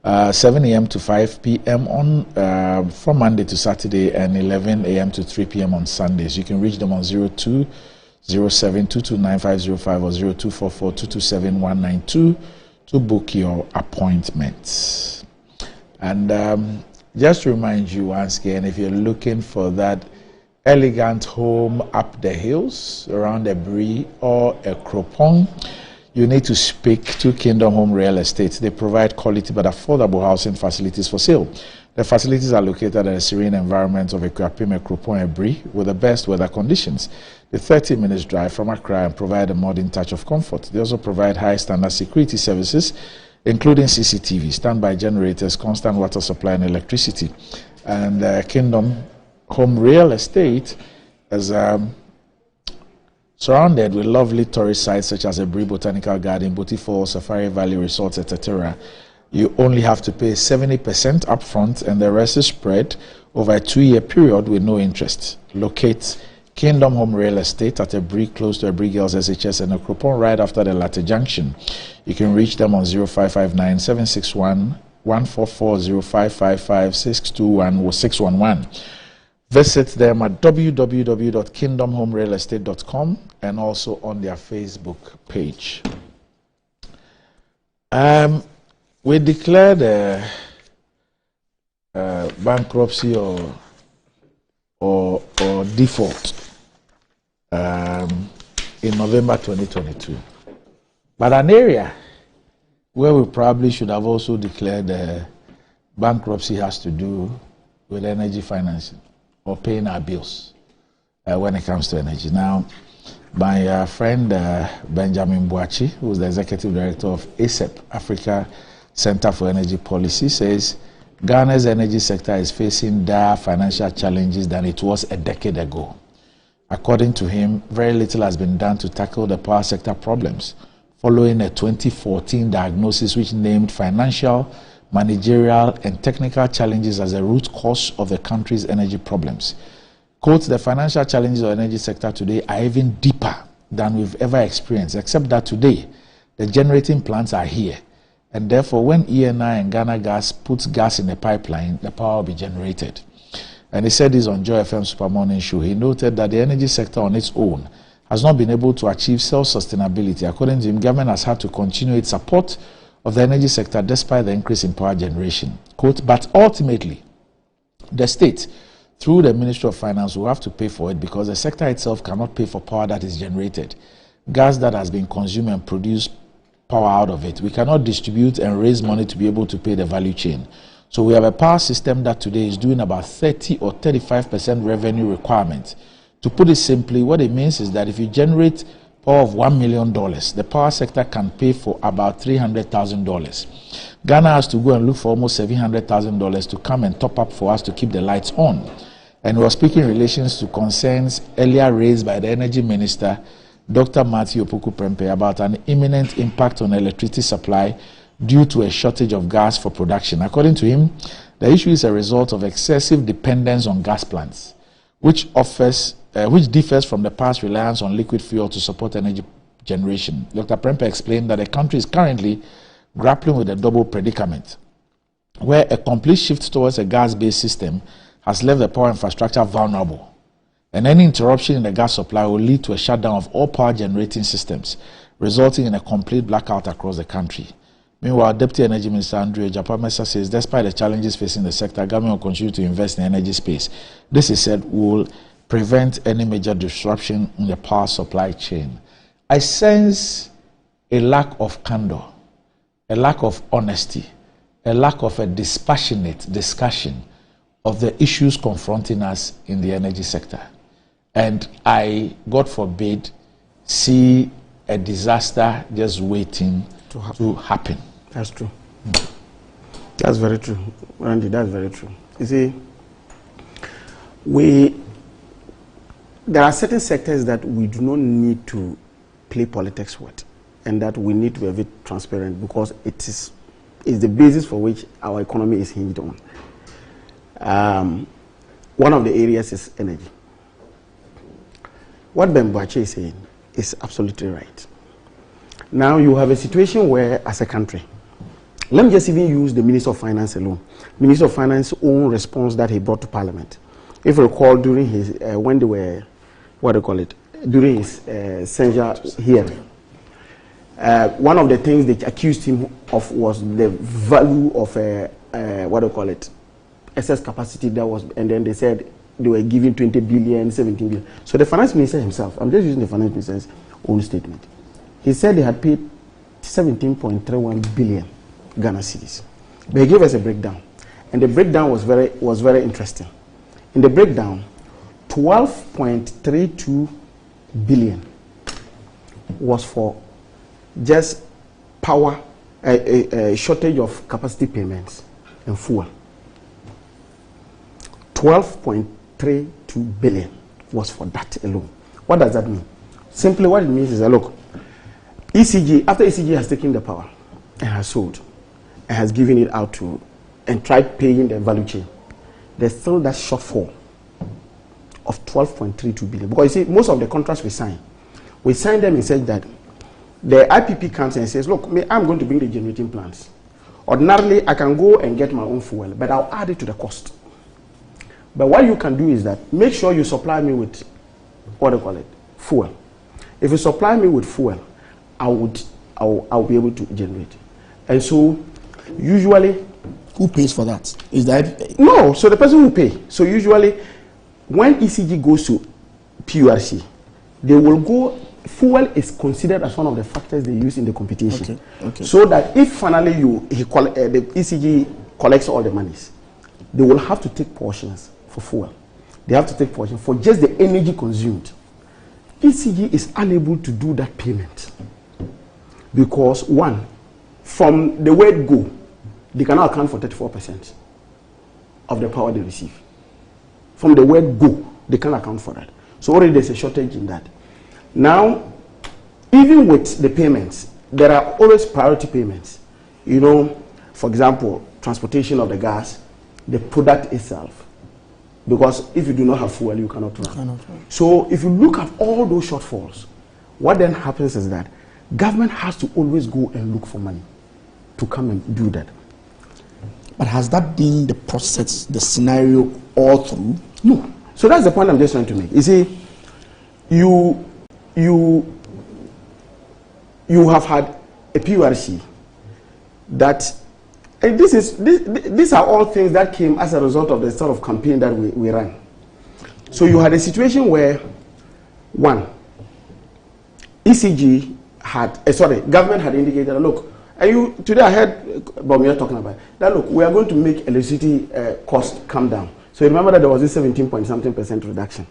7 a.m. to 5 p.m. on from Monday to Saturday, and 11 a.m. to 3 p.m. on Sundays. You can reach them on 0207-229-505 or 0244-227-192 to book your appointments. And just to remind you once again, if you're looking for that elegant home up the hills around a Brie or a Cropon, you need to speak to Kingdom Home Real Estate. They provide quality but affordable housing facilities for sale. The facilities are located in a serene environment of Ekwapim, Cropon, and Brie with the best weather conditions. The 30 minutes drive from Accra and provide a modern touch of comfort. They also provide high standard security services, including CCTV, standby generators, constant water supply, and electricity. And Kingdom Home Real Estate is surrounded with lovely tourist sites such as Brie Botanical Garden, Booty Falls, Safari Valley Resorts, etc. You only have to pay 70% upfront, and the rest is spread over a 2-year period with no interest. Locate Kingdom Home Real Estate at Brie, close to Brie Girls SHS and Akropon, right after the Latte Junction. You can reach them on 0559 761 144, 0555 621 or 611. Visit them at www.kingdomhomerealestate.com and also on their Facebook page. We declared bankruptcy or default in November 2022. But an area where we probably should have also declared bankruptcy has to do with energy financing or paying our bills when it comes to energy. Now, my friend Benjamin Boachi, who is the Executive Director of ACEP, Africa Center for Energy Policy, says Ghana's energy sector is facing dire financial challenges than it was a decade ago. According to him, very little has been done to tackle the power sector problems following a 2014 diagnosis which named financial, managerial, and technical challenges as a root cause of the country's energy problems. Quote, the financial challenges of the energy sector today are even deeper than we've ever experienced, except that today the generating plants are here. And therefore, when ENI and Ghana Gas puts gas in the pipeline, the power will be generated. And he said this on Joy FM Super Morning Show. He noted that the energy sector on its own has not been able to achieve self-sustainability. According to him, government has had to continue its support of the energy sector despite the increase in power generation. Quote, but ultimately, the state, through the Ministry of Finance, will have to pay for it because the sector itself cannot pay for power that is generated. Gas that has been consumed and produced power out of it. We cannot distribute and raise money to be able to pay the value chain. So we have a power system that today is doing about 30 or 35% revenue requirement. To put it simply, what it means is that if you generate power of $1 million, the power sector can pay for about $300,000. Ghana has to go and look for almost $700,000 to come and top up for us to keep the lights on. And we were speaking in relation to concerns earlier raised by the Energy Minister, Dr. Matthew Opoku-Prempeh, about an imminent impact on electricity supply due to a shortage of gas for production. According to him, the issue is a result of excessive dependence on gas plants, which differs from the past reliance on liquid fuel to support energy generation. Dr. Prempeh explained that the country is currently grappling with a double predicament, where a complete shift towards a gas-based system has left the power infrastructure vulnerable, and any interruption in the gas supply will lead to a shutdown of all power generating systems, resulting in a complete blackout across the country. Meanwhile, Deputy Energy Minister Andrew Ejapamesa says despite the challenges facing the sector, government will continue to invest in the energy space. This, he said, will prevent any major disruption in the power supply chain. I sense a lack of candor, a lack of honesty, a lack of a dispassionate discussion of the issues confronting us in the energy sector. And I, God forbid, see a disaster just waiting to happen. That's true. That's very true. Randy, that's very true. You see, there are certain sectors that we do not need to play politics with, and that we need to be very transparent because it is the basis for which our economy is hinged on. One of the areas is energy. what Bembuache is saying is absolutely right. Now you have a situation where, as a country, let me just even use the Minister of Finance alone. Minister of Finance's own response that he brought to Parliament. If you recall, during his, when they were, during his censure hearing, one of the things they accused him of was the value of, excess capacity that was, and then they said they were giving 20 billion, 17 billion. So the Finance Minister himself, I'm just using the Finance Minister's own statement, he said they had paid 17.31 billion Ghana cedis. But he gave us a breakdown, and the breakdown was very interesting. In the breakdown, 12.32 billion was for just power, a shortage of capacity payments and fuel. 12.32 billion was for that alone. What does that mean? Simply what it means is that, look, ECG, after ECG has taken the power and has sold and has given it out to and tried paying the value chain, there's still that shortfall of 12.32 billion. Because you see, most of the contracts we sign them in such that the IPP comes and says, look, I'm going to bring the generating plants. Ordinarily, I can go and get my own fuel, but I'll add it to the cost. But what you can do is that make sure you supply me with, fuel. If you supply me with fuel, I'll be able to generate. And so, usually, who pays for that? Is that no? So the person who pay. So usually, when ECG goes to PURC, they will go. Fuel is considered as one of the factors they use in the competition. Okay. So that if finally the ECG collects all the monies, they will have to take portions for fuel. They have to take portions for just the energy consumed. ECG is unable to do that payment because, one, from the word go, they cannot account for 34% of the power they receive. From the word go, they can't account for that. So already there's a shortage in that. Now, even with the payments, there are always priority payments. You know, for example, transportation of the gas, the product itself. Because if you do not have fuel, you cannot run. So if you look at all those shortfalls, what then happens is that government has to always go and look for money to come and do that. But has that been the process, the scenario all through? No. So that's the point I'm just trying to make. You see, you have had a PURC that, and these are all things that came as a result of the sort of campaign that we ran. So you had a situation where, one, ECG had, government had indicated, look, today I heard Bamia talking about that, look, we are going to make electricity cost come down. So remember that there was this 17-point-something% reduction.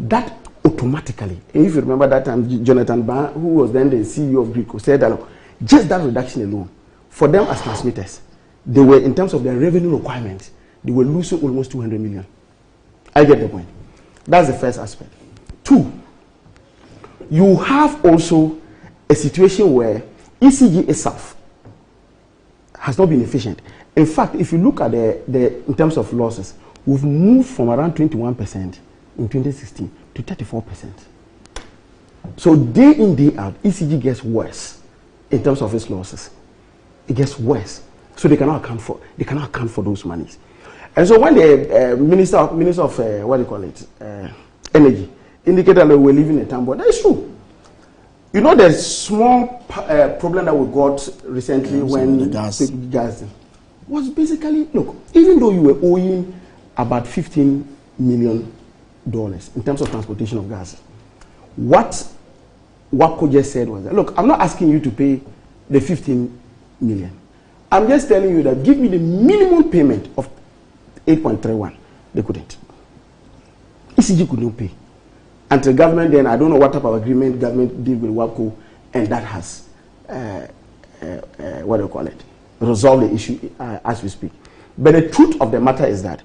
That automatically, and if you remember that time, Jonathan Ban, who was then the CEO of Greco, said that just that reduction alone, for them as transmitters, they were, in terms of their revenue requirements, they were losing almost 200 million. I get the point. That's the first aspect. Two, you have also a situation where ECG itself has not been efficient. In fact, if you look at in terms of losses, we've moved from around 21% in 2016 to 34%. So day in, day out, ECG gets worse in terms of its losses. It gets worse. So they cannot account for those monies. And so when the minister of energy indicated that we're living in a time, but that is true. You know, the small problem that we got recently when the gas was basically, look, even though you were owing about $15 million in terms of transportation of gas, what WAPCO just said was that, look, I'm not asking you to pay the 15 million. I'm just telling you that give me the minimum payment of 8.31. They couldn't. ECG could not pay. Until government then, I don't know what type of agreement government did with WAPCO, and that has, resolved the issue as we speak. But the truth of the matter is that,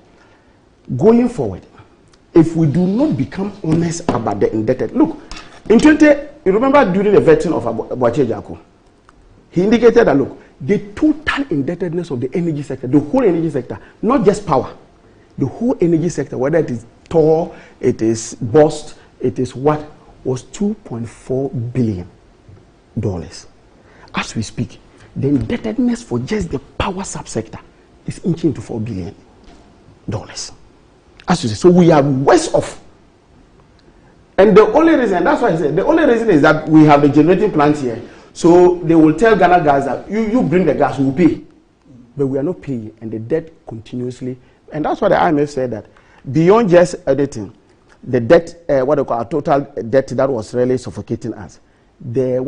going forward, if we do not become honest about the indebted, look, in you remember during the vetting of Boache Jako, he indicated that, look, the total indebtedness of the energy sector, the whole energy sector, not just power, the whole energy sector, whether it is TOR, it is BOST, it is what was $2.4 billion. As we speak, the indebtedness for just the power subsector is inching to $4 billion. As you say, so we are worse off. And the only reason, that's why I said, the only reason is that we have the generating plants here. So they will tell Ghana gas that you bring the gas, we'll pay. But we are not paying, and the debt continuously. And that's why the IMF said that beyond just editing, the debt, what they call our total debt that was really suffocating us, the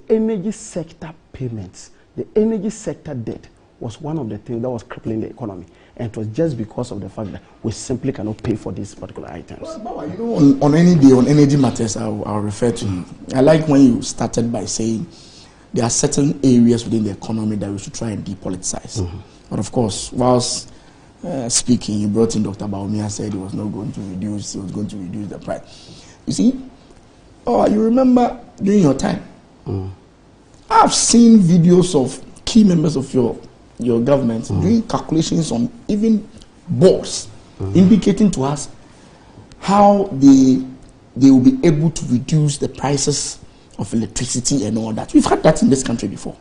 energy sector payments, the energy sector debt was one of the things that was crippling the economy. And it was just because of the fact that we simply cannot pay for these particular items. Well, you know, on any day, on energy matters, I'll refer to you. I like when you started by saying there are certain areas within the economy that we should try and depoliticize. But of course, whilst speaking, you brought in Dr. Baumia, said he was not going to reduce, he was going to reduce the price. You see, you remember during your time, I've seen videos of key members of your government doing calculations on even boards, indicating to us how they will be able to reduce the prices of electricity and all that. We've had that in this country before.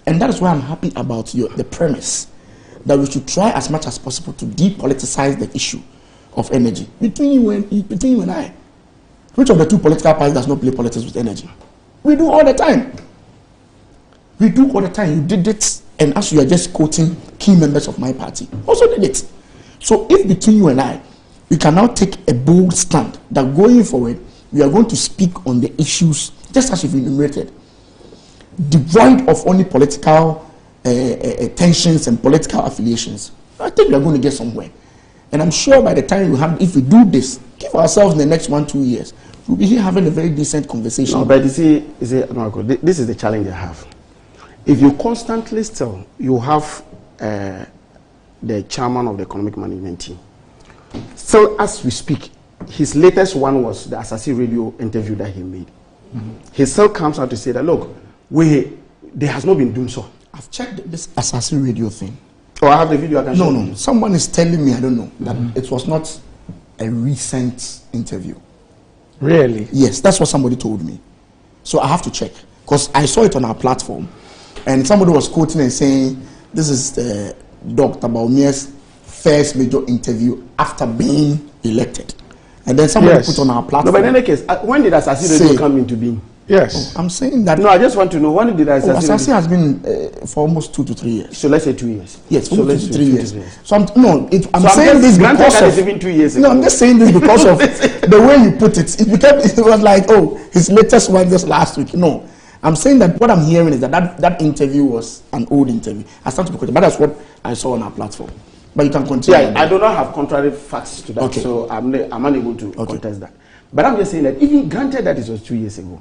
And that is why I'm happy about the premise that we should try as much as possible to depoliticize the issue of energy between you and I. Which of the two political parties does not play politics with energy? We do all the time. We do all the time. You did it, and as you are just quoting, key members of my party also did it. So if between you and I, we can now take a bold stand that going forward, we are going to speak on the issues, just as you've enumerated, devoid of only political tensions and political affiliations, I think we are going to get somewhere. And I'm sure by the time if we do this, give ourselves in the next 1-2 years, we'll be here having a very decent conversation. No, but this is the challenge I have. If you constantly you have the chairman of the economic management team. Still, as we speak, his latest one was the Asasi radio interview that he made. He still comes out to say that, look, there has not been doing so. I've checked this Asasi radio thing. Oh, I have the video I can show you. No. Someone is telling me, I don't know, that it was not a recent interview. Really? Yes, that's what somebody told me. So I have to check. Because I saw it on our platform. And somebody was quoting and saying, this is Dr. Baumia's first major interview after being elected. And then somebody put on our platform. No, but in any case, when did Asasi Radio come into being? Yes. I'm saying that. No, I just want to know, when did Asasi has been for almost 2 to 3 years. So let's say 2 years. Yes, so 2 to 3 years. So I'm saying this because of even 2 years ago. No, I'm just saying this because of the way you put it. It was like, his latest one just last week. No. I'm saying that what I'm hearing is that interview was an old interview. I started to quote, but that's what I saw on our platform. But you can continue. Yeah, I do not have contrary facts to that, so I'm unable to contest that. But I'm just saying that even granted that it was 2 years ago,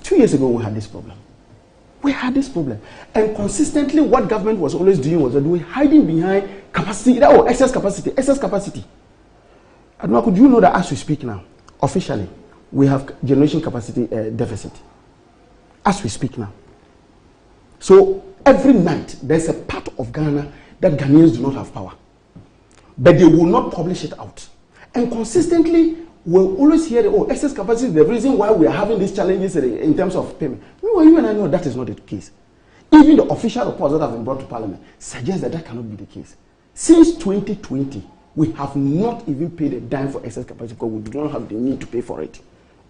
2 years ago we had this problem. And consistently what government was always doing was hiding behind capacity, excess capacity. And do you know that as we speak now, officially, we have generation capacity deficit. As we speak now. So every night there's a part of Ghana that Ghanaians do not have power. But they will not publish it out. And consistently we'll always hear excess capacity, the reason why we are having these challenges in terms of payment. Meanwhile, you and I know that is not the case. Even the official reports that have been brought to Parliament suggest that cannot be the case. Since 2020, we have not even paid a dime for excess capacity because we do not have the need to pay for it.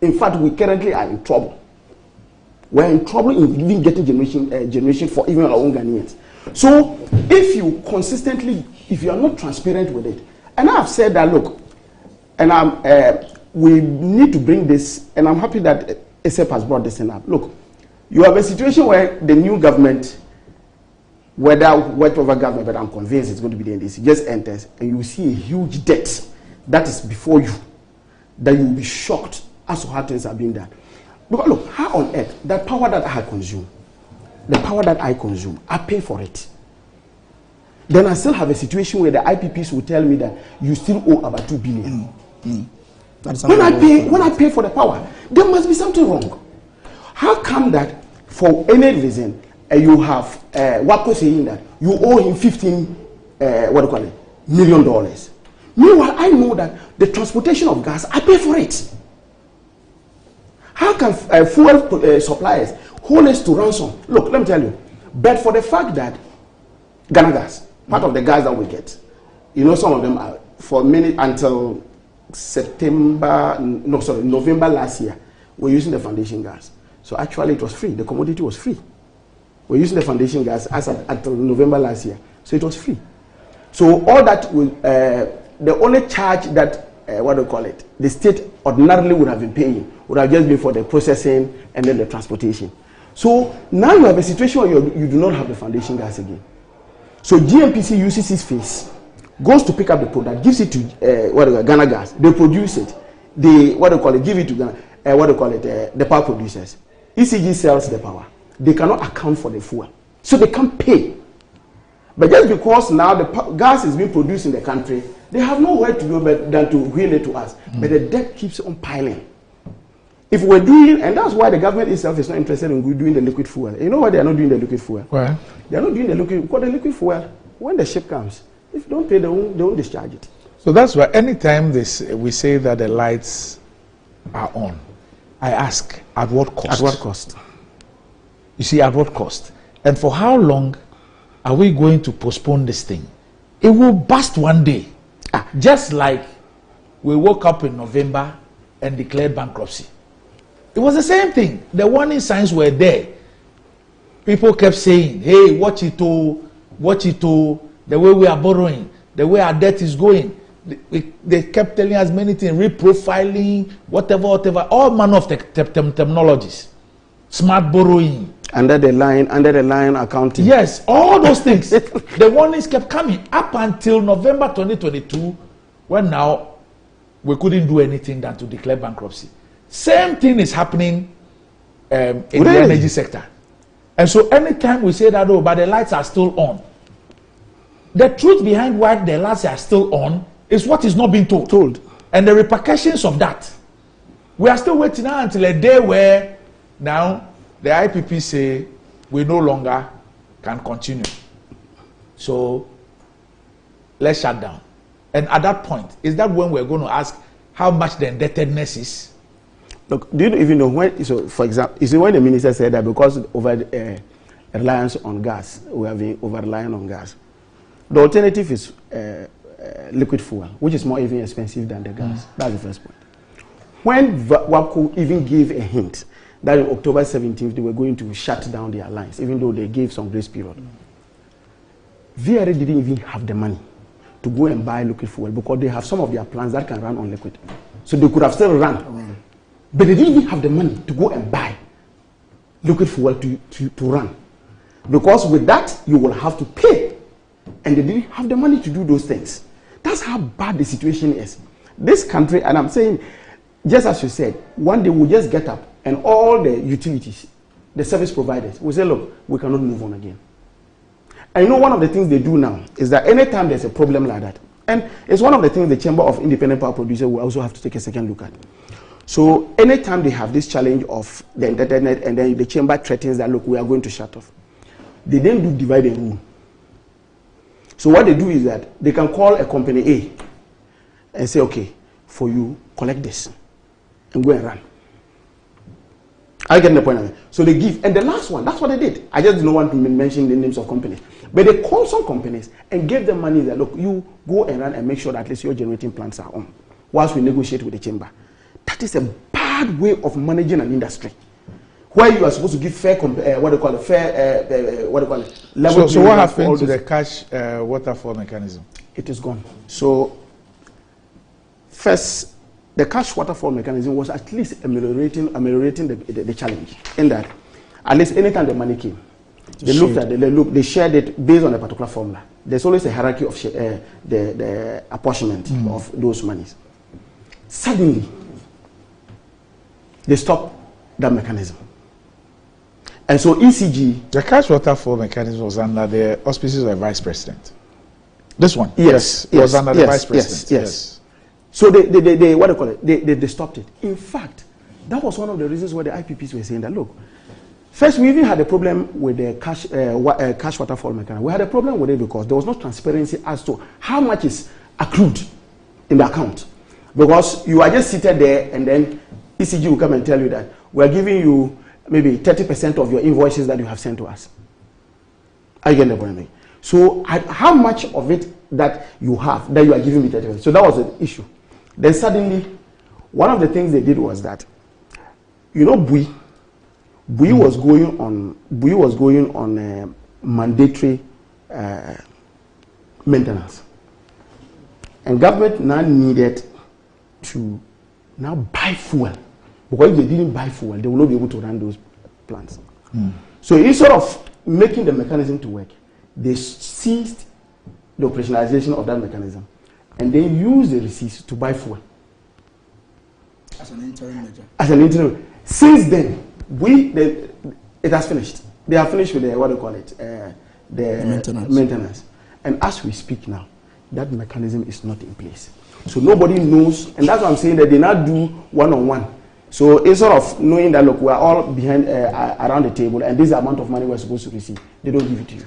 In fact, we currently are in trouble. We're in trouble in even getting generation for even our own Ghanaians. So if you are not transparent with it, and I've said that, look, and we need to bring this, and I'm happy that ASEP has brought this in up. Look, you have a situation where the new government, whatever government, but I'm convinced it's going to be the NDC, just enters, and you see a huge debt that is before you, that you will be shocked as to how things are being done. Because look, how on earth, that power that I consume, I pay for it. Then I still have a situation where the IPPs will tell me that you still owe about 2 billion. When I pay for the power, there must be something wrong. How come that for any reason you have Wako saying that you owe him $15 million? Meanwhile, I know that the transportation of gas, I pay for it. How can fuel suppliers hold us to ransom? Look, let me tell you. But for the fact that Ghana gas, part of the gas that we get, you know, some of them are for many until November last year, we're using the foundation gas. So actually it was free. The commodity was free. We're using the foundation gas until November last year. So it was free. So all that will, the only charge that, the state ordinarily would have been paying would have just been for the processing and then the transportation. So now you have a situation where you do not have the foundation gas again. So GNPC uses its face, goes to pick up the product, gives it to Ghana Gas. They produce it. They give it to Ghana, the power producers. ECG sells the power. They cannot account for the fuel, so they can't pay. But just because now the gas is being produced in the country, they have nowhere to go than to wheel it to us. But the debt keeps on piling. If we're doing, and that's why the government itself is not interested in doing the liquid fuel. You know why they are not doing the liquid fuel? Why? They are not doing the liquid, because the liquid fuel, when the ship comes, if you don't pay, they won't discharge it. So that's why anytime we say that the lights are on, I ask, at what cost? At what cost? You see, at what cost? And for how long are we going to postpone this thing? It will burst one day. Just like we woke up in November and declared bankruptcy. It was the same thing. The warning signs were there. People kept saying, hey, watch it all, the way we are borrowing, the way our debt is going. They kept telling us many things, reprofiling, whatever, all manner of terminologies. Smart borrowing. Under the line accounting. Yes, all those things. The warnings kept coming up until November 2022, when now we couldn't do anything than to declare bankruptcy. Same thing is happening in the energy sector. And so anytime we say that, oh, but the lights are still on, the truth behind why the lights are still on is what is not being told. And the repercussions of that. We are still waiting now until a day where now the IPP say we no longer can continue. So let's shut down. And at that point, is that when we're going to ask how much the indebtedness is? Look, do you even know when, so for example, you see when the minister said that because over reliance on gas, we have been over-reliant on gas. The alternative is liquid fuel, which is more even expensive than the gas. That's the first point. When WAPCO even gave a hint that on October 17th they were going to shut down their lines, even though they gave some grace period, VRA didn't even have the money to go and buy liquid fuel because they have some of their plants that can run on liquid. So they could have still run. But they didn't even have the money to go and buy liquid fuel to run. Because with that, you will have to pay. And they didn't have the money to do those things. That's how bad the situation is. This country, and I'm saying, just as you said, one day we'll just get up and all the utilities, the service providers, will say, look, we cannot move on again. And you know, one of the things they do now is that anytime there's a problem like that, and it's one of the things the Chamber of Independent Power Producers will also have to take a second look at. So anytime they have this challenge of the internet and then the chamber threatens that, look, we are going to shut off, they then do divide and rule. So what they do is that they can call a company A and say, okay, for you, collect this and go and run. I get the point of it. So they give, and the last one, that's what they did. I just don't want to mention the names of companies. But they called some companies and gave them money that, look, you go and run and make sure that at least your generating plants are on whilst we negotiate with the chamber. That is a bad way of managing an industry, where you are supposed to give fair, level. So what happened to the cash waterfall mechanism? It is gone. So first, the cash waterfall mechanism was at least ameliorating the challenge. In that, at least anytime the money came, they looked at it, they shared it based on a particular formula. There's always a hierarchy of the apportionment of those monies. Suddenly, they stopped that mechanism. And so ECG... The cash waterfall mechanism was under the auspices of the Vice President. This one? Yes. Was under the Vice President. Yes. So they stopped it. In fact, that was one of the reasons why the IPPs were saying that, look, first we even had a problem with the cash waterfall mechanism. We had a problem with it because there was no transparency as to how much is accrued in the account. Because you are just seated there and then ECG will come and tell you that, we are giving you maybe 30% of your invoices that you have sent to us. Are you getting the point? So how much of it that you have that you are giving me 30%? So that was the issue. Then suddenly, one of the things they did was that, you know, Bui was going on mandatory maintenance, and government now needed to now buy fuel, because if they didn't buy fuel, they will not be able to run those plants. So instead of making the mechanism to work, they ceased the operationalization of that mechanism, and they used the receipts to buy fuel as an interim measure. As an interim. Since then, it has finished. They have finished with the, what do you call it, the maintenance. And as we speak now, that mechanism is not in place. So nobody knows, and that's what I'm saying, that they now do one-on-one. So instead of knowing that, look, we're all behind around the table, and this is the amount of money we're supposed to receive, they don't give it to you.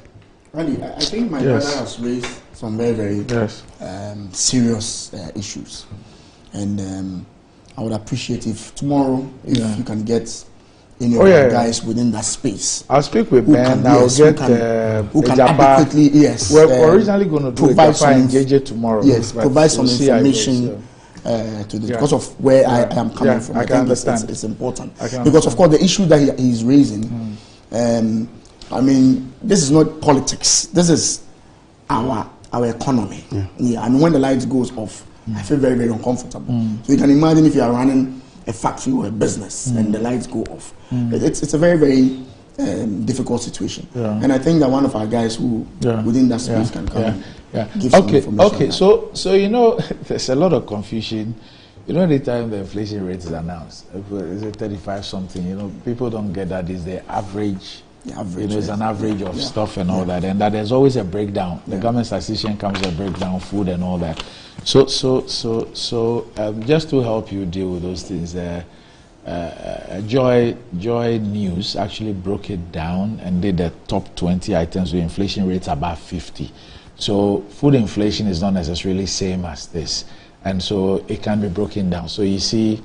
Randy, I think my brother has raised some very, very serious issues. And I would appreciate if tomorrow, if you can get any of the guys within that space. I'll speak with Ben. I'll get who can adequately, we're originally going to do provide some engage tomorrow. Yes, provide some information to this, because of where I am coming from. I can understand. It's important. Because of course the issue that he is raising, I mean, this is not politics. This is our economy. I mean, when the lights goes off, I feel very, very uncomfortable. So you can imagine if you are running a factory or a business and the lights go off. It's a very, very difficult situation. And I think that one of our guys who within that space can come and give some information. Okay, so you know, there's a lot of confusion. You know, anytime the inflation rate is announced, is it 35 something, you know, people don't get that is the average. You know, it's an average of stuff and all that, and that there's always a breakdown. The government statistic comes with a breakdown, food and all that. So just to help you deal with those things, Joy News actually broke it down and did the top 20 items with inflation rates above 50. So food inflation is not necessarily same as this, and so it can be broken down. So you see,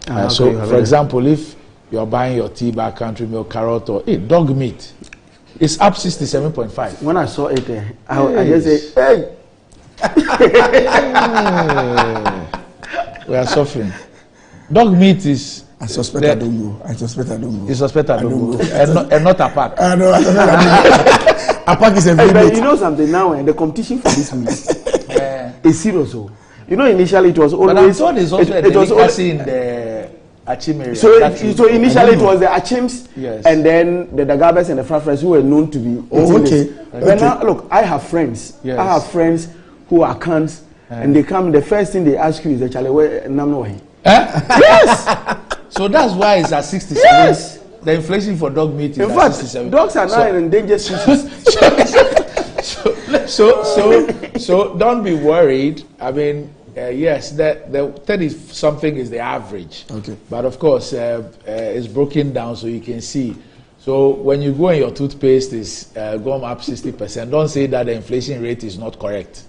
for example, if you're buying your tea bag, country milk, carrot, or dog meat, it's up 67.5. When I saw it, I just say, we are suffering. Dog meat is. I suspect I don't go. You suspect I don't go. And not apart. I know. Apart is a very but you know something now, the competition for this meat is serious. So. You know, initially it was always. But I thought there's also a delicacy in the Achim area. So initially it was the Achims, and then the Dagabes and the Frafres who were known to be. But now, look, I have friends. I have friends who are cans, and they come. The first thing they ask you is, "Chale, where Namnohe?" Yes. So that's why it's at 67. Yes. The inflation for dog meat is in at fact, 67. Dogs are now an endangered species. So don't be worried. I mean, yes, the 30 something is the average. Okay. But of course, it's broken down so you can see. So when you go and your toothpaste is gone up 60%, don't say that the inflation rate is not correct.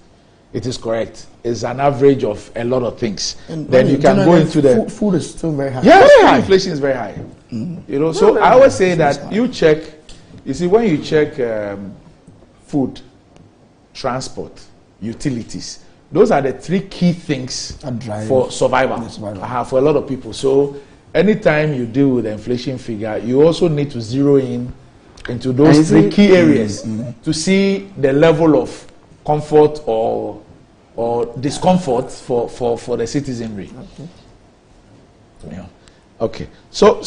It is correct. It's an average of a lot of things. And then you can go into the food is still very high. Yes, inflation is very high. You know, so I always say that you check. You see, when you check food, transport, utilities, those are the three key things for survival for a lot of people. So anytime you deal with the inflation figure, you also need to zero in into those three key areas to see the level of comfort or discomfort for the citizenry. Okay. So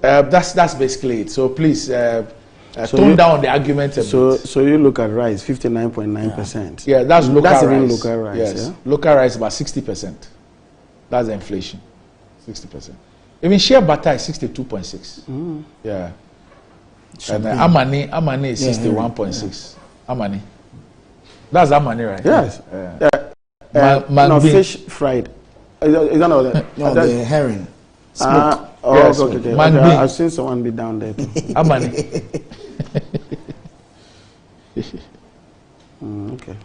that's basically it. So please tone down the argument a bit. So you look at rice, 59.9%. Yeah, that's local rice. Even local rice. Yes, local rice about 60%. That's the inflation, 60%. Even shea butter is 62.6. Yeah. And Amani is 61.6. Amani. That's Amani, right? Yes. No, fish fried. Is that not that? No, the herring. Smoke. Okay. I've seen someone be down there too. Amani. Okay.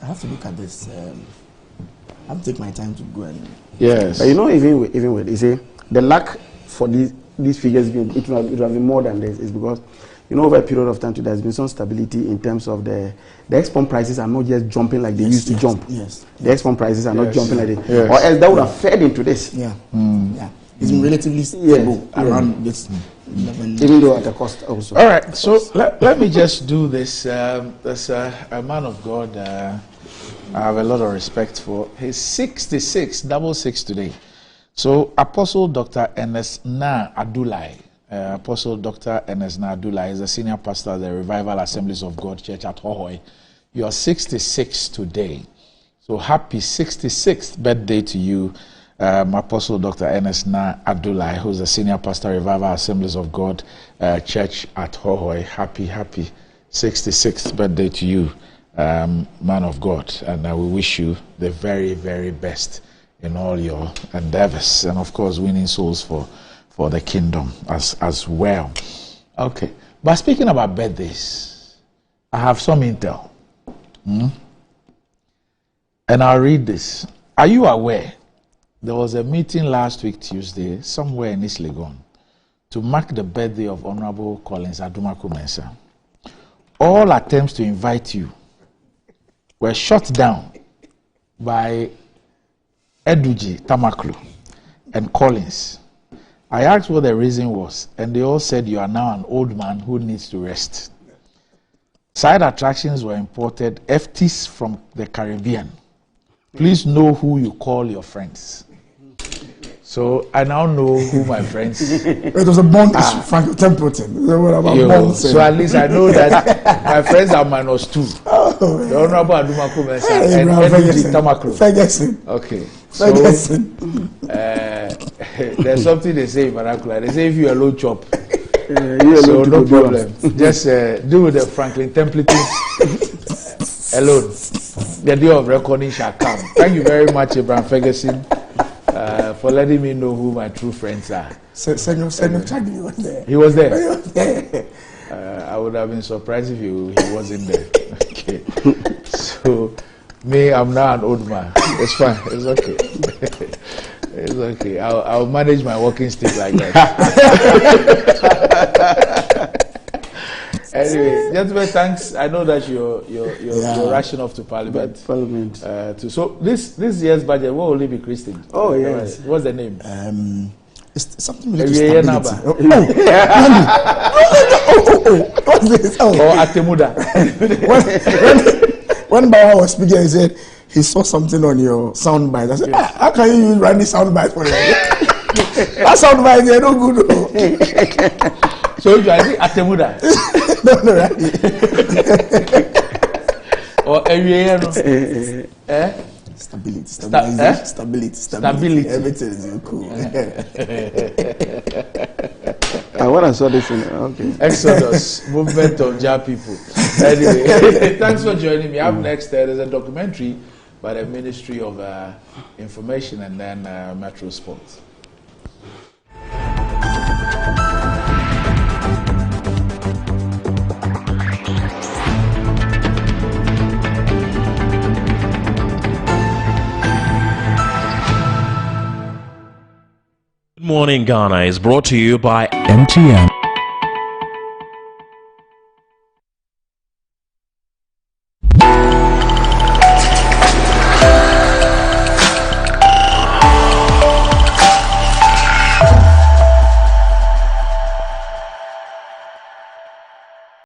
I have to look at this. I have to take my time to go and. Yes. But you know, even with you see, the lack for these figures, it will have been more than this, is because, over a period of time, there's been some stability in terms of the export prices are not just jumping like they used to jump. Yes. The export prices are not jumping like they, or else that would have fed into this. Yeah. Yeah. It's been relatively stable around this. Even though at a cost also. All right, so let me just do this. There's a man of God I have a lot of respect for. He's 66, double six today. So Apostle Dr. Ernest Na Adulai. Apostle Dr. Ernest Na Adulai is the senior pastor of the Revival Assemblies of God Church at Hohoe. You are 66 today. So happy 66th birthday to you, Apostle Dr. Ernest Na Adulai, who's the senior pastor, Revival Assemblies of God Church at Hohoe. Happy 66th birthday to you, man of God. And I will wish you the very, very best in all your endeavors. And of course, winning souls for the kingdom as well. Okay. But speaking about birthdays, I have some intel. And I'll read this. Are you aware there was a meeting last week, Tuesday, somewhere in East Legon, to mark the birthday of Honorable Collins Adumaku Mensah? All attempts to invite you were shut down by Eduji Tamaklu and Collins. I asked what the reason was, and they all said you are now an old man who needs to rest. Side attractions were imported, FTs from the Caribbean. Please know who you call your friends. So I now know who my friends It was a bond issue, Frank Templeton. So at least I know that my friends are -2. The Honorable Adumaku Mensah and Eduji Tamaklu. Okay. So there's something they say in vernacular. They say if you alone chop, so no problem. Just deal with the Franklin Templeton alone. The day of reckoning shall come. Thank you very much, Abraham Ferguson, for letting me know who my true friends are. Senor Chagli was there. He was there. I would have been surprised if he wasn't there. Okay. So me, I'm now an old man. It's fine. It's okay. It's okay. I'll manage my walking stick like that. Anyway, gentlemen, thanks. I know that you're rushing off to Parliament. So this year's budget will only be christened. Oh yes. Right. What's the name? It's something related to stability. What's this? Or Atemuda. When Bawa was speaking, he said he saw something on your soundbite. I said, how can you use Randy's soundbite for that? That soundbite is no good. So you are Atemuda. No, right? Or Stability. Everything is cool. When I saw this, okay. Exodus, movement of Jah people. Anyway, thanks for joining me. Up next, there's a documentary by the Ministry of Information and then Metro Sports. Good Morning Ghana is brought to you by MTN.